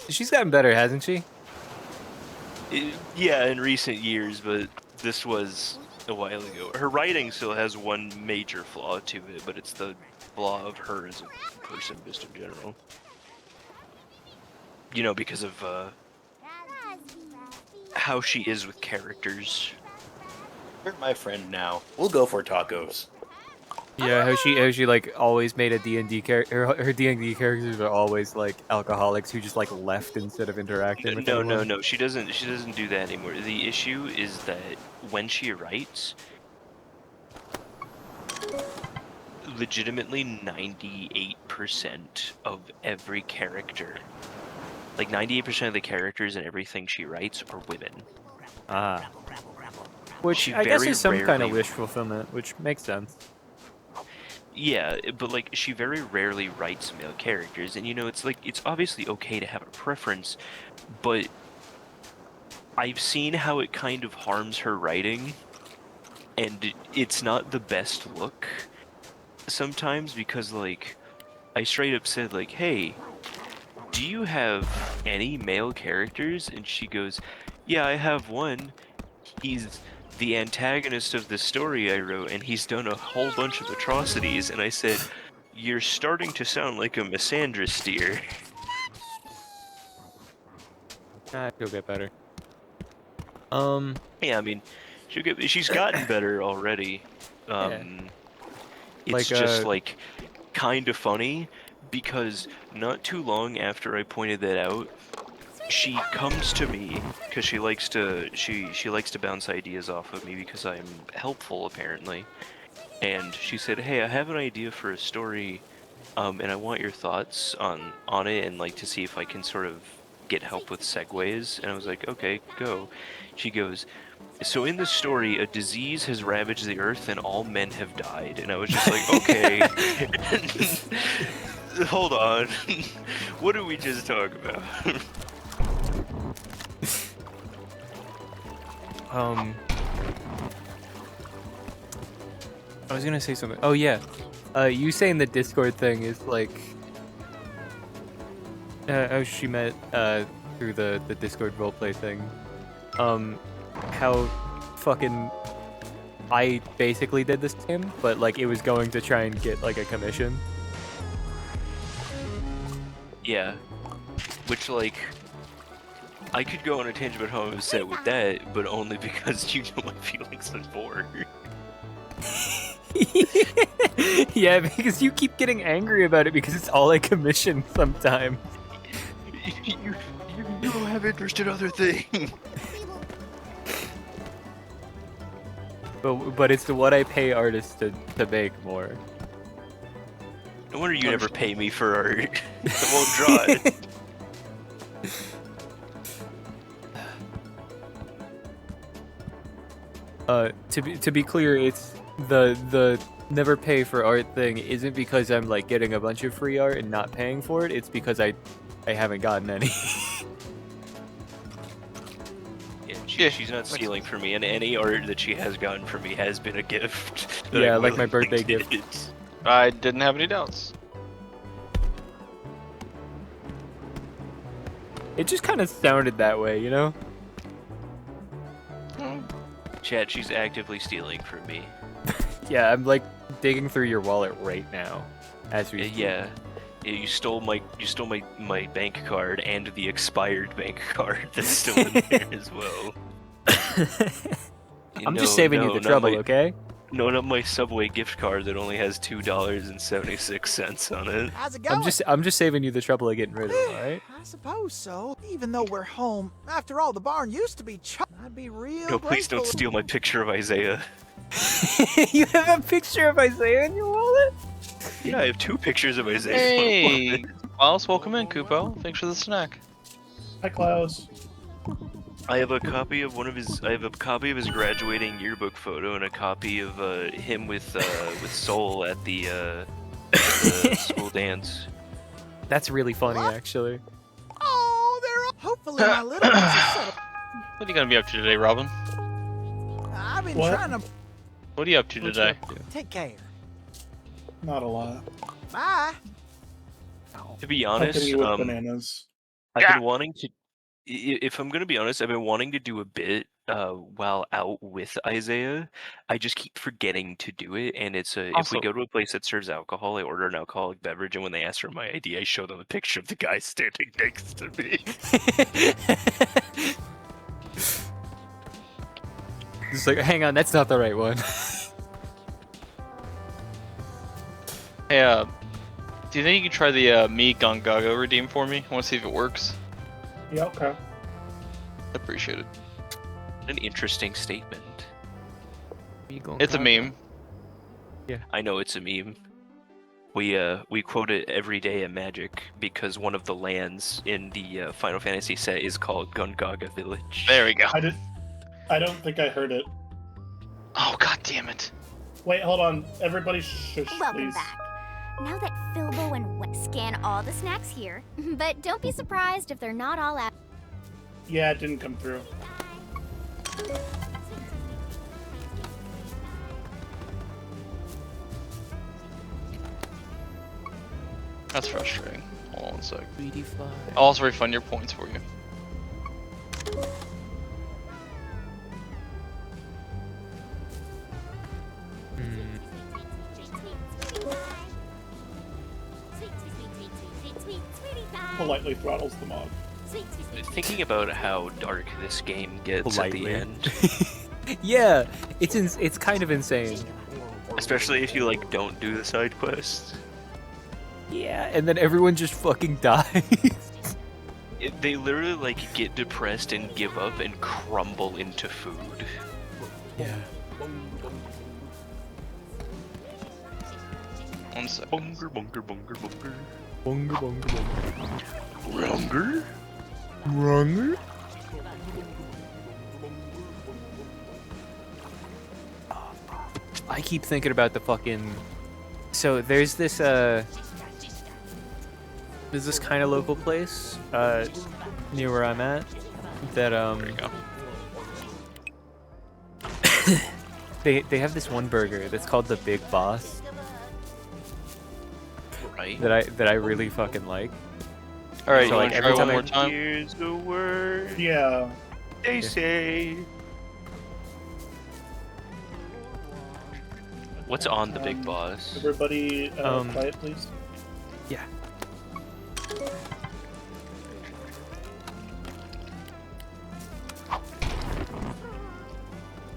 She's gotten better, hasn't she?
Yeah, in recent years, but this was a while ago. Her writing still has one major flaw to it, but it's the flaw of her as a person, just in general. You know, because of how she is with characters.
You're my friend now. We'll go for tacos.
Yeah, how she like always made a D&D character. Her D&D characters are always like alcoholics who just like left instead of interacting with anyone.
No. She doesn't do that anymore. The issue is that when she writes, legitimately 98% of every character, like 98% of the characters and everything she writes are women.
Ah. Which
She
I guess
very
is some kind of
rarely-
wish fulfillment, which makes sense.
Yeah, but like she very rarely writes male characters, and you know, it's like, it's obviously okay to have a preference, but I've seen how it kind of harms her writing, and it's not the best look. sometimes because, like, I straight up said, like, hey, do you have any male characters? And she goes, yeah, I have one. He's the antagonist of the story I wrote, and he's done a whole bunch of atrocities. And I said, you're starting to sound like a misandrist, dear.
She'll get better.
Yeah, I mean, she's gotten better already. It's
Like,
just, like, kind of funny, because not too long after I pointed that out, she comes to me because she likes to bounce ideas off of me because I'm helpful apparently, and she said, "Hey, I have an idea for a story, and I want your thoughts on it, and like to see if I can sort of get help with segues." And I was like, "Okay, go." She goes, "So in this story, a disease has ravaged the earth and all men have died." And I was just like, "Okay, hold on, what did we just talk about?"
I was gonna say something. Oh yeah, you saying the Discord thing is like, she met through the Discord roleplay thing. How fucking I basically did this to him, but like it was going to try and get like a commission.
Yeah, which like. I could go on a tangent about how I'm upset with that, but only because you know my feelings before.
Yeah, because you keep getting angry about it because it's all I commission sometimes.
You don't have interest in other things.
But it's what I pay artists to make more.
No wonder you never pay me for art. I won't draw it.
To be clear, it's the never pay for art thing isn't because I'm like getting a bunch of free art and not paying for it. It's because I haven't gotten any.
Yeah, she's not stealing from me, and any art that she has gotten from me has been a gift.
Yeah, like my birthday gift.
I didn't have any doubts.
It just kind of sounded that way, you know?
Chad, she's actively stealing from me.
Yeah, I'm like digging through your wallet right now, as we.
Yeah, you stole my bank card and the expired bank card that's still in there as well.
I'm just saving you the trouble, okay?
No, not my Subway gift card that only has $2.76 on it.
How's it going?
I'm just saving you the trouble of getting rid of it, alright?
I suppose so. Even though we're home, after all, the barn used to be I'd be real
No, please don't steal my picture of Isaiah.
You have a picture of Isaiah in your wallet?
Yeah, I have 2 pictures of Isaiah.
Hey, Klaus, welcome in, Kupo. Thanks for the snack.
Hi, Klaus.
I have a copy of his graduating yearbook photo and a copy of him with Soul at the school dance.
That's really funny, actually.
Oh, they're all... Hopefully my little ones are settled.
What are you gonna be up to today, Robin?
I've been trying to...
What are you up to today?
Take care.
Not a lot.
Bye.
To be honest,
bananas.
I've been wanting to. If I'm gonna be honest, I've been wanting to do a bit while out with Isaiah. I just keep forgetting to do it, and it's if we go to a place that serves alcohol, I order an alcoholic beverage, and when they ask for my ID, I show them a picture of the guy standing next to me.
Just like, hang on, that's not the right one.
Hey, do you think you could try the Me Gongago redeem for me? I want to see if it works.
Yeah, okay.
Appreciate it.
An interesting statement.
It's a meme.
Yeah,
I know it's a meme. We quote it every day in Magic because one of the lands in the Final Fantasy set is called Gongaga Village.
There we go.
I don't think I heard it.
Oh, god damn it.
Wait, hold on. Everybody shush,
Welcome
please.
back. Now that Philbo and scan all the snacks here, but don't be surprised if they're not all out.
Yeah, it didn't come through.
That's frustrating. Hold on one sec.
3d5.
I'll also refund your points for you.
Politely throttles the mod.
Thinking about how dark this game gets at the end.
Yeah, it's kind of insane.
Especially if you like don't do the side quests.
Yeah, and then everyone just fucking dies.
They literally like get depressed and give up and crumble into food.
Yeah.
One sec.
Bunger, bunger, bunger, bunger.
Bunger, bunger, bunger.
Runger?
Runger? I keep thinking about the fucking... So there's this kind of local place near where I'm at that
There you go.
they have this one burger that's called the Big Boss.
Right.
That I really fucking like.
All right,
So,
you
like,
want to
every
try
time
one
I-
more time?
Here's the word.
Yeah.
They say. What's on the Big Boss?
Everybody, quiet, please.
Yeah.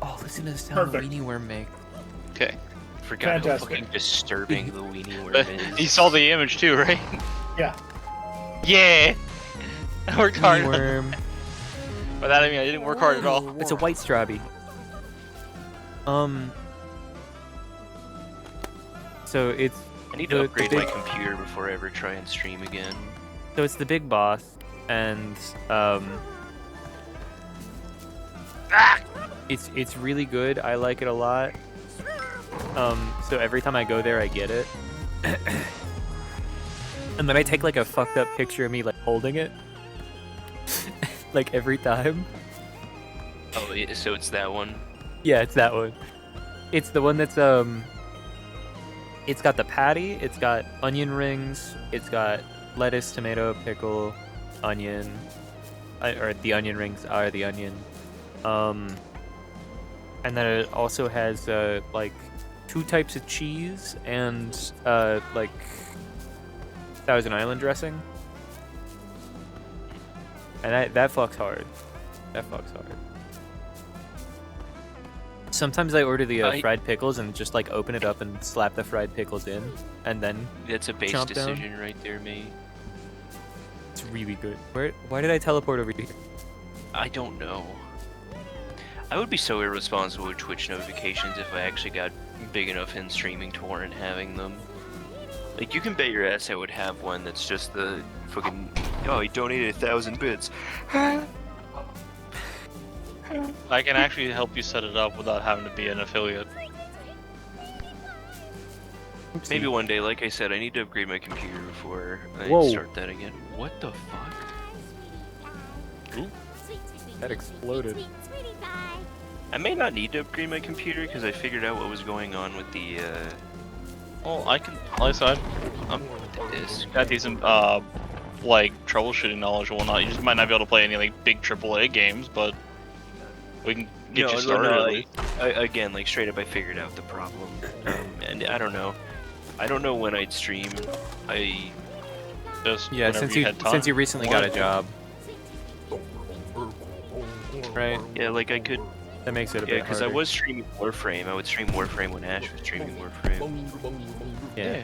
Oh, listen to the sound
Perfect.
the weenie worm make.
Okay.
Forgot how
Fantastic.
fucking disturbing the weenie worm is.
You saw the image too, right?
Yeah.
Yeah. I worked hard.
Weenie worm.
By that I mean I didn't work hard at all.
It's a white strawberry. So it's.
I need to upgrade my computer before I ever try and stream again.
So it's the Big Boss, and it's really good. I like it a lot. So every time I go there, I get it, and then I take like a fucked up picture of me like holding it, like every time.
Oh, yeah, so it's that one.
Yeah, it's that one. It's the one that's it's got the patty, it's got onion rings, it's got lettuce, tomato, pickle, onion, or the onion rings are the onion. And then it also has like 2 types of cheese and like Thousand Island dressing. And that fucks hard. That fucks hard. Sometimes I order the fried pickles and just like open it up and slap the fried pickles in, and then
That's a base
chomp
decision
down.
right there, mate.
It's really good. Why did I teleport over here?
I don't know. I would be so irresponsible with Twitch notifications if I actually got big enough in streaming to warrant having them. Like, you can bet your ass I would have one that's just the fucking, oh, he donated 1,000 bits.
I can actually help you set it up without having to be an affiliate.
Maybe one day, like I said, I need to upgrade my computer before I
Whoa.
start that again. What the fuck?
Ooh.
That exploded.
I may not need to upgrade my computer because I figured out what was going on with the,
Well, I can, like I said,
this.
got decent, like, troubleshooting knowledge and whatnot. You just might not be able to play any, like, big AAA games, but we can get you started at least.
Again, like, straight up, I figured out the problem. And I don't know. I don't know when I'd stream. I
just
Yeah, since you recently got a job. Right?
Yeah, like I could.
That makes it a
Yeah,
bit
because I
harder.
was streaming Warframe. I would stream Warframe when Ash was streaming Warframe.
Yeah.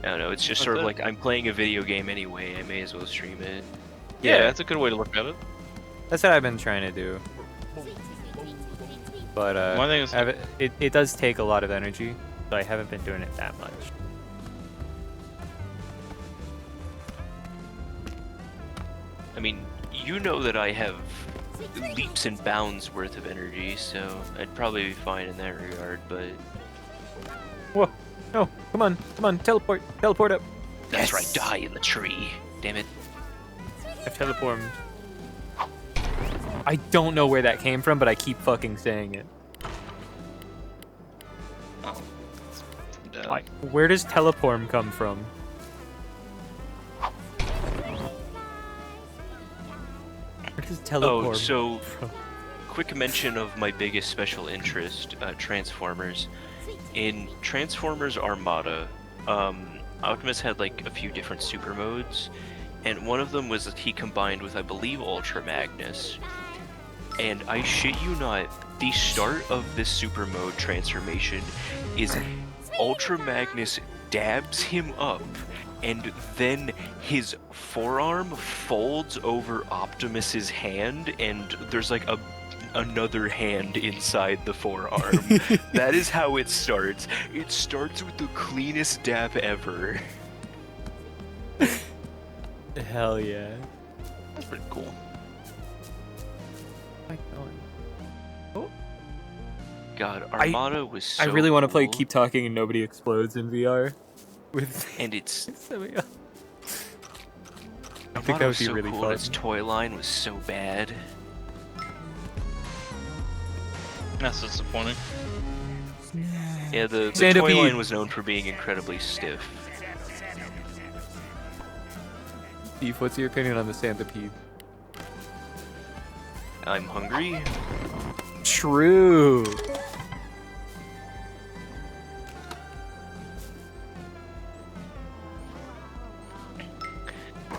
I don't know. It's just sort of like I'm playing a video game anyway. I may as well stream it.
Yeah, that's a good way to look at it.
That's what I've been trying to do. But
One thing is,
it does take a lot of energy, so I haven't been doing it that much.
I mean, you know that I have leaps and bounds worth of energy, so I'd probably be fine in that regard. But
Whoa! No! Come on! Teleport! Teleport up!
that's right. Die in the tree. Damn it.
I've teleported. I don't know where that came from, but I keep fucking saying it.
oh, death.
Where does teleporm come from? Where does teleporm
Oh, so
from?
quick mention of my biggest special interest, Transformers. In Transformers Armada, Optimus had like a few different super modes, and one of them was that he combined with, I believe, Ultra Magnus. And I shit you not, the start of this super mode transformation is Ultra Magnus dabs him up, and then his forearm folds over Optimus's hand, and there's like another hand inside the forearm. That is how it starts. It starts with the cleanest dab ever.
Hell yeah.
That's pretty cool.
God, Armada was so
I really want to play
cool.
Keep Talking and Nobody Explodes in VR.
And it's...
I think
Armada
that would
was
be
so
really
cool,
fun.
and its toy line was so bad.
That's disappointing.
Yeah, the toy
Centipede.
line was known for being incredibly stiff.
Steve, what's your opinion on the Centipede?
I'm hungry.
True.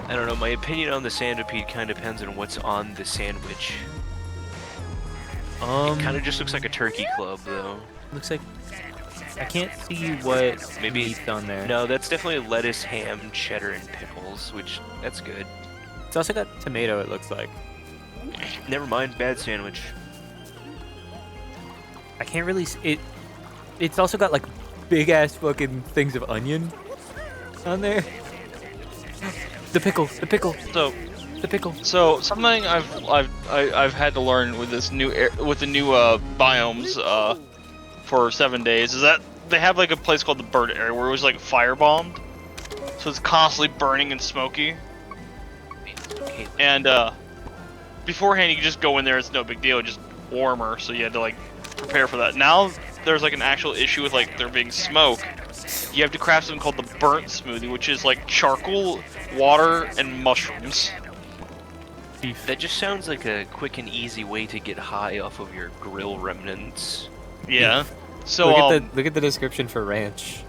I don't know, my opinion on the Centipede kind of depends on what's on the sandwich. It kind of just looks like a turkey club, though.
Looks like... I can't see what
Maybe
meat's on there.
No, that's definitely lettuce, ham, cheddar, and pickles, which, that's good.
It's also got tomato, it looks like.
Never mind, bad sandwich.
I can't really... It's also got, like, big-ass fucking things of onion on there. The pickle.
So,
the pickle.
So something I've had to learn with this new with the new biomes for 7 days is that they have like a place called the bird area where it was like firebombed, so it's constantly burning and smoky. And beforehand you could just go in there, it's no big deal, it's just warmer, so you had to like prepare for that. Now there's like an actual issue with like there being smoke. You have to craft something called the burnt smoothie, which is like charcoal, water, and mushrooms.
That just sounds like a quick and easy way to get high off of your grill remnants.
Yeah. So
look at the description for ranch.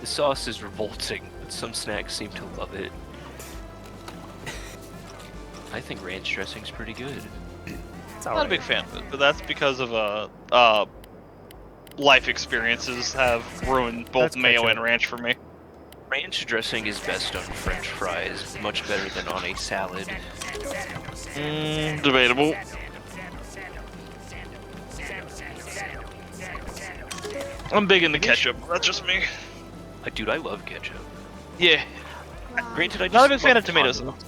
The sauce is revolting, but some snacks seem to love it. I think ranch dressing's pretty good.
Not a big fan of it, but that's because of life experiences have ruined both
That's
mayo
ketchup.
and ranch for me.
Ranch dressing is best on French fries, much better than on a salad.
Debatable. I'm big into ketchup. That's just me.
Dude, I love ketchup.
Yeah.
Granted, I just
Not a big fan
love
of tomatoes.
fondant.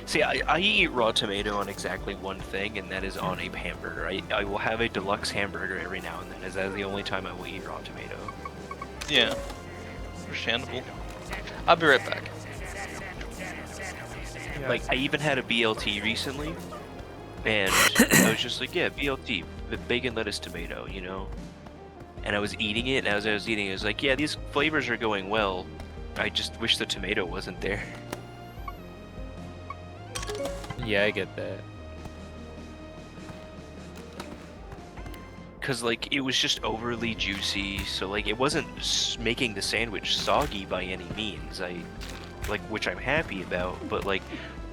See, I eat raw tomato on exactly one thing, and that is on a hamburger. I will have a deluxe hamburger every now and then, as that is the only time I will eat raw tomato.
Yeah. Understandable. I'll be right back.
Like, I even had a BLT recently, and I was just like, yeah, BLT, the bacon, lettuce, tomato, you know? And I was eating it, and as I was eating it, I was like, yeah, these flavors are going well. I just wish the tomato wasn't there.
Yeah, I get that.
Cause like it was just overly juicy, so like it wasn't making the sandwich soggy by any means. Which I'm happy about, but like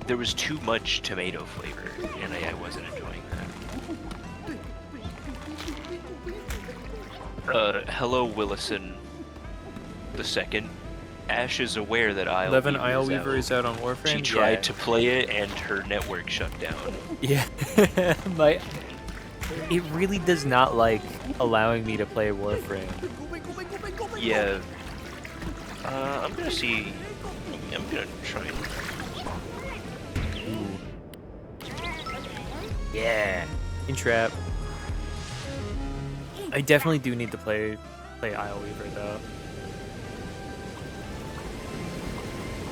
there was too much tomato flavor, and I wasn't enjoying that. Hello Willison the second. Ash is aware that
Isleweaver is out on Warframe.
She tried to play it, and her network shut down.
Yeah, it really does not like allowing me to play Warframe.
Yeah. I'm gonna see. I'm gonna try.
Yeah. Entrap. I definitely do need to play Isleweaver though.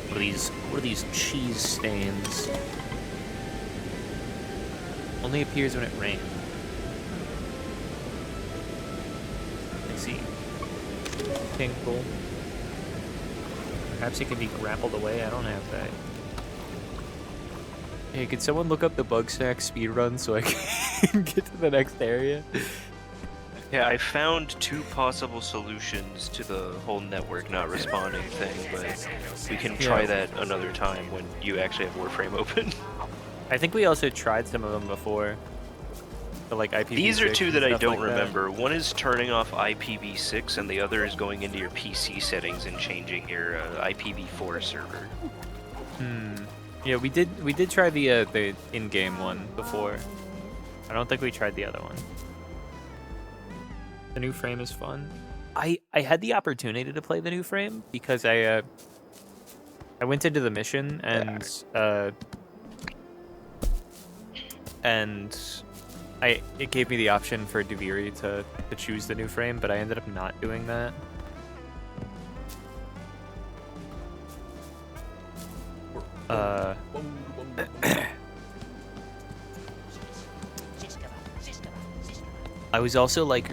What are these cheese stains? Only appears when it rains. I see. Tinkle. Perhaps it can be grappled away. I don't have that. Hey, could someone look up the bugsnax speedrun so I can get to the next area?
Yeah, I found 2 possible solutions to the whole network not responding thing, but we can try that another time when you actually have Warframe open.
I think we also tried some of them before. The, like, IPv6
These are 2 that I don't
like
remember. One is turning off IPv6, and the other is going into your PC settings and changing your IPv4 server.
Yeah, we did try the in-game one before. I don't think we tried the other one. The new frame is fun. I had the opportunity to play the new frame because I went into the mission and it gave me the option for Deviri to choose the new frame, but I ended up not doing that. I was also like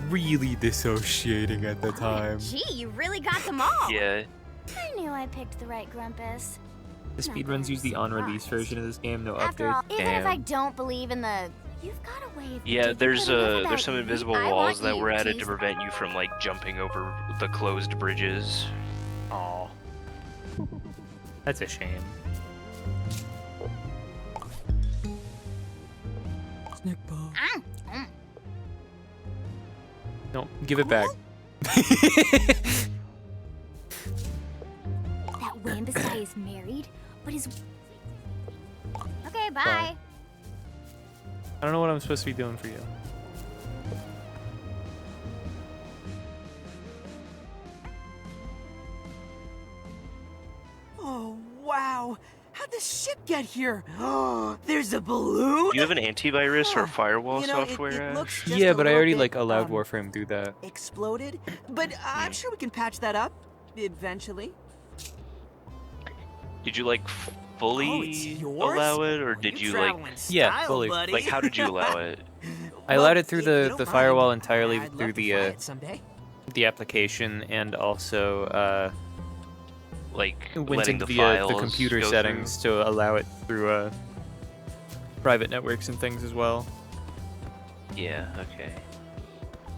really dissociating at the time.
Gee, you really got them all.
Yeah.
I knew I picked the right Grumpus.
The speedruns use the on-release version of this game, no
After
updates.
all, even if I don't believe in the, you've got a way.
Yeah, there's some invisible
I
walls
want
that
you
were
to
added to
use-
prevent you from like jumping over the closed bridges.
Aw. That's a shame. No, give it back.
That Wambus guy is married, but his. Okay, bye.
I don't know what I'm supposed to be doing for you.
Oh, wow. How'd the ship get here? Oh, there's a balloon?
Do you have an antivirus or firewall
You know,
software?
it looks just
Yeah,
a
but I
little
already
bit,
like allowed Warframe do that.
exploded. But I'm sure we can patch that up eventually.
Did you like fully allow it, or did you like?
Yeah, fully.
Like, how did you allow it?
I allowed it through the firewall entirely
I'd
through
love to
the
try it someday.
the application, and also
like
went
letting
into
the
the
files
computer
go
settings to allow it through private networks and things as well.
Yeah. Okay.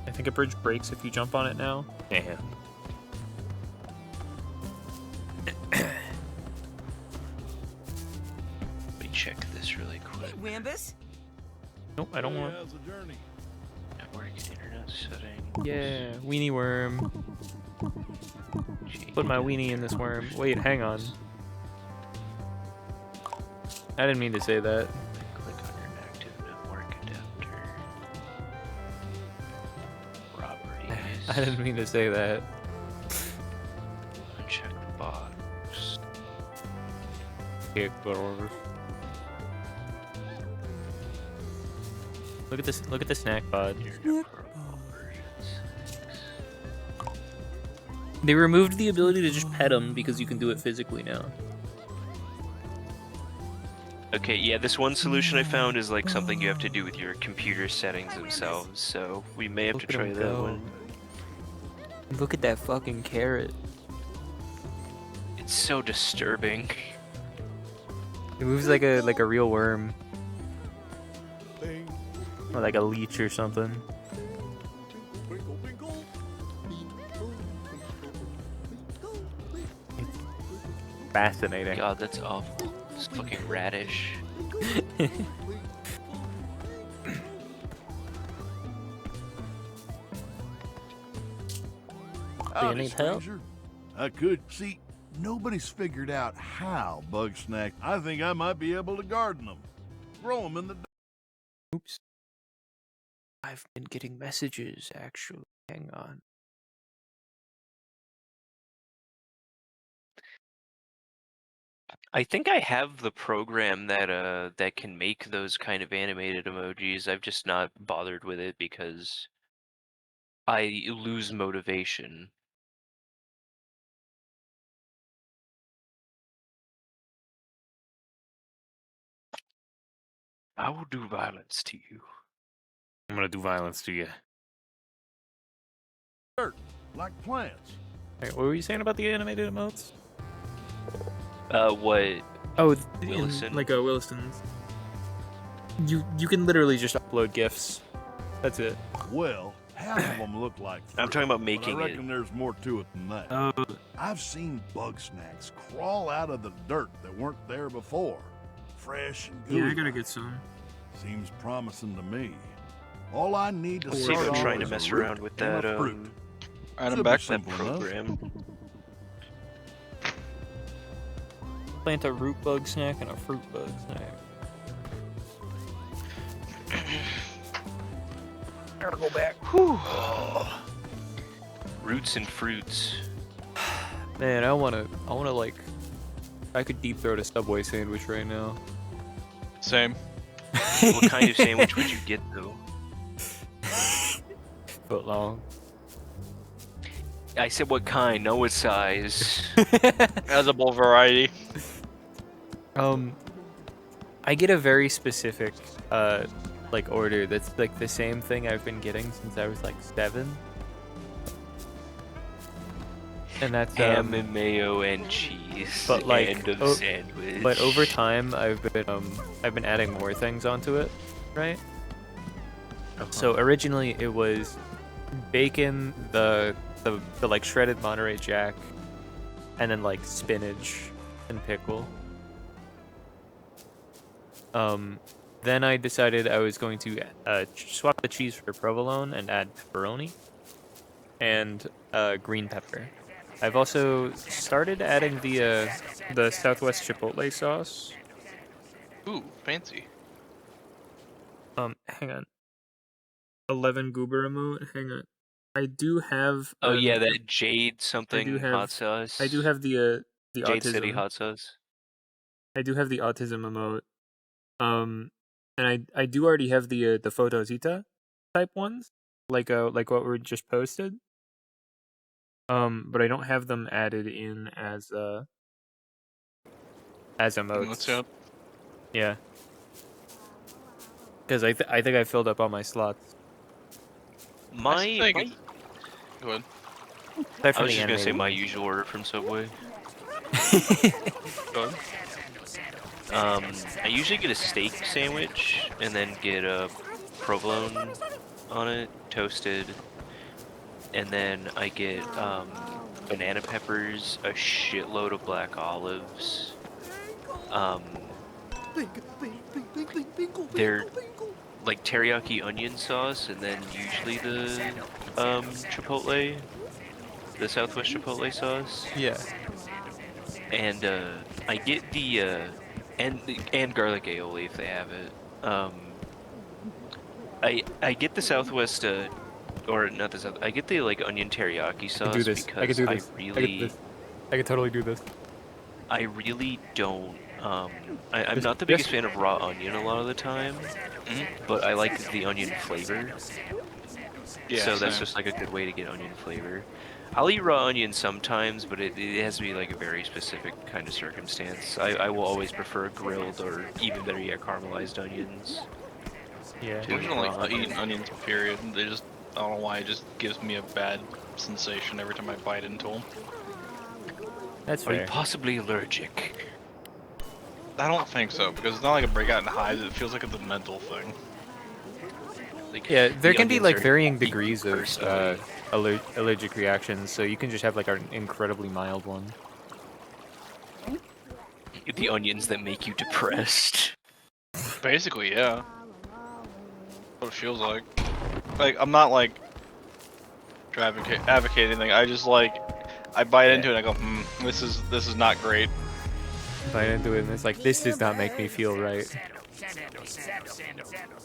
I think a bridge breaks if you jump on it now.
Yeah. Let me check this really quick.
Hey, Wambus?
Nope, I don't want.
How's the journey?
Network internet setting.
Yeah, weenie worm. Put my weenie in this worm. Wait, hang on. I didn't mean to say that.
Click on your active network adapter. Properties.
I didn't mean to say that.
Check the box.
Look at this. Look at the snack pod. They removed the ability to just pet them because you can do it physically now.
Okay, yeah, this one solution I found is like something you have to do with your computer settings themselves, so we may have to try that one.
Look at that fucking carrot.
It's so disturbing.
It moves like a real worm. Or like a leech or something. Fascinating.
God, that's awful. It's fucking radish.
Howdy,
need help?
stranger. I could. See, nobody's figured out how bugsnax. I think I might be able to garden them. Grow them in the...
Oops. I've been getting messages, actually. Hang on.
I think I have the program that can make those kind of animated emojis. I've just not bothered with it because I lose motivation. I will do violence to you.
I'm gonna do violence to you.
like plants.
Wait, what were you saying about the animated emotes?
What?
Oh,
Williston?
like Williston's. You can literally just upload GIFs. That's it.
Well, half of them look like fruit,
I'm talking about
but
making
I reckon there's more to it than that. I've seen bugsnax crawl out of the dirt that weren't there before. Fresh and gooey.
Yeah, I gotta get some.
Seems promising to me. All I need to
I'll see
start
about
off
trying to
is a
mess
root
around with
and a
that
fruit.
Alright, I'm
Should be
back.
that
simple enough.
program.
Plant a root bug snack and a fruit bug snack. Gotta go back.
Whew. Roots and fruits.
Man, I wanna like, I could deep throat a Subway sandwich right now.
Same.
What kind of sandwich would you get though?
Foot long.
I said what kind, no what size.
Edible variety.
I get a very specific like order that's like the same thing I've been getting since I was like 7. And that's
ham and mayo and cheese.
But like
end of sandwich.
But over time I've been adding more things onto it, right? So originally it was bacon, the like shredded Monterey Jack, and then like spinach and pickle. Then I decided I was going to swap the cheese for provolone and add pepperoni and green pepper. I've also started adding the Southwest Chipotle sauce.
Ooh, fancy.
Hang on. 11 goober emote. Hang on. I do have.
Oh yeah, that Jade something hot sauce.
I do have the
Jade
autism.
City hot sauce.
I do have the autism emote. And I do already have the Photosita type ones, like what were just posted. But I don't have them added in as emotes. Yeah. Because I think I filled up all my slots.
Go ahead.
Aside
I
from
was
the
just gonna say
animated
my
ones.
usual order from Subway.
Go ahead.
I usually get a steak sandwich and then get a provolone on it, toasted, and then I get banana peppers, a shitload of black olives. They're like teriyaki onion sauce, and then usually the chipotle, the Southwest Chipotle sauce.
Yeah.
And I get the and garlic aioli if they have it. I get the Southwest or not the South. I get the like onion teriyaki sauce
do this.
because
I can do this. I could totally do this.
I really don't. I'm not the biggest fan of raw onion a lot of the time, but I like the onion flavor.
Yeah,
so that's
same.
just like a good way to get onion flavor. I'll eat raw onion sometimes, but it has to be like a very specific kind of circumstance. I will always prefer grilled or even better yet caramelized onions.
Yeah.
I don't like eating onions, period. They just, I don't know why, it just gives me a bad sensation every time I bite into them.
That's
Are you
fair.
possibly allergic?
I don't think so, because it's not like a breakout in hives, it feels like it's a mental thing.
Like,
Yeah, there
the
can be
onions
like
are
varying
eaten
degrees of
personally.
allergic reactions, so you can just have like an incredibly mild one.
The onions that make you depressed.
Basically, yeah. What it feels like. Like, I'm not like advocating anything. I just like, I bite into it and I go, this is not great.
Bite into it and it's like, this does not make me feel right.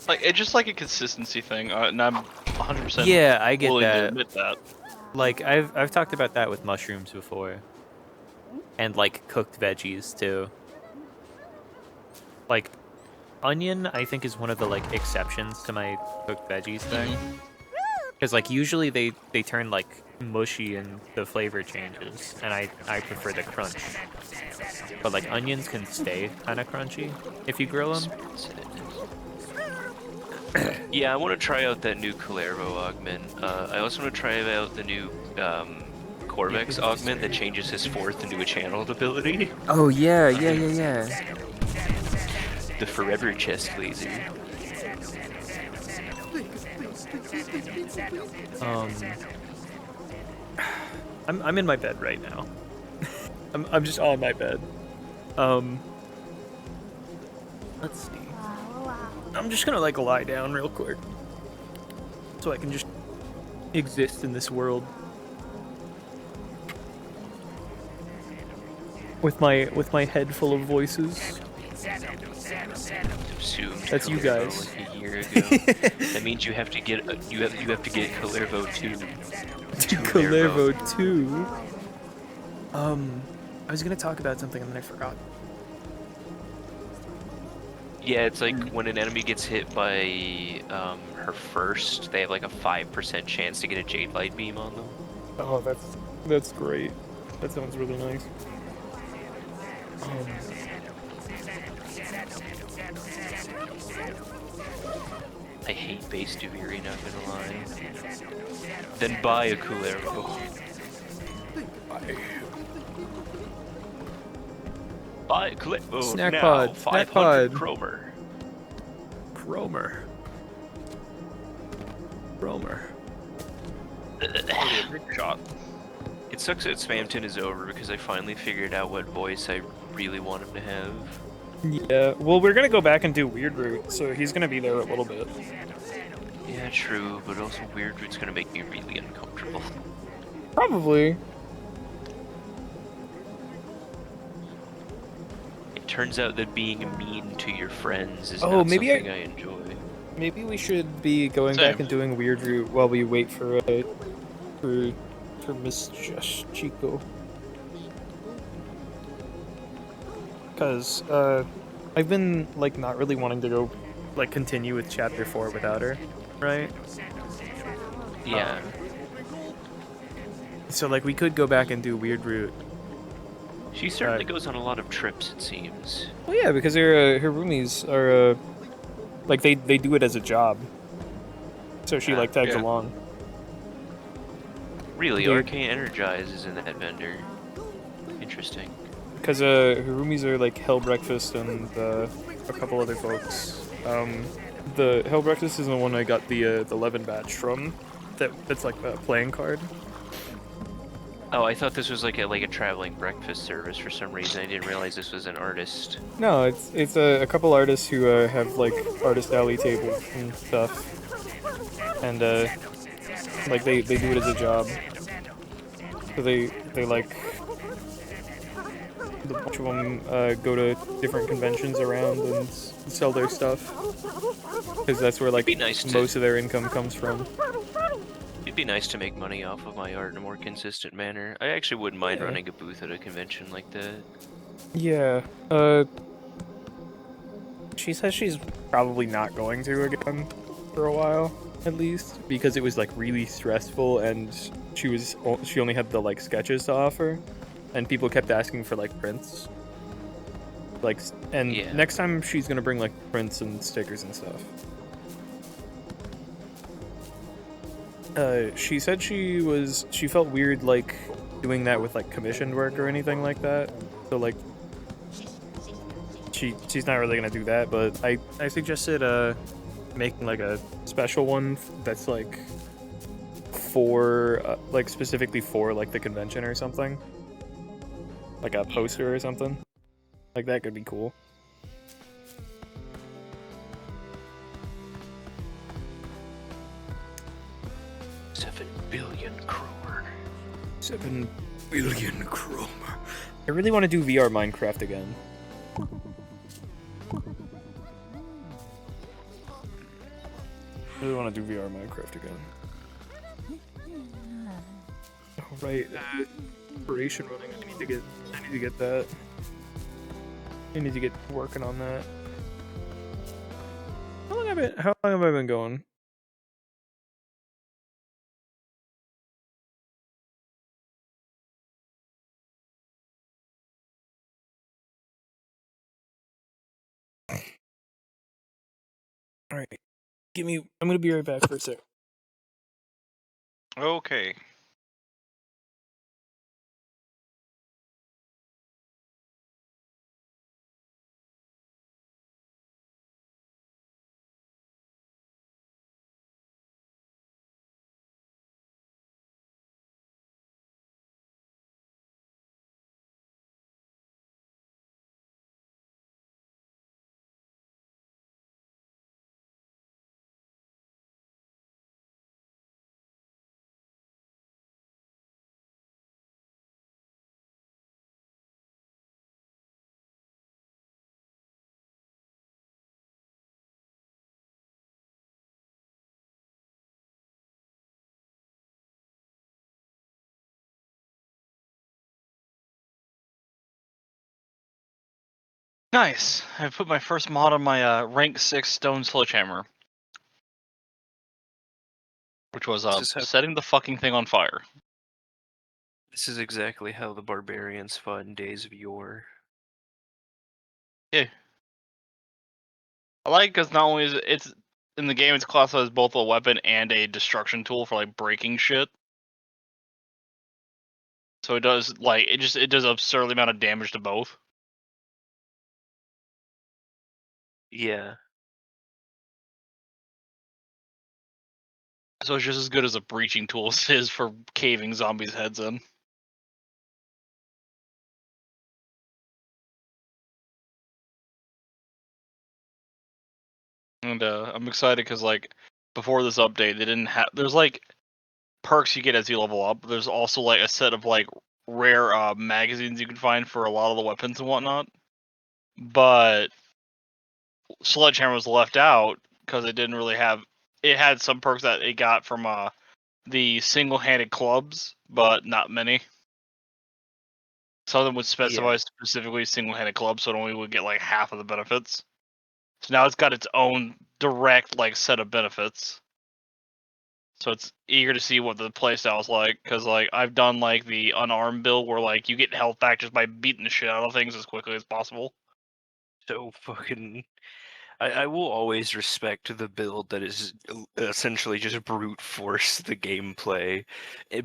Like, it's just like a consistency thing, and I'm 100%
Yeah, I get
willing
that.
to admit that.
Like I've talked about that with mushrooms before, and like cooked veggies too. Like onion, I think is one of the like exceptions to my cooked veggies thing, because like usually they turn like mushy and the flavor changes, and I prefer the crunch. But like onions can stay kind of crunchy if you grill them.
Yeah, I want to try out that new Calervo augment. I also want to try out the new Corvex augment that changes his fourth into a channeled ability.
Oh yeah, yeah.
The Forever Chest Laser.
I'm in my bed right now. I'm just on my bed. Let's see. I'm just gonna like lie down real quick, so I can just exist in this world with my head full of voices. That's you guys.
Like a year ago. That means you have to get you have to get Calervo 2.
Calervo 2. I was gonna talk about something and then I forgot.
Yeah, it's like when an enemy gets hit by her first, they have like a 5% chance to get a Jade Light Beam on them.
Oh, that's great. That sounds really nice.
I hate base Duviri, not gonna lie. Then buy a Calervo. Buy a Calervo
Snack
now.
pod,
500
snack pod.
Chromer.
Shot.
It sucks that Spamton is over because I finally figured out what voice I really want him to have.
Yeah, well, we're gonna go back and do Weird Root, so he's gonna be there a little bit.
Yeah, true, but also Weird Root's gonna make me really uncomfortable.
Probably.
It turns out that being mean to your friends is
Oh,
not
maybe
something I enjoy.
Maybe we should be going
Same.
back and doing Weird Root while we wait for Miss Chico. Cause I've been like not really wanting to go like continue with chapter 4 without her, right?
Yeah.
So like we could go back and do Weird Root.
She certainly goes on a lot of trips, it seems.
Well, yeah, because her roomies are like they do it as a job. So she like tags along.
Really,
They're-
Arcane Energize is in that vendor. Interesting.
Because her roomies are like Hell Breakfast and a couple other folks. The Hell Breakfast is the one I got the 11 batch from. That's like a playing card.
Oh, I thought this was like a traveling breakfast service for some reason. I didn't realize this was an artist.
No, it's a couple artists who have like artist alley tables and stuff, and like they do it as a job. So they like a bunch of them go to different conventions around and sell their stuff because that's where like most of their income comes from.
It'd be nice to make money off of my art in a more consistent manner. I actually wouldn't mind running a booth at a convention like that.
Yeah, she says she's probably not going to again for a while, at least, because it was like really stressful and she only had the like sketches to offer, and people kept asking for like prints. Like, and next time she's gonna bring like prints and stickers and stuff. She said she felt weird like doing that with like commissioned work or anything like that. So like she's not really gonna do that, but I suggested making like a special one that's like for like specifically for like the convention or something. Like a poster or something. Like that could be cool. $7 billion Kromer. I really want to do VR Minecraft again. I really want to do VR Minecraft again. Oh, right, operation running. I need to get that. I need to get working on that. How long have I been going? All right. I'm gonna be right back for a sec.
Okay. Nice. I put my first mod on my rank 6 stone sledgehammer, which was setting the fucking thing on fire.
This is exactly how the barbarians fought in days of yore.
Yeah. I like because not only is it's in the game, it's classified as both a weapon and a destruction tool for like breaking shit. So it does like it does absurdly amount of damage to both.
Yeah.
So it's just as good as a breaching tool as it is for caving zombies' heads in. And I'm excited because like before this update, they didn't have. There's like perks you get as you level up. There's also like a set of like rare magazines you can find for a lot of the weapons and whatnot. But Sledgehammer was left out because it didn't really have. It had some perks that it got from the single-handed clubs, but not many. Some of them would specify specifically single-handed clubs, so it only would get like half of the benefits. So now it's got its own direct like set of benefits. So it's eager to see what the playstyle is like, because like I've done like the unarmed build where like you get health back just by beating the shit out of things as quickly as possible.
So fucking, I will always respect the build that is essentially just brute force the gameplay,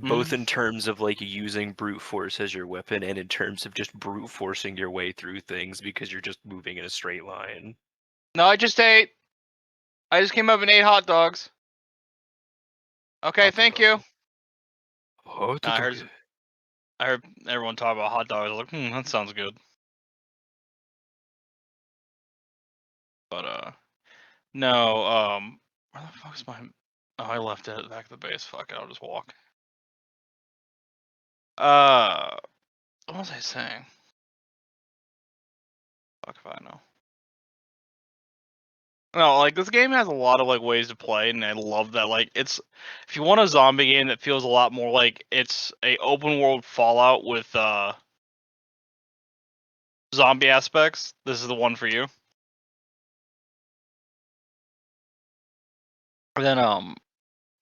both in terms of like using brute force as your weapon and in terms of just brute forcing your way through things because you're just moving in a straight line.
No, I just ate. I just came up and ate hot dogs. Okay, thank you.
Oh,
I heard everyone talk about hot dogs. I was like, that sounds good. But no, where the fuck's my? Oh, I left it back at the base. Fuck it, I'll just walk. What was I saying? Fuck if I know. No, like this game has a lot of like ways to play, and I love that. Like, it's if you want a zombie game that feels a lot more like it's a open world Fallout with zombie aspects, this is the one for you. And then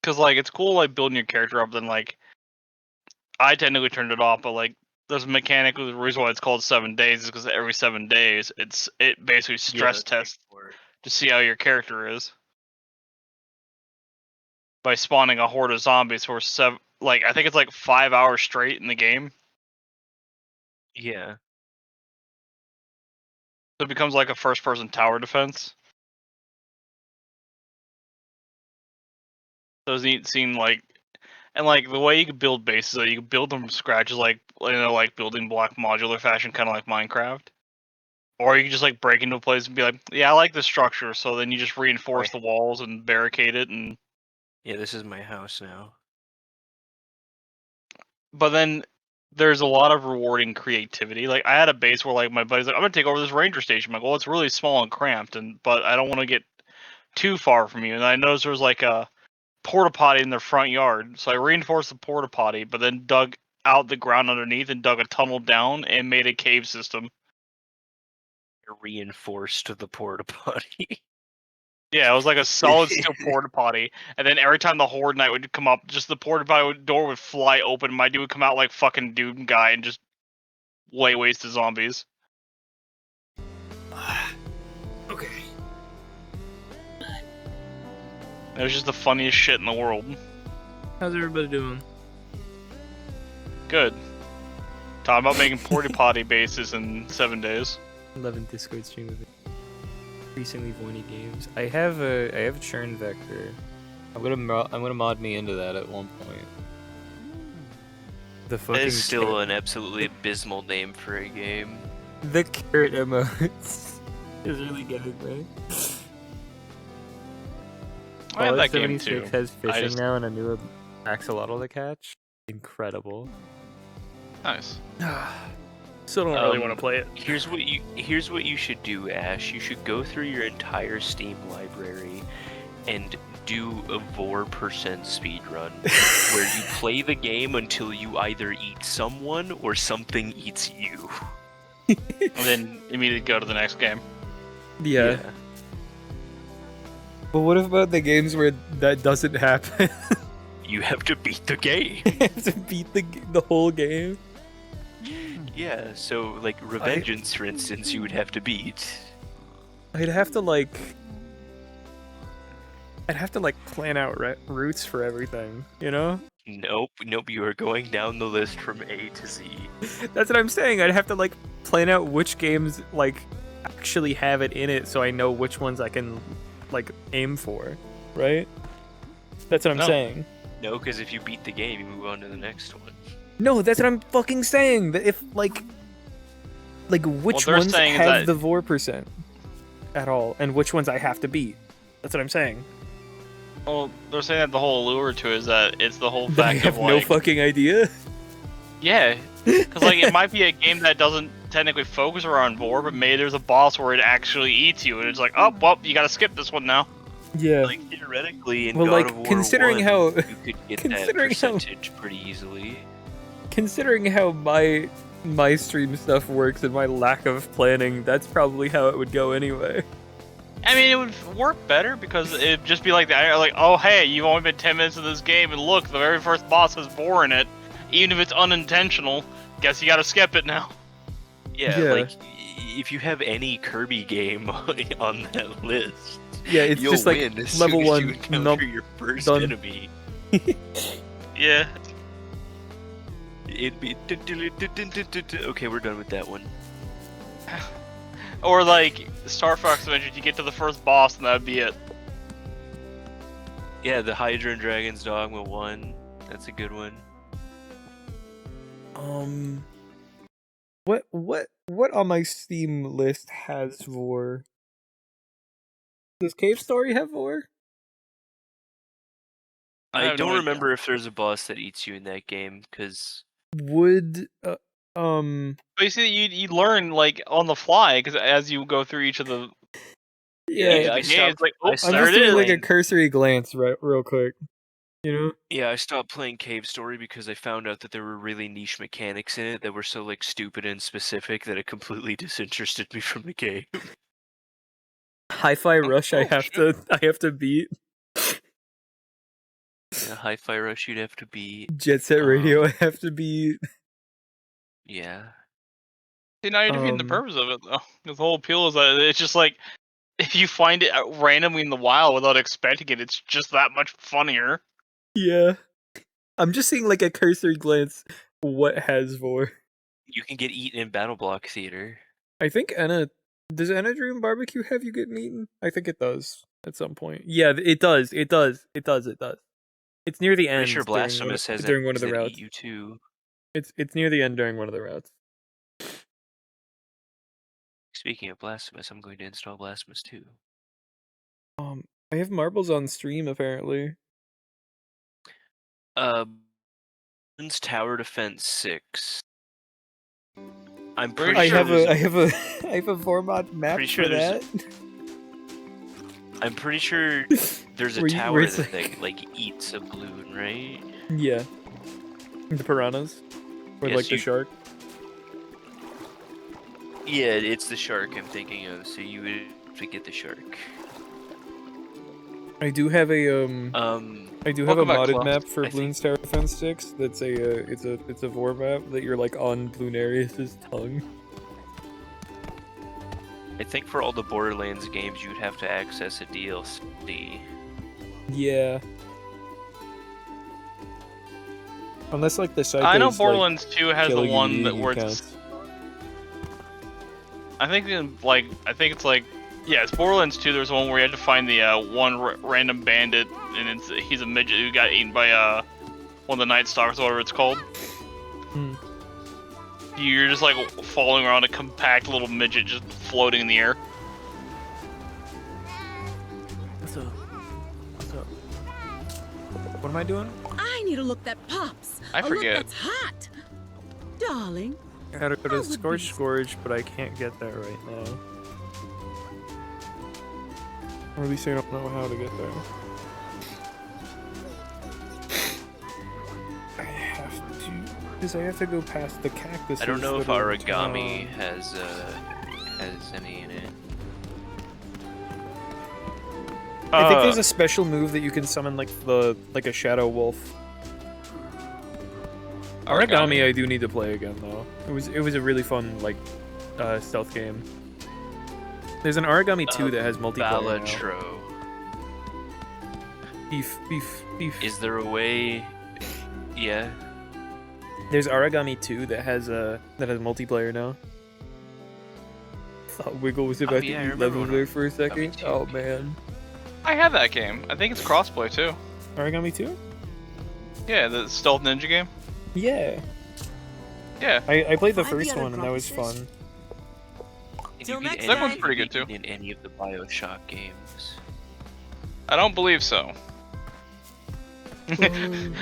because like it's cool like building your character up. Then like I technically turned it off, but like there's a mechanic. The reason why it's called 7 days is because every 7 days it basically stress tests to see how your character is by spawning a horde of zombies for I think it's like 5 hours straight in the game.
Yeah.
So it becomes like a first-person tower defense. So it's neat seeing like, and like the way you can build bases, you can build them from scratch, is like like building block modular fashion, kind of like Minecraft. Or you can just like break into a place and be like, yeah, I like this structure. So then you just reinforce the walls and barricade it, and
yeah, this is my house now.
But then there's a lot of rewarding creativity. Like I had a base where like my buddy's like, I'm gonna take over this ranger station. I'm like, well, it's really small and cramped, but I don't want to get too far from you. And I noticed there was like a porta potty in their front yard, so I reinforced the porta potty, but then dug out the ground underneath and dug a tunnel down and made a cave system.
Reinforced the porta potty.
Yeah, it was like a solid steel porta potty, and then every time the horde night would come up, just the porta potty door would fly open. My dude would come out like fucking Doom guy and just lay waste to zombies.
Okay.
It was just the funniest shit in the world.
How's everybody doing?
Good. Talking about making porta potty bases in 7 days.
11 Discord stream of it. Increasingly voiny games. I have a churn vector. I'm gonna mod me into that at one point. The fucking
That is still an absolutely abysmal name for a game.
The carrot emotes is really good, right?
I had that game
76
too.
has fishing now and a new axolotl to catch. Incredible.
Nice.
Still don't really want to play it.
Here's what you should do, Ash. You should go through your entire Steam library and do a 4% speedrun where you play the game until you either eat someone or something eats you.
And then immediately go to the next game.
Yeah. But what about the games where that doesn't happen?
You have to beat the game.
You have to beat the whole game?
Yeah, so like Revengeance, for instance, you would have to beat.
I'd have to like plan out routes for everything, you know?
Nope, you are going down the list from A to Z.
That's what I'm saying. I'd have to like plan out which games like actually have it in it so I know which ones I can like aim for, right? That's what I'm saying.
No, because if you beat the game, you move on to the next one.
No, that's what I'm fucking saying. That if like which
they're
ones
saying
have
that-
the 4% at all, and which ones I have to beat. That's what I'm saying.
Well, they're saying that the whole allure to it is that it's the whole
That I
fact
have
of
no
like,
fucking idea.
yeah, because like it might be a game that doesn't technically focus around vor, but maybe there's a boss where it actually eats you, and it's like, oh, well, you gotta skip this one now.
Yeah.
Like theoretically, in
Well,
God
like,
of War
considering
1,
how-
you could get that
considering how-
percentage pretty easily.
Considering how my stream stuff works and my lack of planning, that's probably how it would go anyway.
I mean, it would work better because it'd just be like oh hey, you've only been 10 minutes in this game, and look, the very first boss has vor in it, even if it's unintentional. Guess you gotta skip it now.
Yeah,
Yeah.
like if you have any Kirby game on that list,
Yeah, it's
you'll
just like
win as
level
soon as
1,
you encounter
nope,
your first
done.
enemy.
Yeah.
It'd be okay. We're done with that one.
Or like Star Fox Adventure, you get to the first boss and that'd be it.
Yeah, the Hydra and Dragon's Dogma 1. That's a good one.
What on my Steam list has vor? Does Cave Story have vor?
I
have no
don't
idea.
remember if there's a boss that eats you in that game, because
Would
But you see, you learn like on the fly because as you go through each of the
yeah,
I
games,
stopped.
like,
I
oh,
I'm
stopped
there
just
it
doing
is.
like a
playing-
cursory glance, right, real quick. You know?
Yeah, I stopped playing Cave Story because I found out that there were really niche mechanics in it that were so like stupid and specific that it completely disinterested me from the game.
Hi-Fi Rush, I have to beat.
Yeah, Hi-Fi Rush you'd have to beat.
Jet Set Radio, I have to beat.
Yeah.
See, now you're defeating the
Um,
purpose of it, though. The whole appeal is that it's just like, if you find it randomly in the wild without expecting it, it's just that much funnier.
Yeah. I'm just seeing like a cursory glance what has vor.
You can get eaten in Battle Block Theater.
I think does Anna Dream Barbecue have you getting eaten? I think it does at some point. Yeah, it does. It's near the end.
Pretty sure Blasphemous has
during one of
enemies
the
that
routes.
eat you too.
It's near the end during one of the routes.
Speaking of Blasphemous, I'm going to install Blasphemous 2.
I have marbles on stream apparently.
Tower Defense 6. I'm
I
pretty sure
have
there's
I have a Vormod map
Pretty sure
for
there's
that.
I'm pretty sure there's a
Where
tower
it's
that like eats a balloon, right?
Yeah. The piranhas. Or
Yes,
like the
you-
shark.
Yeah, it's the shark I'm thinking of, so you would have to get the shark.
I do have a I do have a
welcome back,
modded
Cloth.
map for
I think-
Bloons Tower Defense 6. That's it's a vor map that you're like on Bloonarius's tongue.
I think for all the Borderlands games, you'd have to access a DLC.
Yeah. Unless like the psychos,
I know
like,
Borderlands 2 has the
killing
one
and
that
eating
where
counts.
it's. I think it's like, yeah, it's Borderlands 2. There's one where you had to find the one random bandit, and he's a midget who got eaten by one of the Night Stalkers, or whatever it's called. You're just like falling around a compact little midget just floating in the air.
What's up? What's up? What am I doing?
I need a look that pops.
I
A
forget.
look that's hot. Darling.
I gotta go to Scorch, but I can't get there right now. Or at least I don't know how to get there. I have to, because I have to go past the cactus.
I don't know if origami has any in it.
I think there's a special move that you can summon like a shadow wolf. Origami I do need to play again though. It was a really fun like stealth game. There's an Origami 2 that has multiplayer now.
Balatro.
Beef.
Is there a way? Yeah.
There's Origami 2 that has multiplayer now. Thought Wiggle was about to eat level there for a second. Oh man.
I have that game. I think it's crossplay too.
Origami 2?
Yeah, the stealth ninja game.
Yeah.
Yeah.
I played the first one and that was fun.
That one's pretty good too.
In any of the BioShock games.
I don't believe so.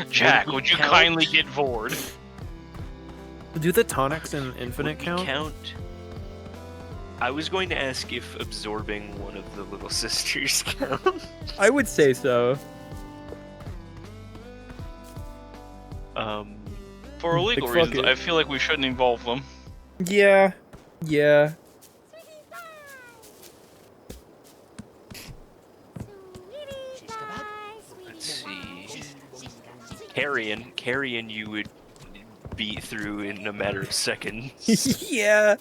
Jack, would you kindly get bored?
Do the tonics in Infinite count?
I was going to ask if absorbing one of the little sisters counts.
I would say so.
For illegal
fuck
reasons,
it.
I feel like we shouldn't involve them.
Yeah.
Let's see. Carrion you would beat through in a matter of seconds.
Yeah.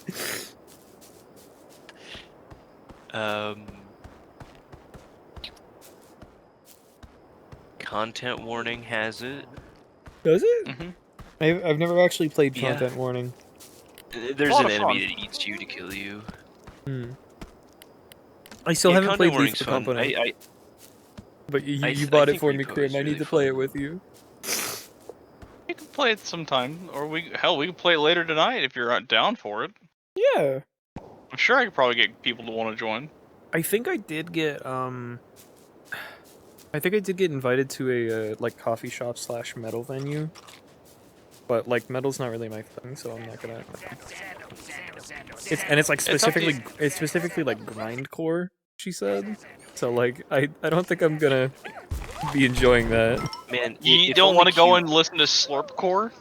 Content warning has it.
Does it?
Mm-hmm.
I've never actually played
Yeah.
content warning.
There's an enemy that eats you to kill you.
I still haven't
Content
played
warning's
Leaf the
fun.
Company. But you
I
bought it
think
for me,
Repo
Krim.
is
I need
really
to play it with you.
We can play it sometime, or we can play it later tonight if you're down for it.
Yeah.
I'm sure I could probably get people to want to join.
I think I did get invited to a like coffee shop / metal venue. But like metal's not really my thing, so I'm not gonna. It's like specifically like grindcore. She said. So like I don't think I'm gonna be enjoying that.
Man,
You don't want to go and listen to Slurpcore?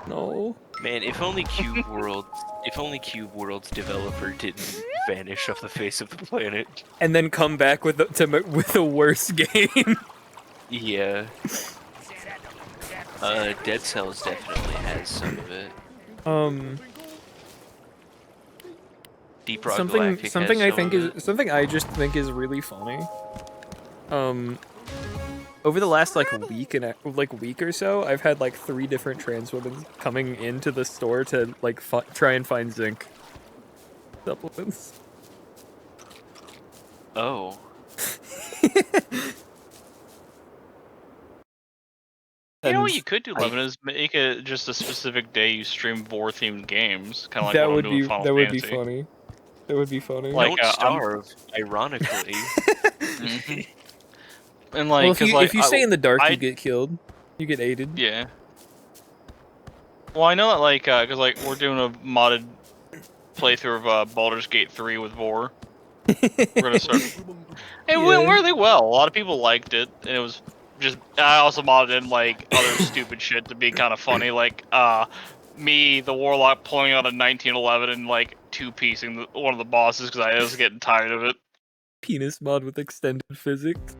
No.
Man, if only Cube World's developer didn't vanish off the face of the planet.
And then come back with a worse game.
Yeah. Dead Cells definitely has some of it. Deep Rock Galactic
something
has
I think
some of it.
something I just think is really funny. Over the last like week or so, I've had like 3 different trans women coming into the store to like try and find zinc supplements.
Oh.
You know what you could do, Levin, is make it just a specific day you stream vor-themed games, kind of like
That
what
would
I'm doing
be
with Final
that would be
Fantasy.
funny. That would be funny.
Like,
Don't starve, ironically.
And like,
Well,
'cause, like,
if you stay in the dark,
I-
you get killed. You get aided.
Yeah. Well, I know that like, cause like we're doing a modded playthrough of Baldur's Gate 3 with Vor. We're gonna start. It went really well. A lot of people liked it, and it was just. I also modded in like other stupid shit to be kind of funny, like me, the warlock, pulling out a 1911 and like 2-piecing one of the bosses because I was getting tired of it.
Penis mod with extended physics.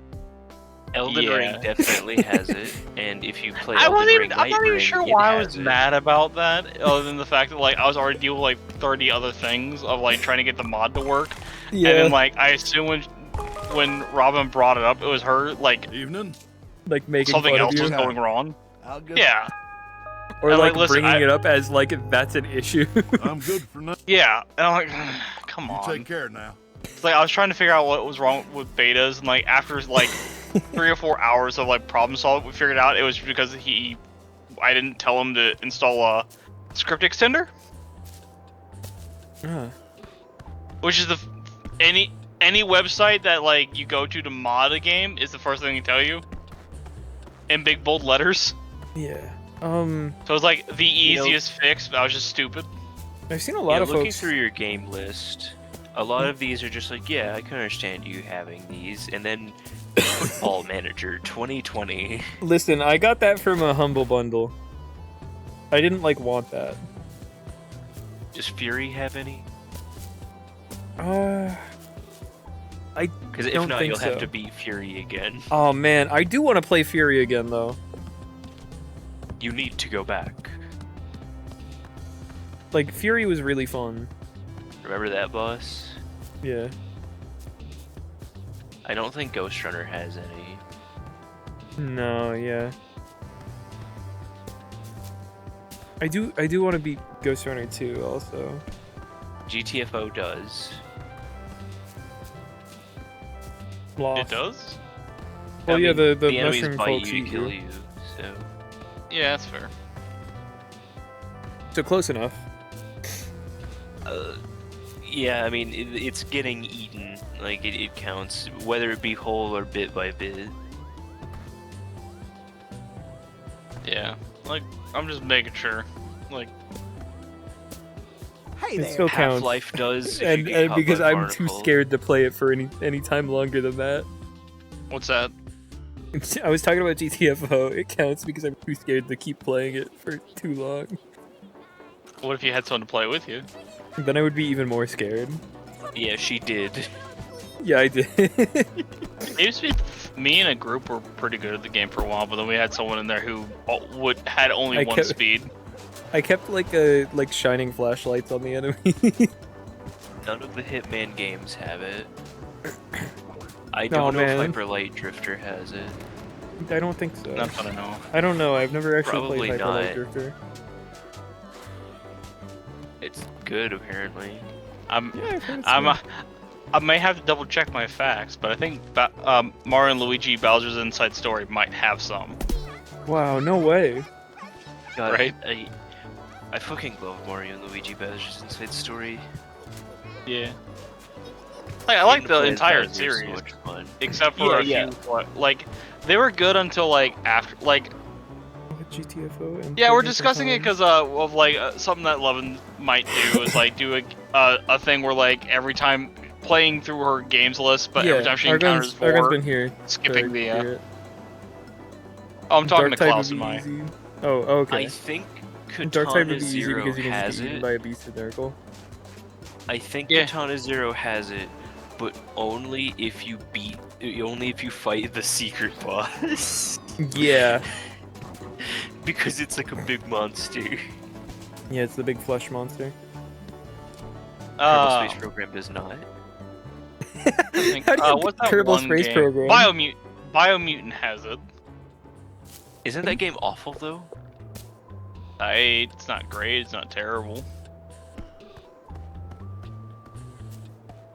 Elden Ring definitely has it, and if you play
I'm
Elden
not even
Ring,
sure
it
why I was
has it.
mad about that, other than the fact that like I was already dealing with like 30 other things of like trying to get the mod to work,
Yeah.
and then like I assume when when Robin brought it up, it was her like
evening,
like making
something
fun
else
of you.
was going wrong. Yeah.
Or
And,
like
listen,
bringing it up as like that's an issue.
I'm good for nothing.
Yeah, and I'm like, come on.
You take care now.
It's like I was trying to figure out what was wrong with betas, and like after like 3 or 4 hours of like problem solving, we figured out it was because I didn't tell him to install a script extender, which is any website that like you go to mod a game is the first thing they tell you in big bold letters.
Yeah.
So it's like the easiest fix, but I was just stupid.
I've seen a lot of
looking
folks
through your game list. A lot of these are just like, yeah, I can understand you having these, and then Football Manager 2020.
Listen, I got that from a Humble Bundle. I didn't like want that.
Does Fury have any?
I
Because if
don't
not,
think
you'll
so.
have to beat Fury again.
Oh man, I do want to play Fury again though.
You need to go back.
Like Fury was really fun.
Remember that boss?
Yeah.
I don't think Ghost Runner has any.
No, yeah. I do want to beat Ghost Runner 2 also.
GTFO does.
Lost.
It does?
Well,
I
yeah,
mean,
the
enemies
mushroom
bite
folks
you
eat
to kill
you.
you, so...
Yeah, that's fair.
So close enough.
Yeah, I mean, it's getting eaten. Like, it counts, whether it be whole or bit by bit.
Yeah, like, I'm just making sure. Like,
Hey
It
there.
still counts.
Half-Life does, if
and
you get caught
because
by
I'm too
barnacle.
scared to play it for any time longer than that.
what's that?
I was talking about GTFO. It counts because I'm too scared to keep playing it for too long.
What if you had someone to play with you?
Then I would be even more scared.
Yeah, she did.
Yeah, I did.
It used to be me and a group were pretty good at the game for a while, but then we had someone in there who had only one speed.
I kept like shining flashlights on the enemy.
None of the Hitman games have it. I
No,
don't know
man.
if Hyper Light Drifter has it.
I don't think so.
Not that I know.
I don't know. I've never actually
Probably
played Hyper Light
not.
Drifter.
It's good, apparently.
I may have to double check my facts, but I think Mario and Luigi Bowser's Inside Story might have some.
Wow, no way.
God,
Right?
I fucking love Mario and Luigi Bowser's Inside Story.
Yeah. Like, I like
Getting to
the
play as
entire
Bowser is
series,
so much fun.
except for
Yeah,
a few. Like, they were good until like after like.
GTFO. And
Yeah, we're
Project
discussing it
Cars.
because of like something that Levin might do is like do a thing where like every time playing through her games list, but every time she encounters
Argon's
war,
been here.
skipping
to
the.
hear it.
Oh, I'm talking
Dark
to
type
Klaus
would
and
be
Mike.
easy. Oh, okay.
I think
Dark type would
Katana
be easy
Zero
because you can just
has
get eaten
it.
by a beast of Nurgle.
I think
Yeah.
Katana Zero has it, but only if you fight the secret boss.
Yeah.
Because it's like a big monster.
Yeah, it's the big flesh monster.
Kerbal Space Program does not.
How do you
What's that
Kerbal
one
Space
game?
Program?
Biomutant has it.
Isn't that game awful though?
It's not great. It's not terrible.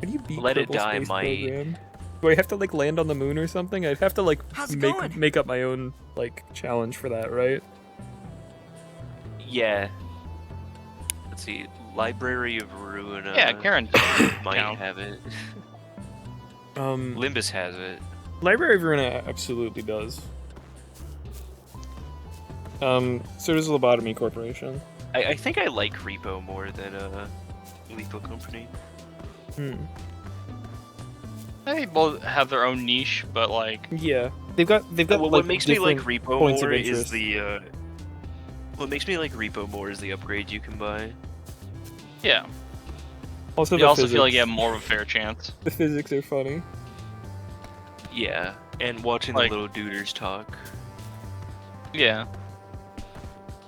How do you beat
Let It
Kerbal
Die
Space
might.
Program? Do I have to like land on the moon or something? I'd have to like
How's it going?
make up my own like challenge for that, right?
Yeah. Let's see. Library of Ruin.
Yeah, Karen
might
count.
have it.
Um,
Limbus has it.
Library of Ruin absolutely does. So does Lobotomy Corporation.
I think I like Repo more than Lethal Company.
I think both have their own niche, but like
Yeah, they've got
Well,
like,
what makes me like
different
Repo
points of
more is
interest.
the what makes me like Repo more is the upgrade you can buy.
yeah.
Also,
You
the
also feel like you
physics.
have more of a fair chance.
The physics are funny.
Yeah, and watching
Like-
the little duders talk.
Yeah.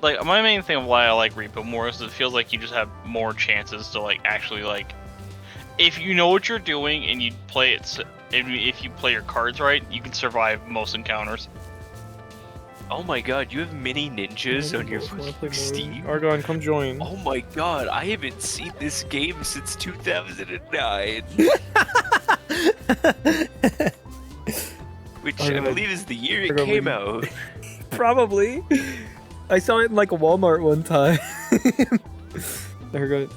Like my main thing of why I like Repo more is it feels like you just have more chances to like actually like if you know what you're doing and you play it if you play your cards right, you can survive most encounters.
Oh my god, you have mini ninjas on your fucking Steam?
Argon, come join.
Oh my god, I haven't seen this game since 2009. Which I believe is the year it came out.
Probably. I saw it in like a Walmart one time. Argon,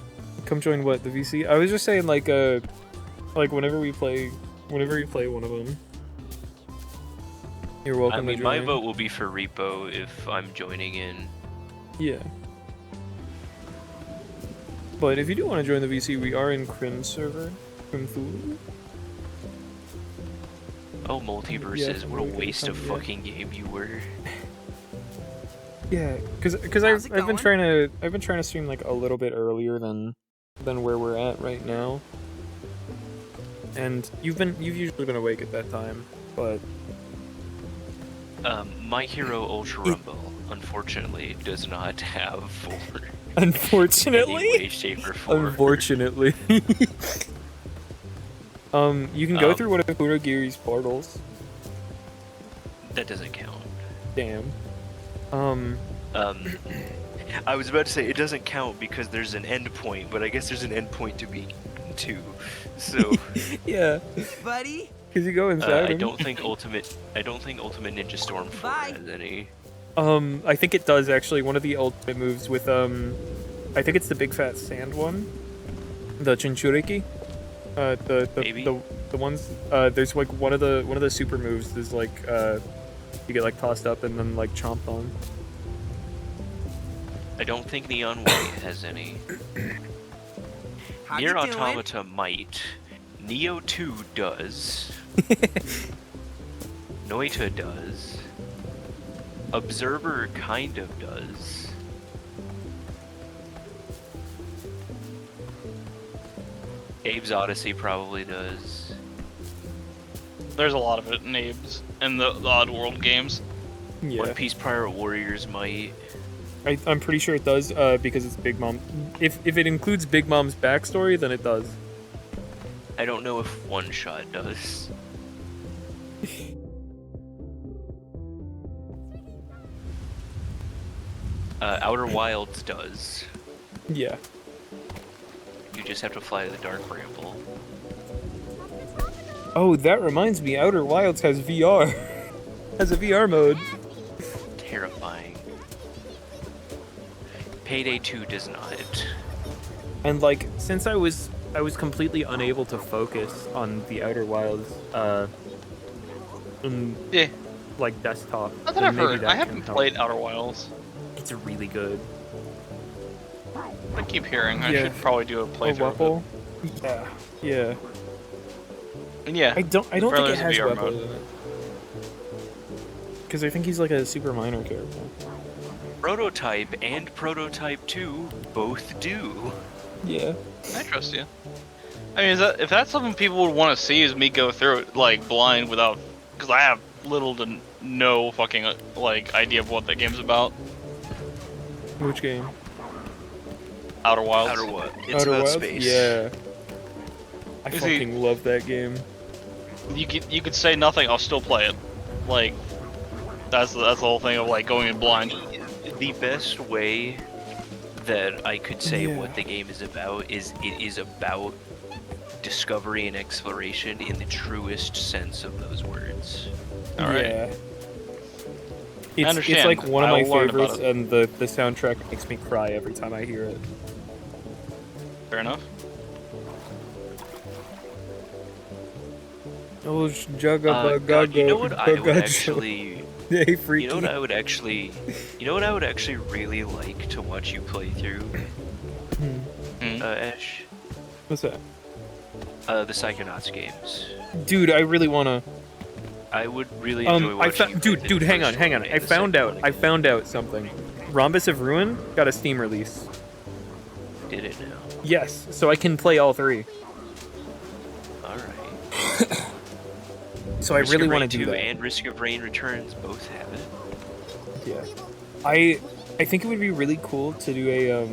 come join what, the VC? I was just saying like whenever we play one of them. You're welcome.
I mean,
to
my
join.
vote will be for Repo if I'm joining in.
Yeah. But if you do want to join the VC, we are in Crim server. Crim.
Oh, Multiverses, what a waste of fucking game you were.
Yeah, because I've been trying to stream like a little bit earlier than where we're at right now. And you've usually been awake at that time, but
My Hero Ultra Rumble, unfortunately, does not have 4.
Unfortunately?
Any way, shape, or form.
Unfortunately. You can go through one of Kurogiri's portals.
That doesn't count.
Damn.
I was about to say it doesn't count because there's an endpoint, but I guess there's an endpoint to be to. So
yeah.
Buddy?
Because you go inside
I don't think Ultimate Ninja Storm 4 has any.
I think it does actually. One of the ultimate moves with I think it's the big fat sand one, the Chinchuriki. The ones there's like one of the super moves is like you get like tossed up and then like chomped on.
I don't think Neon White has any. Nier Automata might. Neo 2 does. Noita does. Observer kind of does. Abe's Odyssey probably does.
There's a lot of it in Abe's and the Oddworld games.
Yeah.
One Piece Pirate Warriors might.
I'm pretty sure it does because it's Big Mom. If it includes Big Mom's backstory, then it does.
I don't know if One Shot does. Outer Wilds does.
Yeah.
You just have to fly to the Dark Bramble.
Oh, that reminds me, Outer Wilds has VR. Has a VR mode.
Terrifying. Payday 2 does not.
And like, since I was completely unable to focus on the Outer Wilds,
yeah,
like desktop.
That's what I've heard. I haven't played Outer Wilds.
It's really good.
I keep hearing. I should probably do a playthrough.
Oh, yeah, yeah.
And yeah,
I don't think it has
VR
Weapon
mode.
in it. Because I think he's like a super minor character.
Prototype and Prototype 2 both do.
Yeah.
I trust you. I mean, if that's something people would want to see, is me go through it like blind without, because I have little to no fucking like idea of what that game's about.
Which game?
Outer Wilds.
Outer what? It's
Outer
about
Wilds?
space.
Yeah. I
You see-
fucking love that game.
You could say nothing, I'll still play it. Like, that's the whole thing of like going in blind.
The best way that I could say
Yeah.
what the game is about is it is about discovery and exploration in the truest sense of those words.
Alright.
Yeah.
I
It's
understand.
like one of my
I'll learn about
favorites, and the soundtrack makes me cry every time I hear it.
Fair enough.
Oh, Jugga
God, you know what I would actually...
Hey, freaky.
You know what I would actually... You know what I would actually really like to watch you play through? Ash?
What's that?
The Psychonauts games.
Dude, I really wanna.
I would really enjoy watching you play
dude, hang on.
and
I
the
found
second
out. I found out something. Rhombus of Ruin got a Steam release.
one. Did it now?
Yes, so I can play all three.
Alright.
So I really want to do
2
that.
and Risk of Rain Returns both have it.
Yeah. I think it would be really cool to do a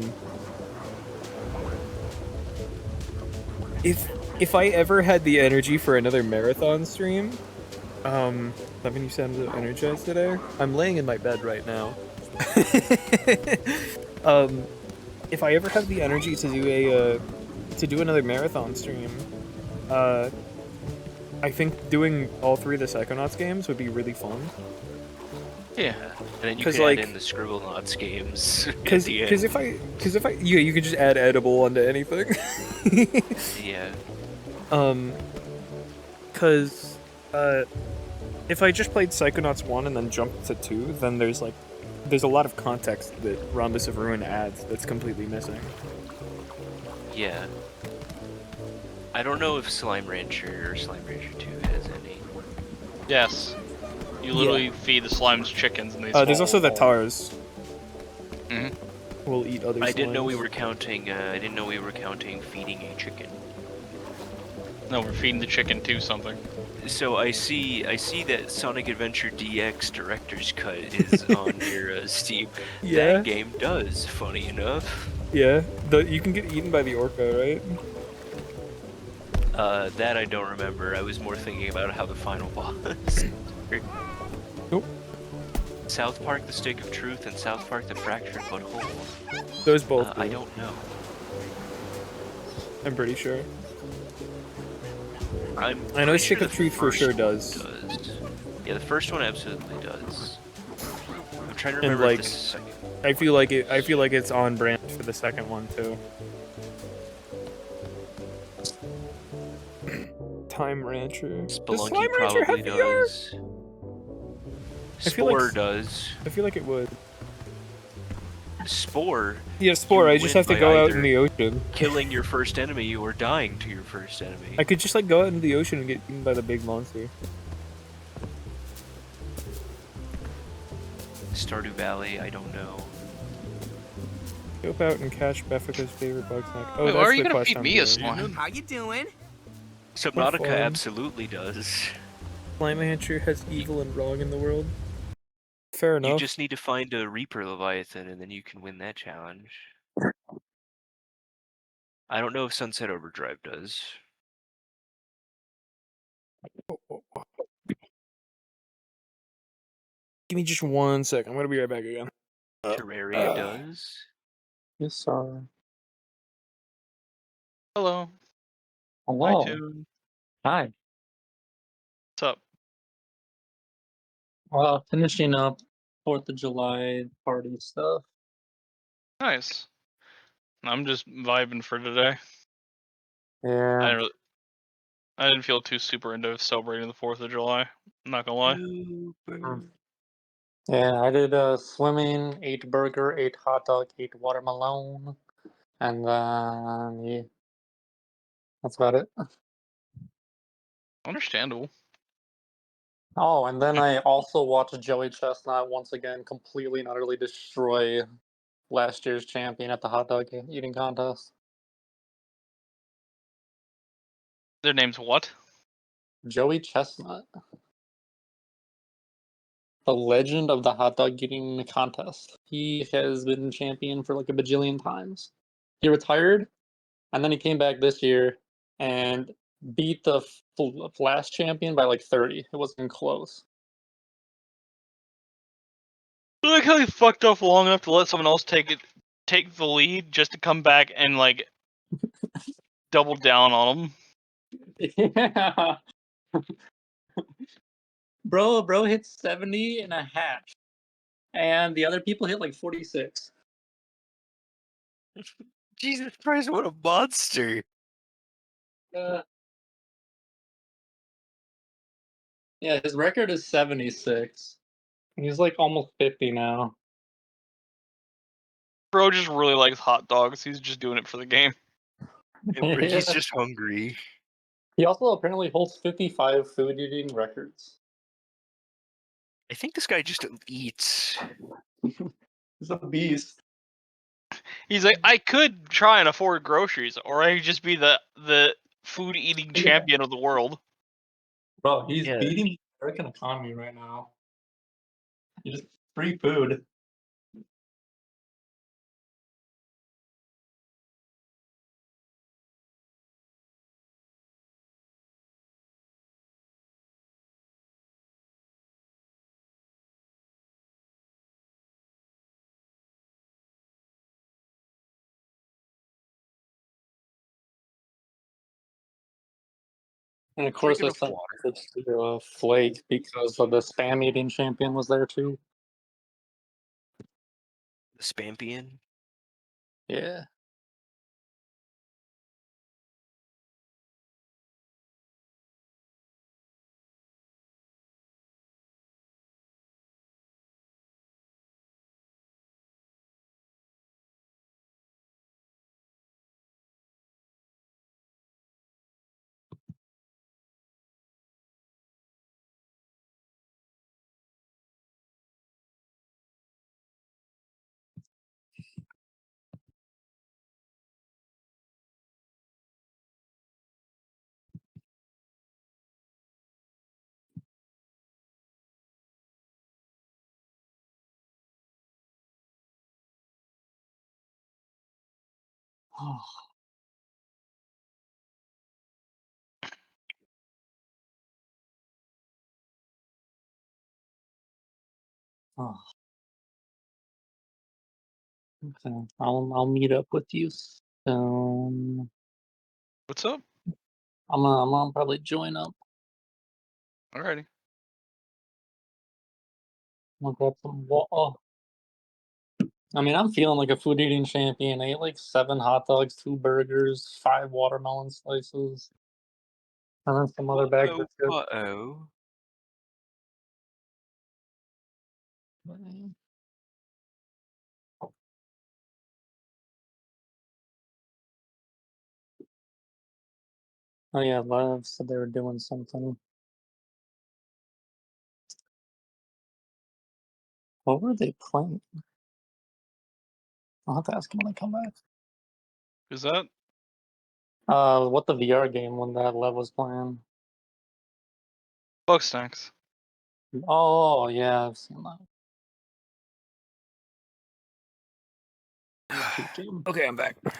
if I ever had the energy for another marathon stream, Lemon, you sound energized today. I'm laying in my bed right now. If I ever have the energy to do another marathon stream, I think doing all 3 of the Psychonauts games would be really fun.
Yeah, and then you
'Cause,
could
like-
add in the Scribblenauts games at
Because
the end.
you could just add edible onto anything.
Yeah.
Because if I just played Psychonauts 1 and then jumped to 2, then there's a lot of context that Rhombus of Ruin adds that's completely missing.
Yeah. I don't know if Slime Rancher or Slime Rancher 2 has any.
Yes. You literally feed the slimes chickens and they
There's also the Tars.
Mhm.
We'll eat other
I didn't know we
slimes.
were counting. I didn't know we were counting feeding a chicken.
No, we're feeding the chicken to something.
So I see that Sonic Adventure DX Director's Cut is on your Steam.
Yeah.
That game does, funny enough.
Yeah, you can get eaten by the orca, right?
That I don't remember. I was more thinking about how the final boss.
Nope.
South Park: The Stick of Truth and South Park: The Fractured But Whole.
Those both
I
do.
don't know.
I'm pretty sure.
I
know
pretty
Stick
sure
of
the
Truth for
first
sure
one
does.
Yeah, the first one absolutely does. I'm trying to
And
remember
like,
if the second.
I feel like it's on brand for the second one too. Time Rancher. Does
Spelunky
Slime Rancher
probably
have VR?
does.
I feel like
Spore does.
I feel like it would.
Spore.
Yeah, Spore.
you
I just
win
have to
by
go out in
either
the ocean.
Killing your first enemy or dying to your first enemy.
I could just like go out into the ocean and get eaten by the big monster.
Stardew Valley, I don't know.
Go out and catch Beffica's favorite bugsnax. Oh,
Wait,
that's
why are you
the
gonna
quest
feed
I'm
me a
doing.
slime?
How you doing?
Subnautica
fun.
absolutely does.
Slime Rancher has evil and wrong in the world. Fair enough.
You just need to find a Reaper Leviathan and then you can win that challenge. I don't know if Sunset Overdrive does.
Give me just 1 sec. I'm gonna be right back again.
Terraria does.
Yes, sir.
Hello.
Hello.
Hi, Toon.
Hi.
What's up?
Finishing up 4th of July party stuff.
Nice. I'm just vibing for today.
Yeah.
I didn't feel too super into celebrating the 4th of July. I'm not gonna lie.
Mm. Yeah, I did swimming, ate burger, ate hot dog, ate watermelon, and then yeah, that's about it.
Understandable.
Oh, and then I also watched Joey Chestnut once again completely and utterly destroy last year's champion at the hot dog eating contest.
Their name's what?
Joey Chestnut. The legend of the hot dog eating contest. He has been champion for like a bajillion times. He retired, and then he came back this year and beat the last champion by like 30. It wasn't even close.
I like how he fucked off long enough to let someone else take the lead just to come back and like double down on him.
Yeah. Bro hit 70 and a half. And the other people hit like 46.
Jesus Christ, what a monster!
Yeah, his record is 76. He's like almost 50 now.
Bro just really likes hot dogs. He's just doing it for the game.
He's just hungry.
He also apparently holds 55 food eating records.
I think this guy just eats.
He's a beast.
He's like, I could try and afford groceries, or I could just be the food eating champion of the world.
Bro, he's beating the American economy right now. He just free food. And of course, I
Drinking
sent
of
a message to Flake because of the spam eating champion was there too.
The Spampian?
Yeah. Oh. Oh. Okay. I'll meet up with you soon.
What's up?
I'm gonna probably join up.
Alrighty.
I'll grab some water. I mean, I'm feeling like a food eating champion. I ate like 7 hot dogs, 2 burgers, 5 watermelon slices, and then some other bags of chips.
Uh-oh.
Oh yeah, Lev said they were doing something. What were they playing? I'll have to ask him when I come back.
Who's that?
What the VR game when that Lev was playing?
Bugsnax.
Oh yeah, I've seen that. Cute game.
Okay, I'm back. I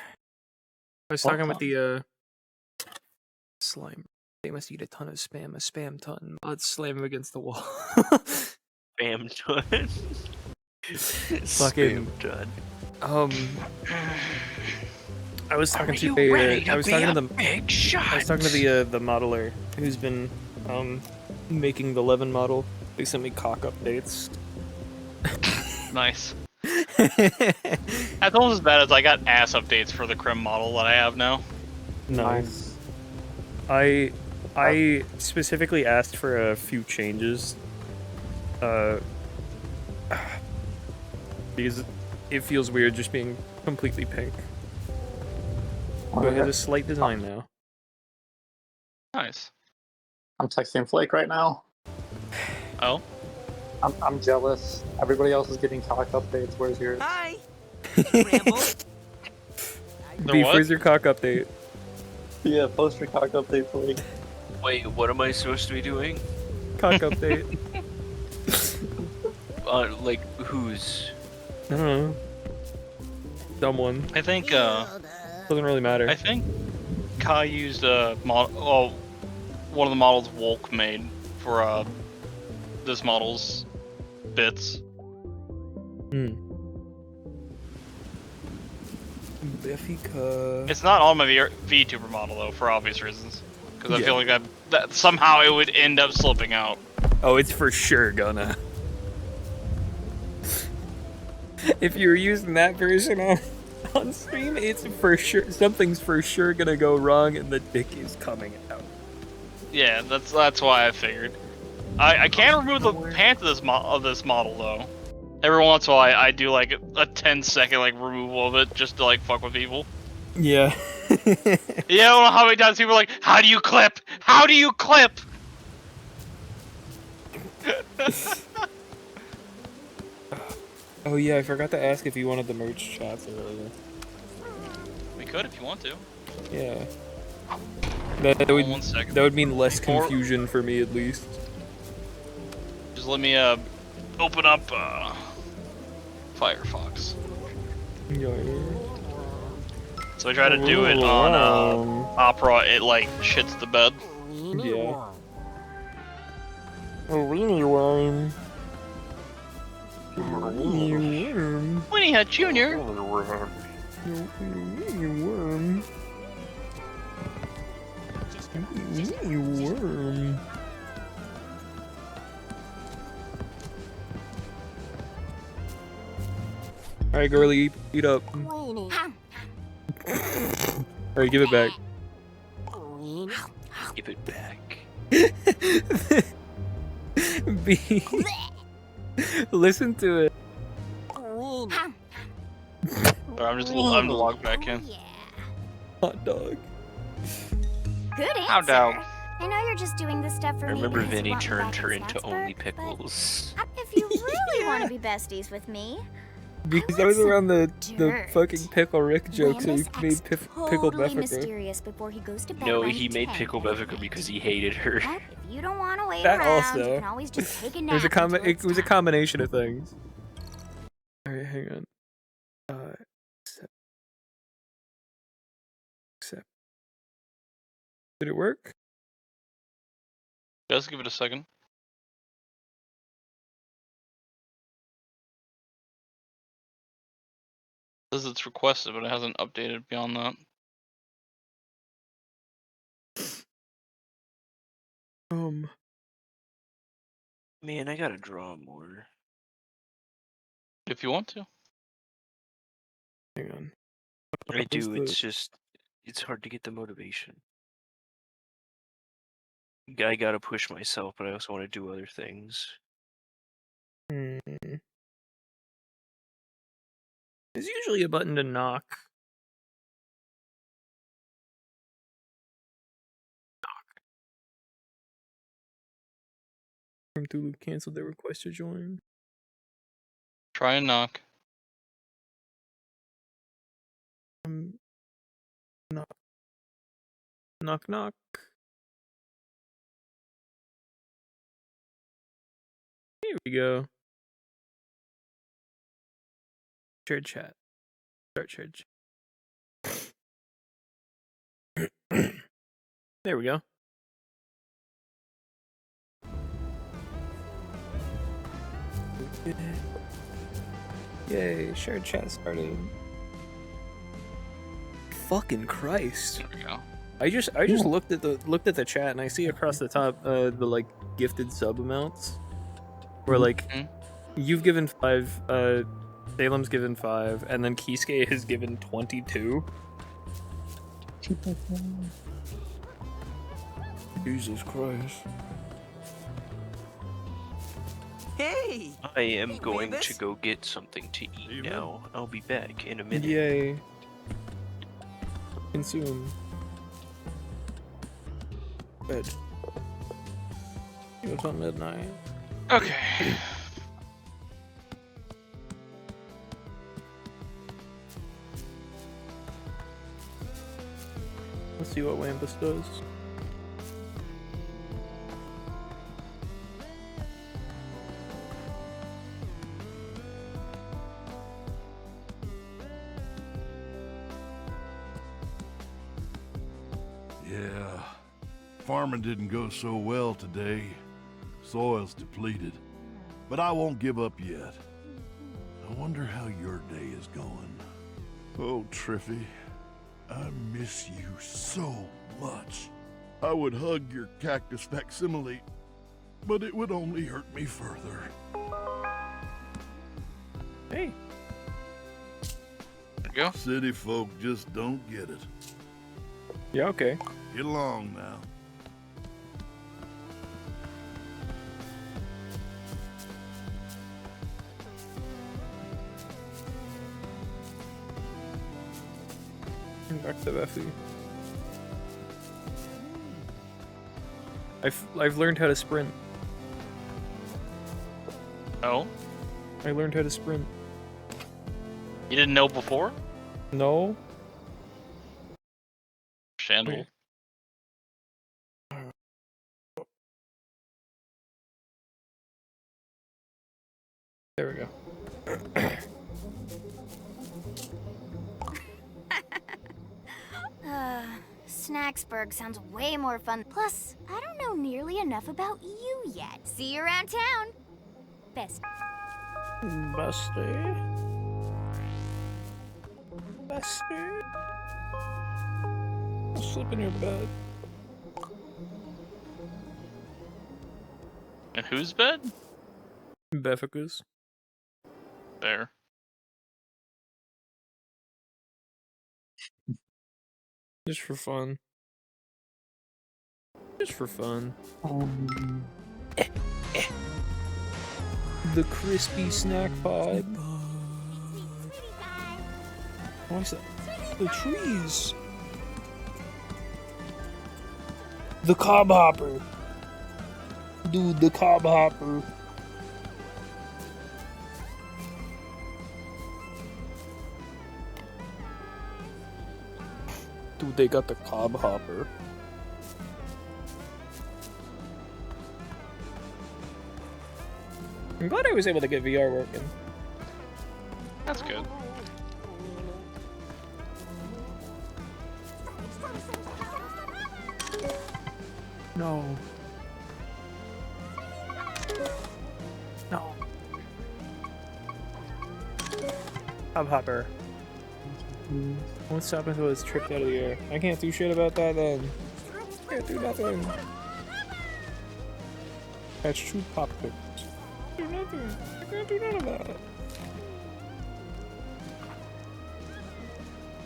was talking with the slime. They must eat a ton of spam, a spam ton. Let's slam him against the wall.
Spam ton.
Fucking
Spam ton.
I was talking to
you ready to
I was
be
talking
a
to the
big shot?
I was talking to the modeler who's been making the Levin model. They sent me cock updates.
Nice. That's almost as bad as I got ass updates for the Crim model that I have now.
Nice. I specifically asked for a few changes. Because it feels weird just being completely pink. But it has a slight design now.
Nice.
I'm texting Flake right now.
Oh?
I'm jealous. Everybody else is getting cock updates. Where's yours?
Hi.
Beef, where's your cock update?
Yeah, post your cock update, Flake.
Wait, what am I supposed to be doing?
Cock update.
Like, whose?
I don't know. Someone.
I think,
Doesn't really matter.
I think Kai used one of the models Wolk made for this model's bits.
Bifica.
It's not on my VTuber model though, for obvious reasons. Because I
Yeah.
feel like that somehow it would end up slipping out.
Oh, it's for sure gonna. If you're using that version on stream, it's for sure something's for sure gonna go wrong, and the dick is coming out.
Yeah, that's why I figured. I can remove the pants of this model though. Every once in a while, I do like a 10-second like removal of it just to like fuck with people.
Yeah.
Yeah, I don't know how many times people are like, "How do you clip? How do you clip?"
Oh yeah, I forgot to ask if you wanted the merch chats earlier.
We could if you want to.
Yeah. That would
1 second.
that would mean less confusion for me at least.
Just let me open up Firefox.
Yeah.
So I try to do it on Opera. It like shits the bed.
Yeah. A weenie worm.
Winnie Hut Jr.
Weenie worm. Weenie worm. Alright, girly, eat up. Alright, give it back.
Give it back.
B. Listen to it.
I'm just logged back in.
Hot dog.
Good answer.
How down?
I know you're just doing this stuff for
I
me.
remember
because you
Vinny
want me
turned
back
her
in
into only pickles.
If you really want to be besties with me,
Because I was around the
dirt.
fucking Pickle Rick joke, so he
Wambus
made
acts
Pickle
totally
Beffica.
mysterious before he goes to bed
No,
around
he made
10.
Pickle Bevica because he hated her.
If you don't want to wait
That
around,
also.
you can always just take a
It
nap.
was a
until
it was a combination of things. Alright, hang on. Accept. Did it work?
Just give it a second. It says it's requested, but it hasn't updated beyond that.
Man, I gotta draw more.
If you want to.
Hang on.
I do, it's just, it's hard to get the motivation. I gotta push myself, but I also want to do other things.
There's usually a button to knock. From Thulu canceled their request to join.
Try and knock.
Knock. Knock, knock. Here we go. Shared chat. Start shared chat. There we go. Yay, shared chat started. Fucking Christ.
There we go.
I just looked at the chat and I see across the top the like gifted sub amounts. Where like you've given 5, Salem's given 5, and then Kisuke has given 22. Jesus Christ.
Hey!
I am going to go get something to eat now. I'll be back in a minute.
Yay. Consume. Bed. It's on midnight.
Okay.
Let's see what Wambus does.
Yeah, farming didn't go so well today. Soil's depleted. But I won't give up yet. I wonder how your day is going. Oh, Triffy, I miss you so much. I would hug your cactus facsimile, but it would only hurt me further.
Hey.
There you go.
City folk just don't get it.
Yeah, okay.
Get along now.
Back to Effie. I've learned how to sprint.
Oh?
I learned how to sprint.
You didn't know before?
No.
Shandle.
There we go.
Snacksburg sounds way more fun. Plus, I don't know nearly enough about you yet. See you around town. Best.
Bestie. Bestie. I'll sleep in your bed.
In whose bed?
Beffica's.
There.
Just for fun. Just for fun. The crispy snack pod. What's that? The trees. The cob hopper. Dude, the cob hopper. Dude, they got the cob hopper. I'm glad I was able to get VR working.
That's good.
No. No. Cob hopper. Won't stop until it's tripped out of the air. I can't do shit about that then. Can't do nothing. That's true pop quick. Do nothing. I can't do none of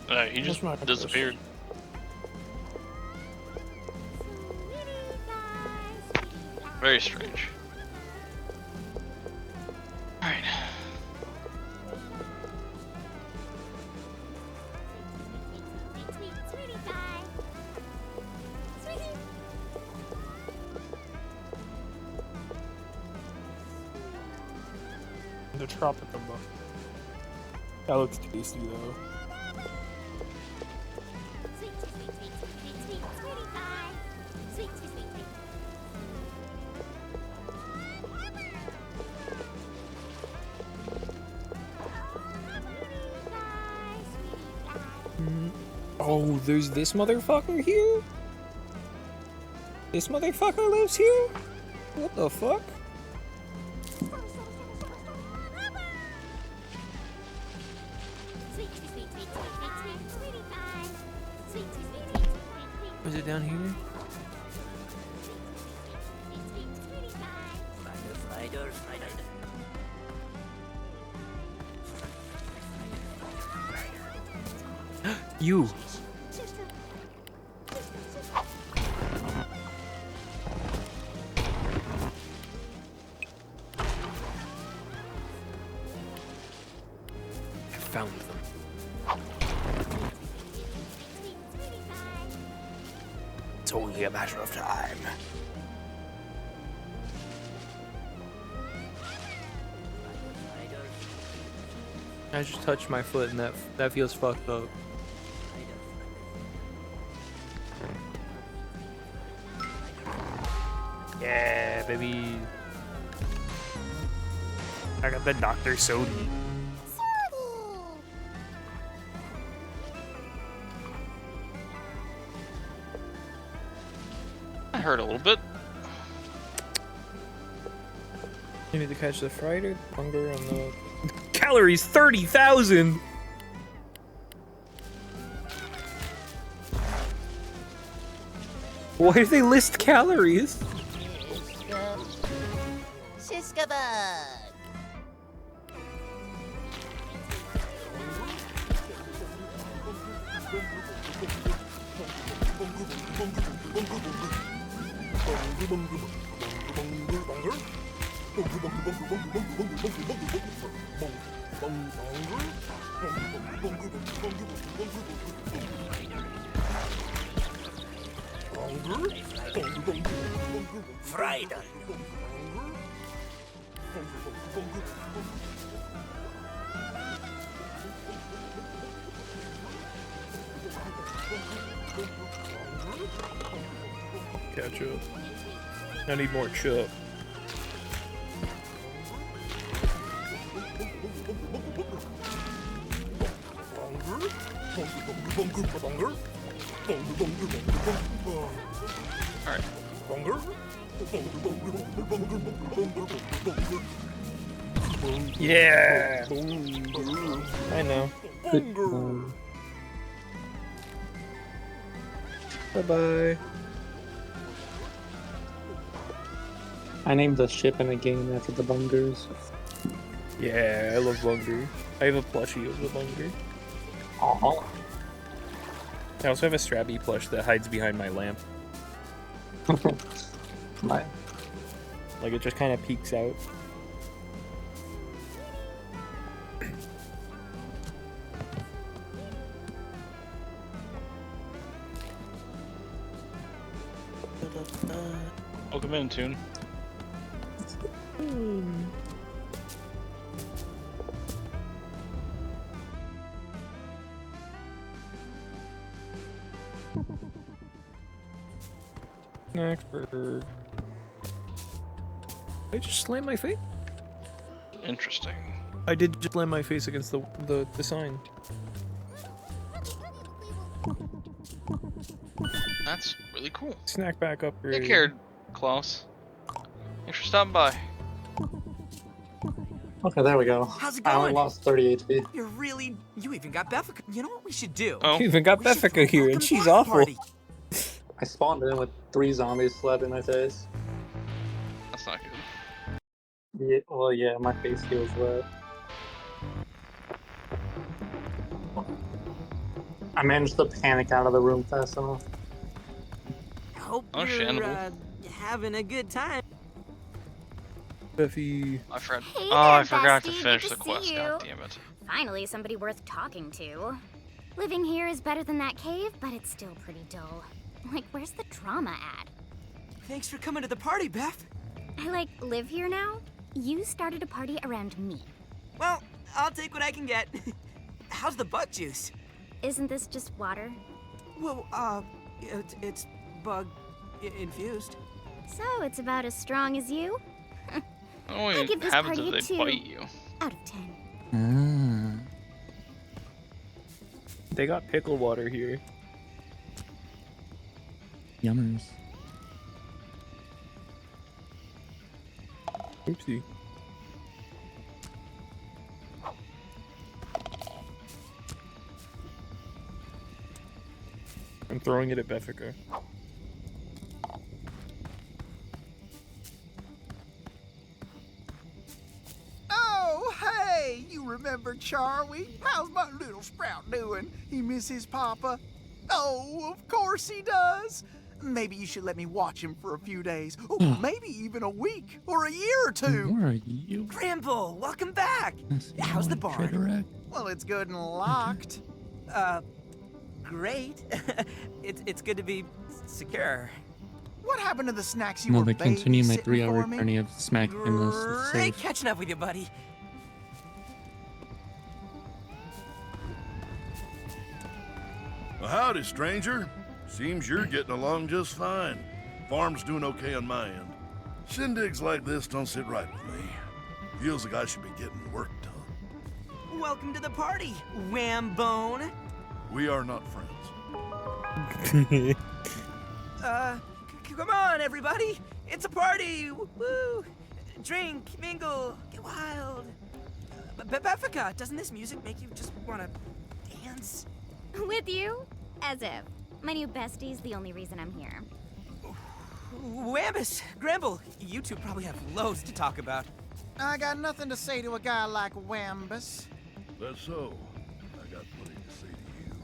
that.
He just disappeared.
Very strange. Alright.
The tropical buff. That looks tasty though. Oh, there's this motherfucker here? This motherfucker lives here? What the fuck? Was it down here? You. I found them. It's only a matter of time. I just touched my foot and that feels fucked up. Yeah, baby. I got the Dr. Sodi.
I heard a little bit.
You need to catch the fried hunger on the calories 30,000. Why do they list calories?
Shiska bug.
Friday.
Ketchup. I need more chup.
Alright.
Yeah. I know. Bye bye.
I named the ship in a game after the bungers.
Yeah, I love Bunger. I have a plushie of the Bunger.
Aw.
I also have a Strabby plush that hides behind my lamp.
Nice.
Like it just kind of peeks out.
Welcome in, Tune.
Snacksburg. I just slammed my face.
Interesting.
I did just slam my face against the sign.
That's really cool.
Snack back upgrade.
Take care, Klaus. Thanks for stopping by.
Okay, there we go.
How's it
I only
going?
lost 30 HP.
You even got Beffica. You know what we should do?
Oh.
You even got Beffica here, and she's awful.
I spawned in with 3 zombies slapping my face.
That's not good.
Yeah, well, yeah, my face feels wet. I managed to panic out of the room fast enough.
I hope
Understandable.
you're having a good time.
Buffy.
I forgot.
Hey
Oh, I
there,
forgot to
bestie.
finish
Good
the
to
quest.
see
God
you.
damn it.
Finally, somebody worth talking to. Living here is better than that cave, but it's still pretty dull. Like, where's the drama at?
Thanks for coming to the party, Beth.
I, live here now? You started a party around me.
Well, I'll take what I can get. How's the bug juice?
Isn't this just water?
Well, it's bug infused.
So, it's about as strong as you?
Oh,
I give this
happens
party
if
a
they
2
bite you.
out of 10.
They got pickle water here.
Yummers.
Oopsie. I'm throwing it at Beffica.
Oh, hey, you remember Charlie? How's my little sprout doing? He miss his papa? Oh, of course he does. Maybe you should let me watch him for a few days. Oh, maybe even a week or a year or two.
Where are you?
Gramble, welcome back. How's the barn?
Traitorette.
Well, it's good and locked.
Great. it's good to be secure.
What happened to the snacks you
No,
were
they continue my
babysitting
3-hour
for me?
journey of smacking this.
Great catching up with you, buddy.
Well, howdy, stranger. Seems you're getting along just fine. Farm's doing okay on my end. Shindigs like this don't sit right with me. Feels like I should be getting work done.
Welcome to the party, Whambone.
We are not friends.
Come on, everybody. It's a party. Woo! Drink, mingle, get wild. Beffica, doesn't this music make you just want to dance?
With you? As if. My new bestie's the only reason I'm here.
Wambus, Gramble, you two probably have loads to talk about.
I got nothing to say to a guy like Wambus.
That's so. I got plenty to say to you.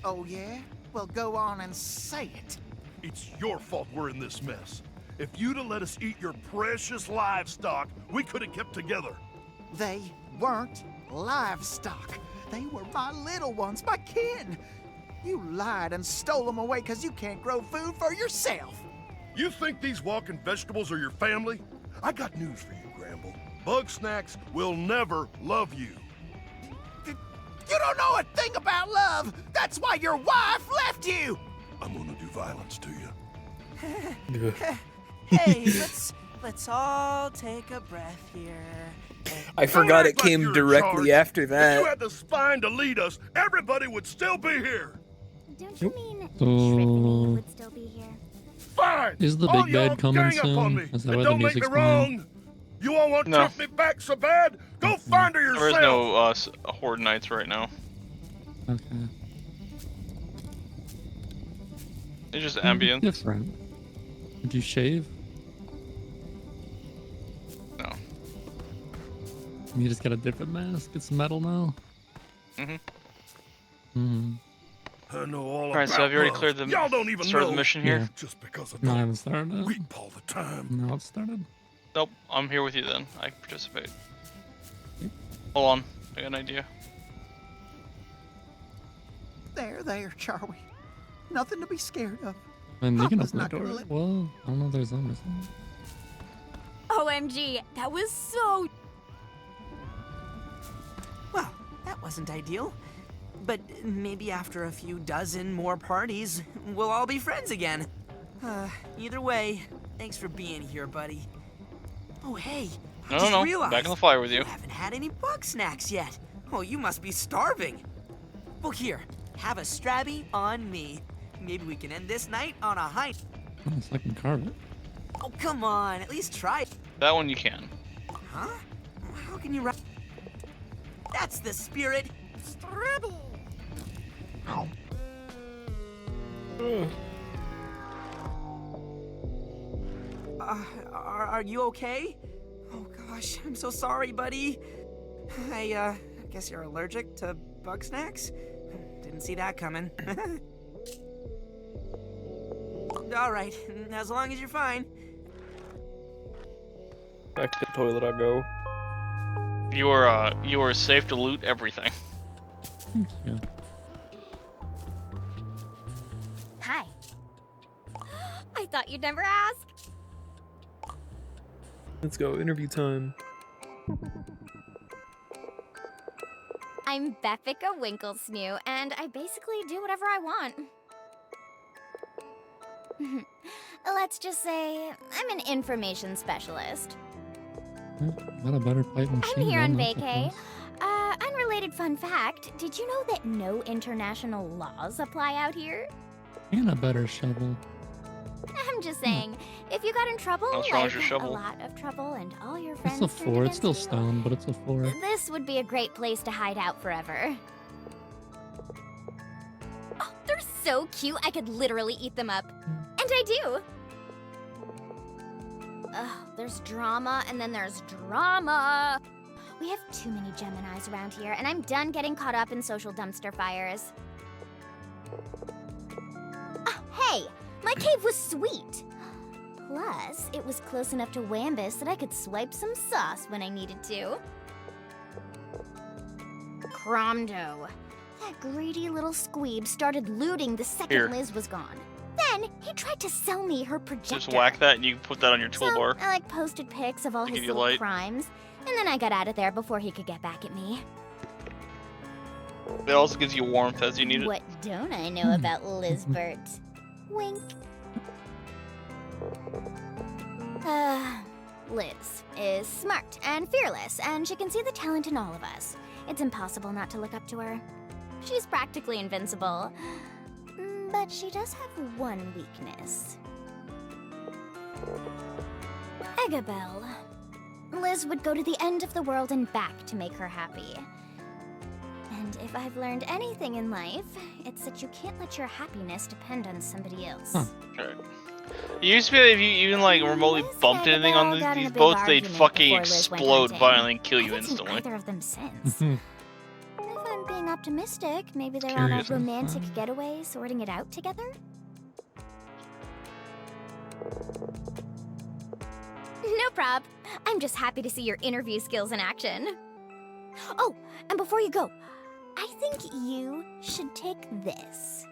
Oh, yeah? Well, go on and say it.
It's your fault we're in this mess. If you'd have let us eat your precious livestock, we could have kept together.
They weren't livestock. They were my little ones, my kin. You lied and stole them away because you can't grow food for yourself.
You think these walking vegetables are your family? I got news for you, Gramble. Bugsnax will never love you.
You don't know a thing about love. That's why your wife left you.
I'm gonna do violence to you.
Hey, let's all take a breath here.
I forgot it
Don't act like
came
you're in
directly
charge.
after
If
that.
you had the spine to lead us, everybody would still be here.
Don't you mean
Oh.
Shrimpany would still be here?
Fine.
Is the
all
big bad
y'all
coming
gang up on
soon?
me.
Is that
And
why the
don't make me
music's playing?
wrong. You all want to
No.
trip me back so bad? Go find her yourself.
There is no Horde Knights right now.
Okay.
It's just ambient.
Different. Did you shave?
No.
You just got a different mask. It's metal now.
Mhm.
Hmm.
I know all
Alright,
about
so have you already
love.
cleared the
Y'all don't even
start of
know.
the mission here?
Yeah.
Just because I
No, I
don't
haven't started it.
weep all the time.
No, it started.
Nope, I'm here with you then. I can participate. Hold on, I got an idea.
There, Charlie. Nothing to be scared of.
And you can
Papa's
open the
not gonna
door.
let-
Well, I don't know if there's them or something.
OMG, that was so...
Well, that wasn't ideal. But maybe after a few dozen more parties, we'll all be friends again. Either way, thanks for being here, buddy. Oh, hey, I just
No,
realized
back on the fire with you.
you haven't had any bug snacks yet. Oh, you must be starving. Well, here, have a Strabby on me. Maybe we can end this night on a high.
Oh, so I can carve it.
Oh, come on, at least try it.
That one you can.
Huh? How can you write? That's the spirit. Strabby. Are you okay? Oh gosh, I'm so sorry, buddy. I guess you're allergic to bug snacks? Didn't see that coming. All right, as long as you're fine.
Back to the toilet I go.
You are safe to loot everything.
Yeah.
Hi. I thought you'd never ask.
Let's go, interview time.
I'm Beffica Winklesnoo, and I basically do whatever I want. Let's just say I'm an information specialist.
Got a better pipe machine.
I'm here on
that's a
vacay.
plus.
Unrelated fun fact, did you know that no international laws apply out here?
And a better shovel.
I'm just saying, if you got in trouble,
What's wrong with
like
your shovel?
a lot of trouble, and all your friends
It's a
turned
4. It's
against
still
you,
stone, but it's a 4.
this would be a great place to hide out forever. Oh, they're so cute, I could literally eat them up. And I do. Ugh, there's drama, and then there's drama. We have too many Geminis around here, and I'm done getting caught up in social dumpster fires. Hey, my cave was sweet. Plus, it was close enough to Wambus that I could swipe some sauce when I needed to. Cromdo. That greedy little squeeb started looting the second
Here.
Liz was gone. Then, he tried to sell me her projector.
Just whack that and you can put that on your toolbar.
So, I posted pics of all
To
his
give you
little
light.
crimes, and then I got out of there before he could get back at me.
It also gives you warmth as you need it.
What don't I know about Lizbert? Wink. Liz is smart and fearless, and she can see the talent in all of us. It's impossible not to look up to her. She's practically invincible. But she does have one weakness. Eggabell. Liz would go to the end of the world and back to make her happy. And if I've learned anything in life, it's that you can't let your happiness depend on somebody else.
Okay. It used to be that if you even like remotely bumped anything on
got in
these
a big
boats, they'd
argument
fucking
before Liz went
explode
hunting.
violently and kill
I
you
haven't seen
instantly.
either of them since. If I'm being optimistic, maybe they're on a
Curious and
romantic getaway sorting it out together? No prob. I'm just happy to see your interview skills in action. Oh, and before you go, I think you should take this.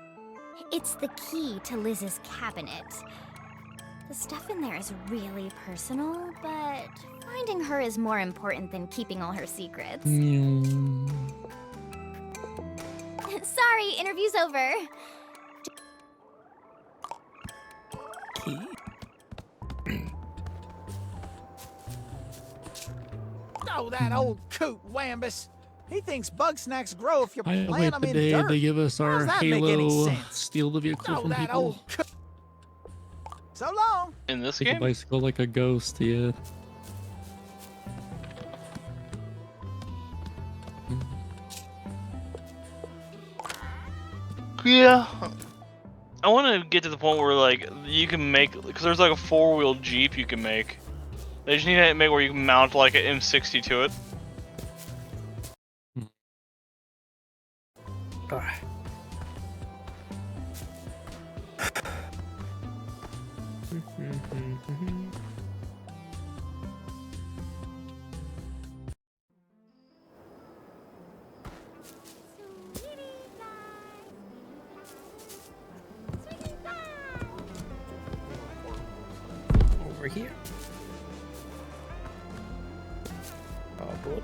It's the key to Liz's cabinet. The stuff in there is really personal, but finding her is more important than keeping all her secrets. Sorry, interview's over.
Oh, that old coot Wambus. He thinks bug snacks grow if you
I
plant
await
them
the
in
day
dirt.
they give us
How
our
does that make any
Halo
sense?
steal the vehicle
Oh,
from
that
people.
old coot. So long.
In this
Take a
game?
bicycle like a ghost, yeah.
Yeah. I want to get to the point where like you can make, because there's like a 4-wheel Jeep you can make. They just need to make where you can mount like an M60 to it.
Over here. Oh, boy.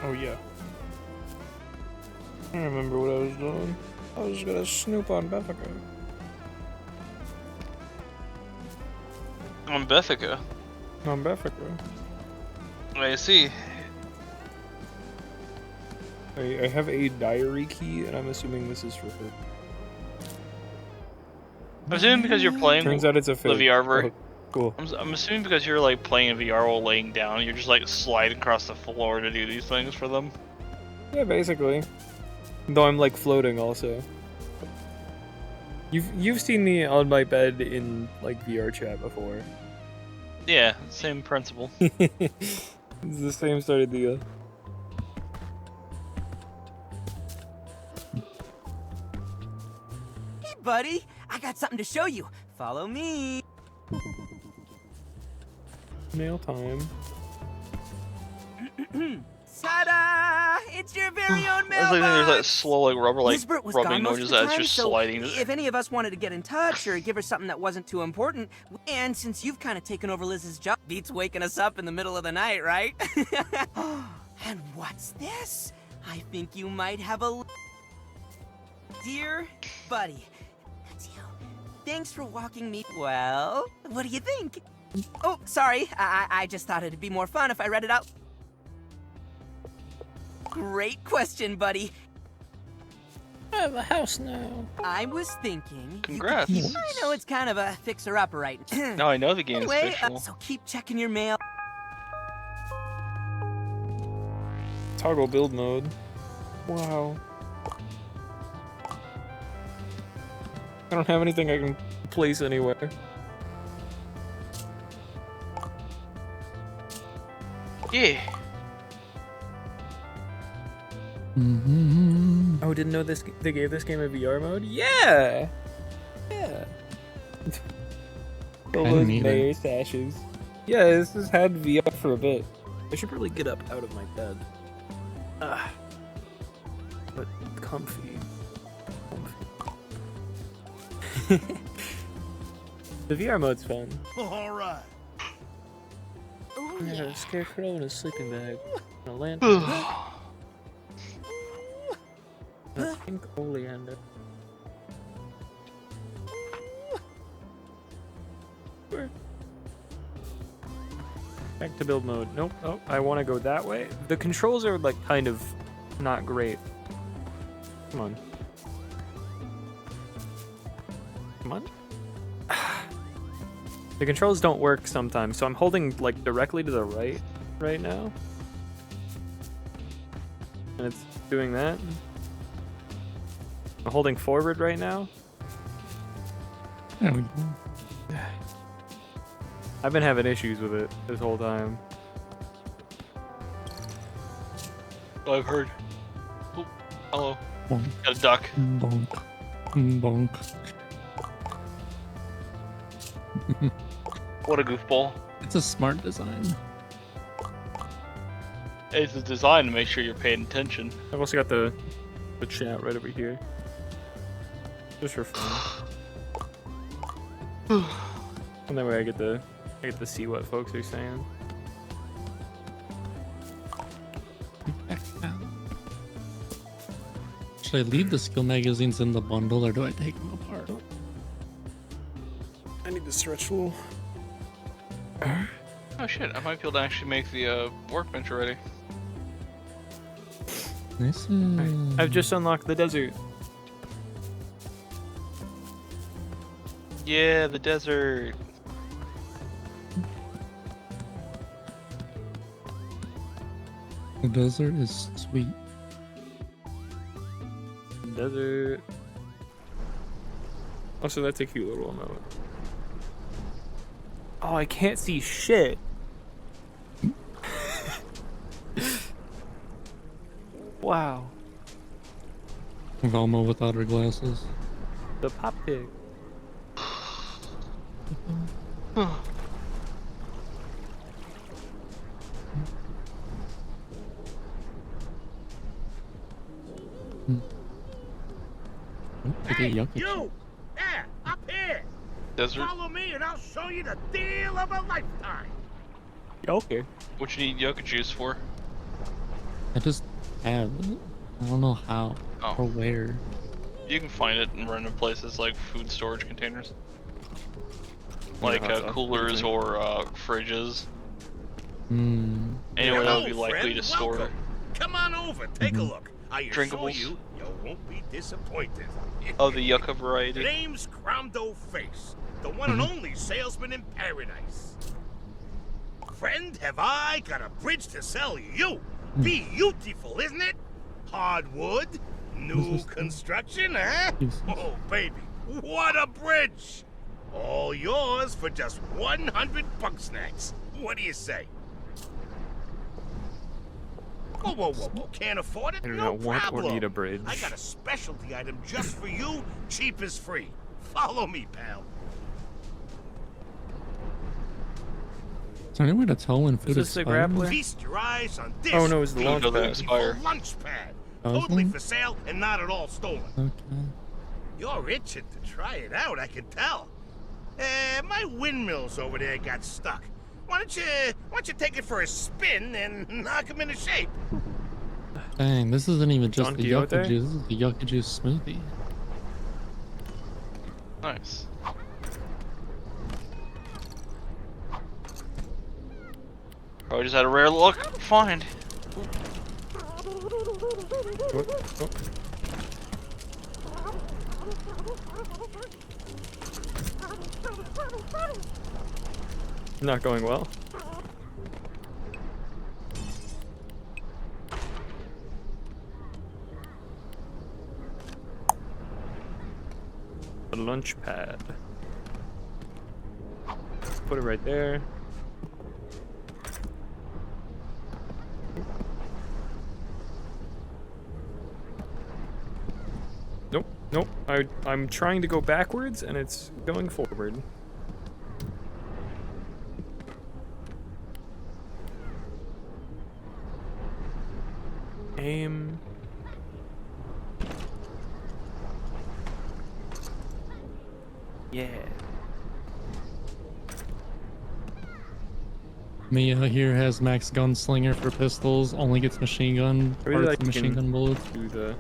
Oh yeah. I remember what I was doing. I was gonna snoop on Bethica.
On Bethica.
On Bethica.
I see.
I have a diary key, and I'm assuming this is for her.
I'm assuming because you're playing
Turns out it's a
the
fake.
VR version.
Oh, cool.
I'm assuming because you're like playing a VR while laying down, you're just like sliding across the floor to do these things for them.
Yeah, basically. Though I'm like floating also. You've seen me on my bed in like VR chat before.
Yeah, same principle.
It's the same sort of deal.
Hey, buddy, I got something to show you. Follow me.
Nail time.
Ta-da! It's your very own
I was
mailbox.
like, there's that slow like rubber like
Lisbeth was
rubbing
gone most
noises
of the
that's
time,
just
so
sliding.
if any of us wanted to get in touch or give her something that wasn't too important, and since you've kind of taken over Liz's job, beats waking us up in the middle of the night, right? And what's this? I think you might have a... Dear buddy, that's you. Thanks for walking me... Well, what do you think? Oh, sorry. I just thought it'd be more fun if I read it out. Great question, buddy.
I have a house now.
I was thinking...
Congrats.
I know it's kind of a fixer-upper right
No, I know the game
anyway,
is fictional.
so keep checking your mail.
Toggle build mode. Wow. I don't have anything I can place anywhere.
Yeah.
Oh, didn't know this. They gave this game a VR mode. Yeah. Yeah. All those mayor sashes. Yeah, this has had VR for a bit. I should probably get up out of my bed. But comfy. The VR mode's fun.
All right.
I got a scarecrow and a sleeping bag. And a lantern. A pink oleander. Back to build mode. Nope. Oh, I want to go that way. The controls are like kind of not great. Come on. Come on. The controls don't work sometimes, so I'm holding like directly to the right now. And it's doing that. I'm holding forward right now.
There we go.
I've been having issues with it this whole time.
I've heard. Oh, hello.
Bonk.
Got a duck.
Bonk. Bonk.
What a goofball.
It's a smart design.
It's a design to make sure you're paying attention.
I've also got the chat right over here. Just for fun. And that way I get to see what folks are saying.
Should I leave the skill magazines in the bundle or do I take them apart?
I need the stretch tool.
Oh shit, I might be able to actually make the workbench already.
Nice.
I've just unlocked the desert.
Yeah, the desert.
The desert is sweet.
Desert. Also, that's a cute little emote. Oh, I can't see shit. Wow.
Velma without her glasses.
The pop pig.
Hey, you! Yeah, up here!
Desert.
Follow me and I'll show you the deal of a lifetime!
Okay.
What you need yucca juice for?
I just have it. I don't know how or where.
You can find it in random places like food storage containers. Like coolers or fridges.
Hmm.
Anywhere that would be likely to store.
Welcome. Come on over, take a look. I assure
Drinkables?
you won't be disappointed.
Of the yucca variety.
Name's Cromdo Face, the one and only salesman in paradise. Friend, have I got a bridge to sell you? Beautiful, isn't it? Hardwood, new construction, huh? Oh, baby, what a bridge! All yours for just 100 bugsnax. What do you say? Whoa, whoa, whoa, whoa. Can't afford it?
I do
No
not want
problem.
or need a bridge.
I got a specialty item just for you. Cheap is free. Follow me, pal.
Is there any way to tell when food
this the
expires?
grappler?
Feast your eyes on this.
Oh, no, it's the launch pad.
beautiful lunch pad.
Oh, is
Totally
it?
for sale and not at all stolen.
Okay.
You're itching to try it out, I can tell. My windmills over there got stuck. Why don't you take it for a spin and knock them into shape?
Dang, this isn't even just
Don
the yucca
Quixote?
juice. This is the yucca juice smoothie.
Nice. Probably just had a rare look. Find.
Not going well. The lunch pad. Put it right there. Nope, nope. I'm trying to go backwards and it's going forward. Aim. Yeah.
Mia here has max gunslinger for pistols, only gets machine gun
I really
parts
like
and machine gun bullets.
Do the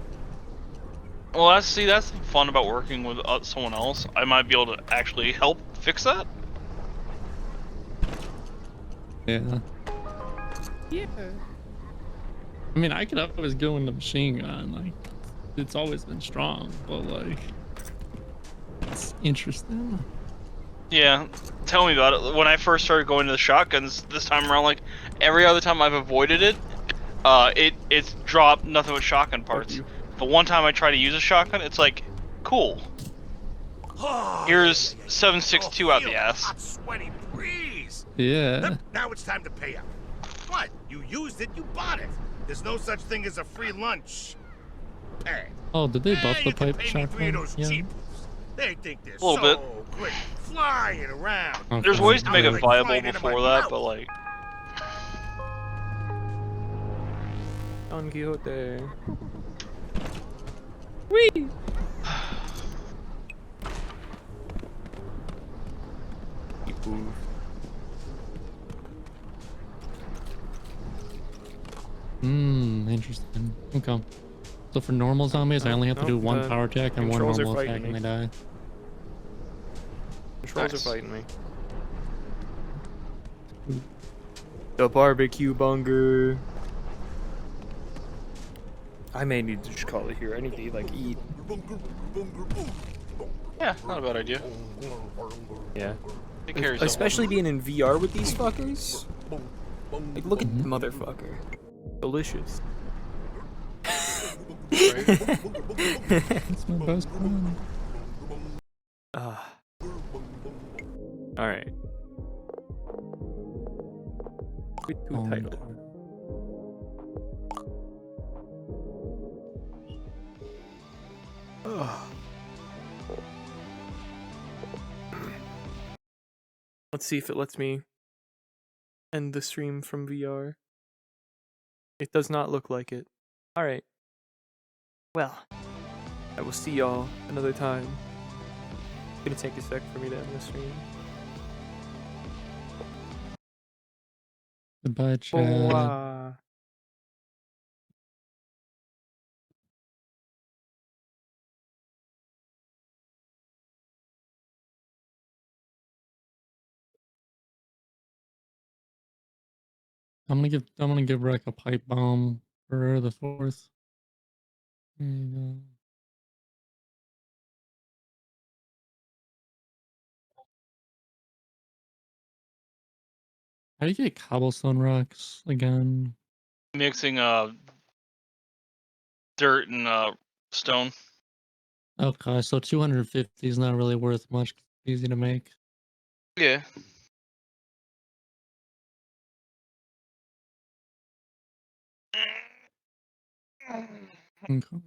Well, that's the fun about working with someone else. I might be able to actually help fix that.
Yeah.
Yeah.
I mean, I could always go into machine gun. Like, it's always been strong, but like, it's interesting.
Yeah, tell me about it. When I first started going to the shotguns this time around, like every other time I've avoided it, it's dropped nothing but shotgun parts. The one time I try to use a shotgun, it's like, cool. Here's 7.62 out the ass.
Hot, sweaty breeze.
Yeah.
Now it's time to pay up. What? You used it, you bought it. There's no such thing as a free lunch. Pad.
Oh, did they buff the
You can
pipe
pay me 3 of
shotgun?
those
Yeah.
cheapos. They think they're
A little
so
bit.
great, flying around.
Okay.
There's ways to make it
Like
viable
flying into my
before that,
mouth.
but like,
Don Quixote. Whee!
Interesting. Okay. So for normal zombies, I only have to do one power attack and one
controls are
normal attack
fighting
and they
me.
die.
Controls
Nice.
are fighting me. The barbecue bunger. I may need to just call it here. I need to like eat.
yeah, not a bad idea.
Yeah.
Take care of yourself.
Especially being in VR with these fuckers. Like, look at the motherfucker. Delicious.
It's my best friend.
Let's see if it lets me end the stream from VR. It does not look like it. Alright. Well, I will see y'all another time. It's gonna take a sec for me to end the stream.
Goodbye, Chad.
Bye.
I'm gonna give Rec a pipe bomb for the 4th. There you go. How do you get cobblestone rocks again?
Mixing dirt and stone.
Okay, so 250 is not really worth much. Easy to make.
Yeah.
Okay.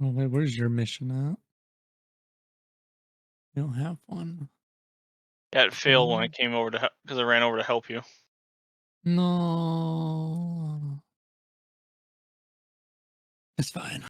Oh wait, where's your mission at? You don't have one.
Yeah, it failed when I came over to because I ran over to help you.
No. It's fine.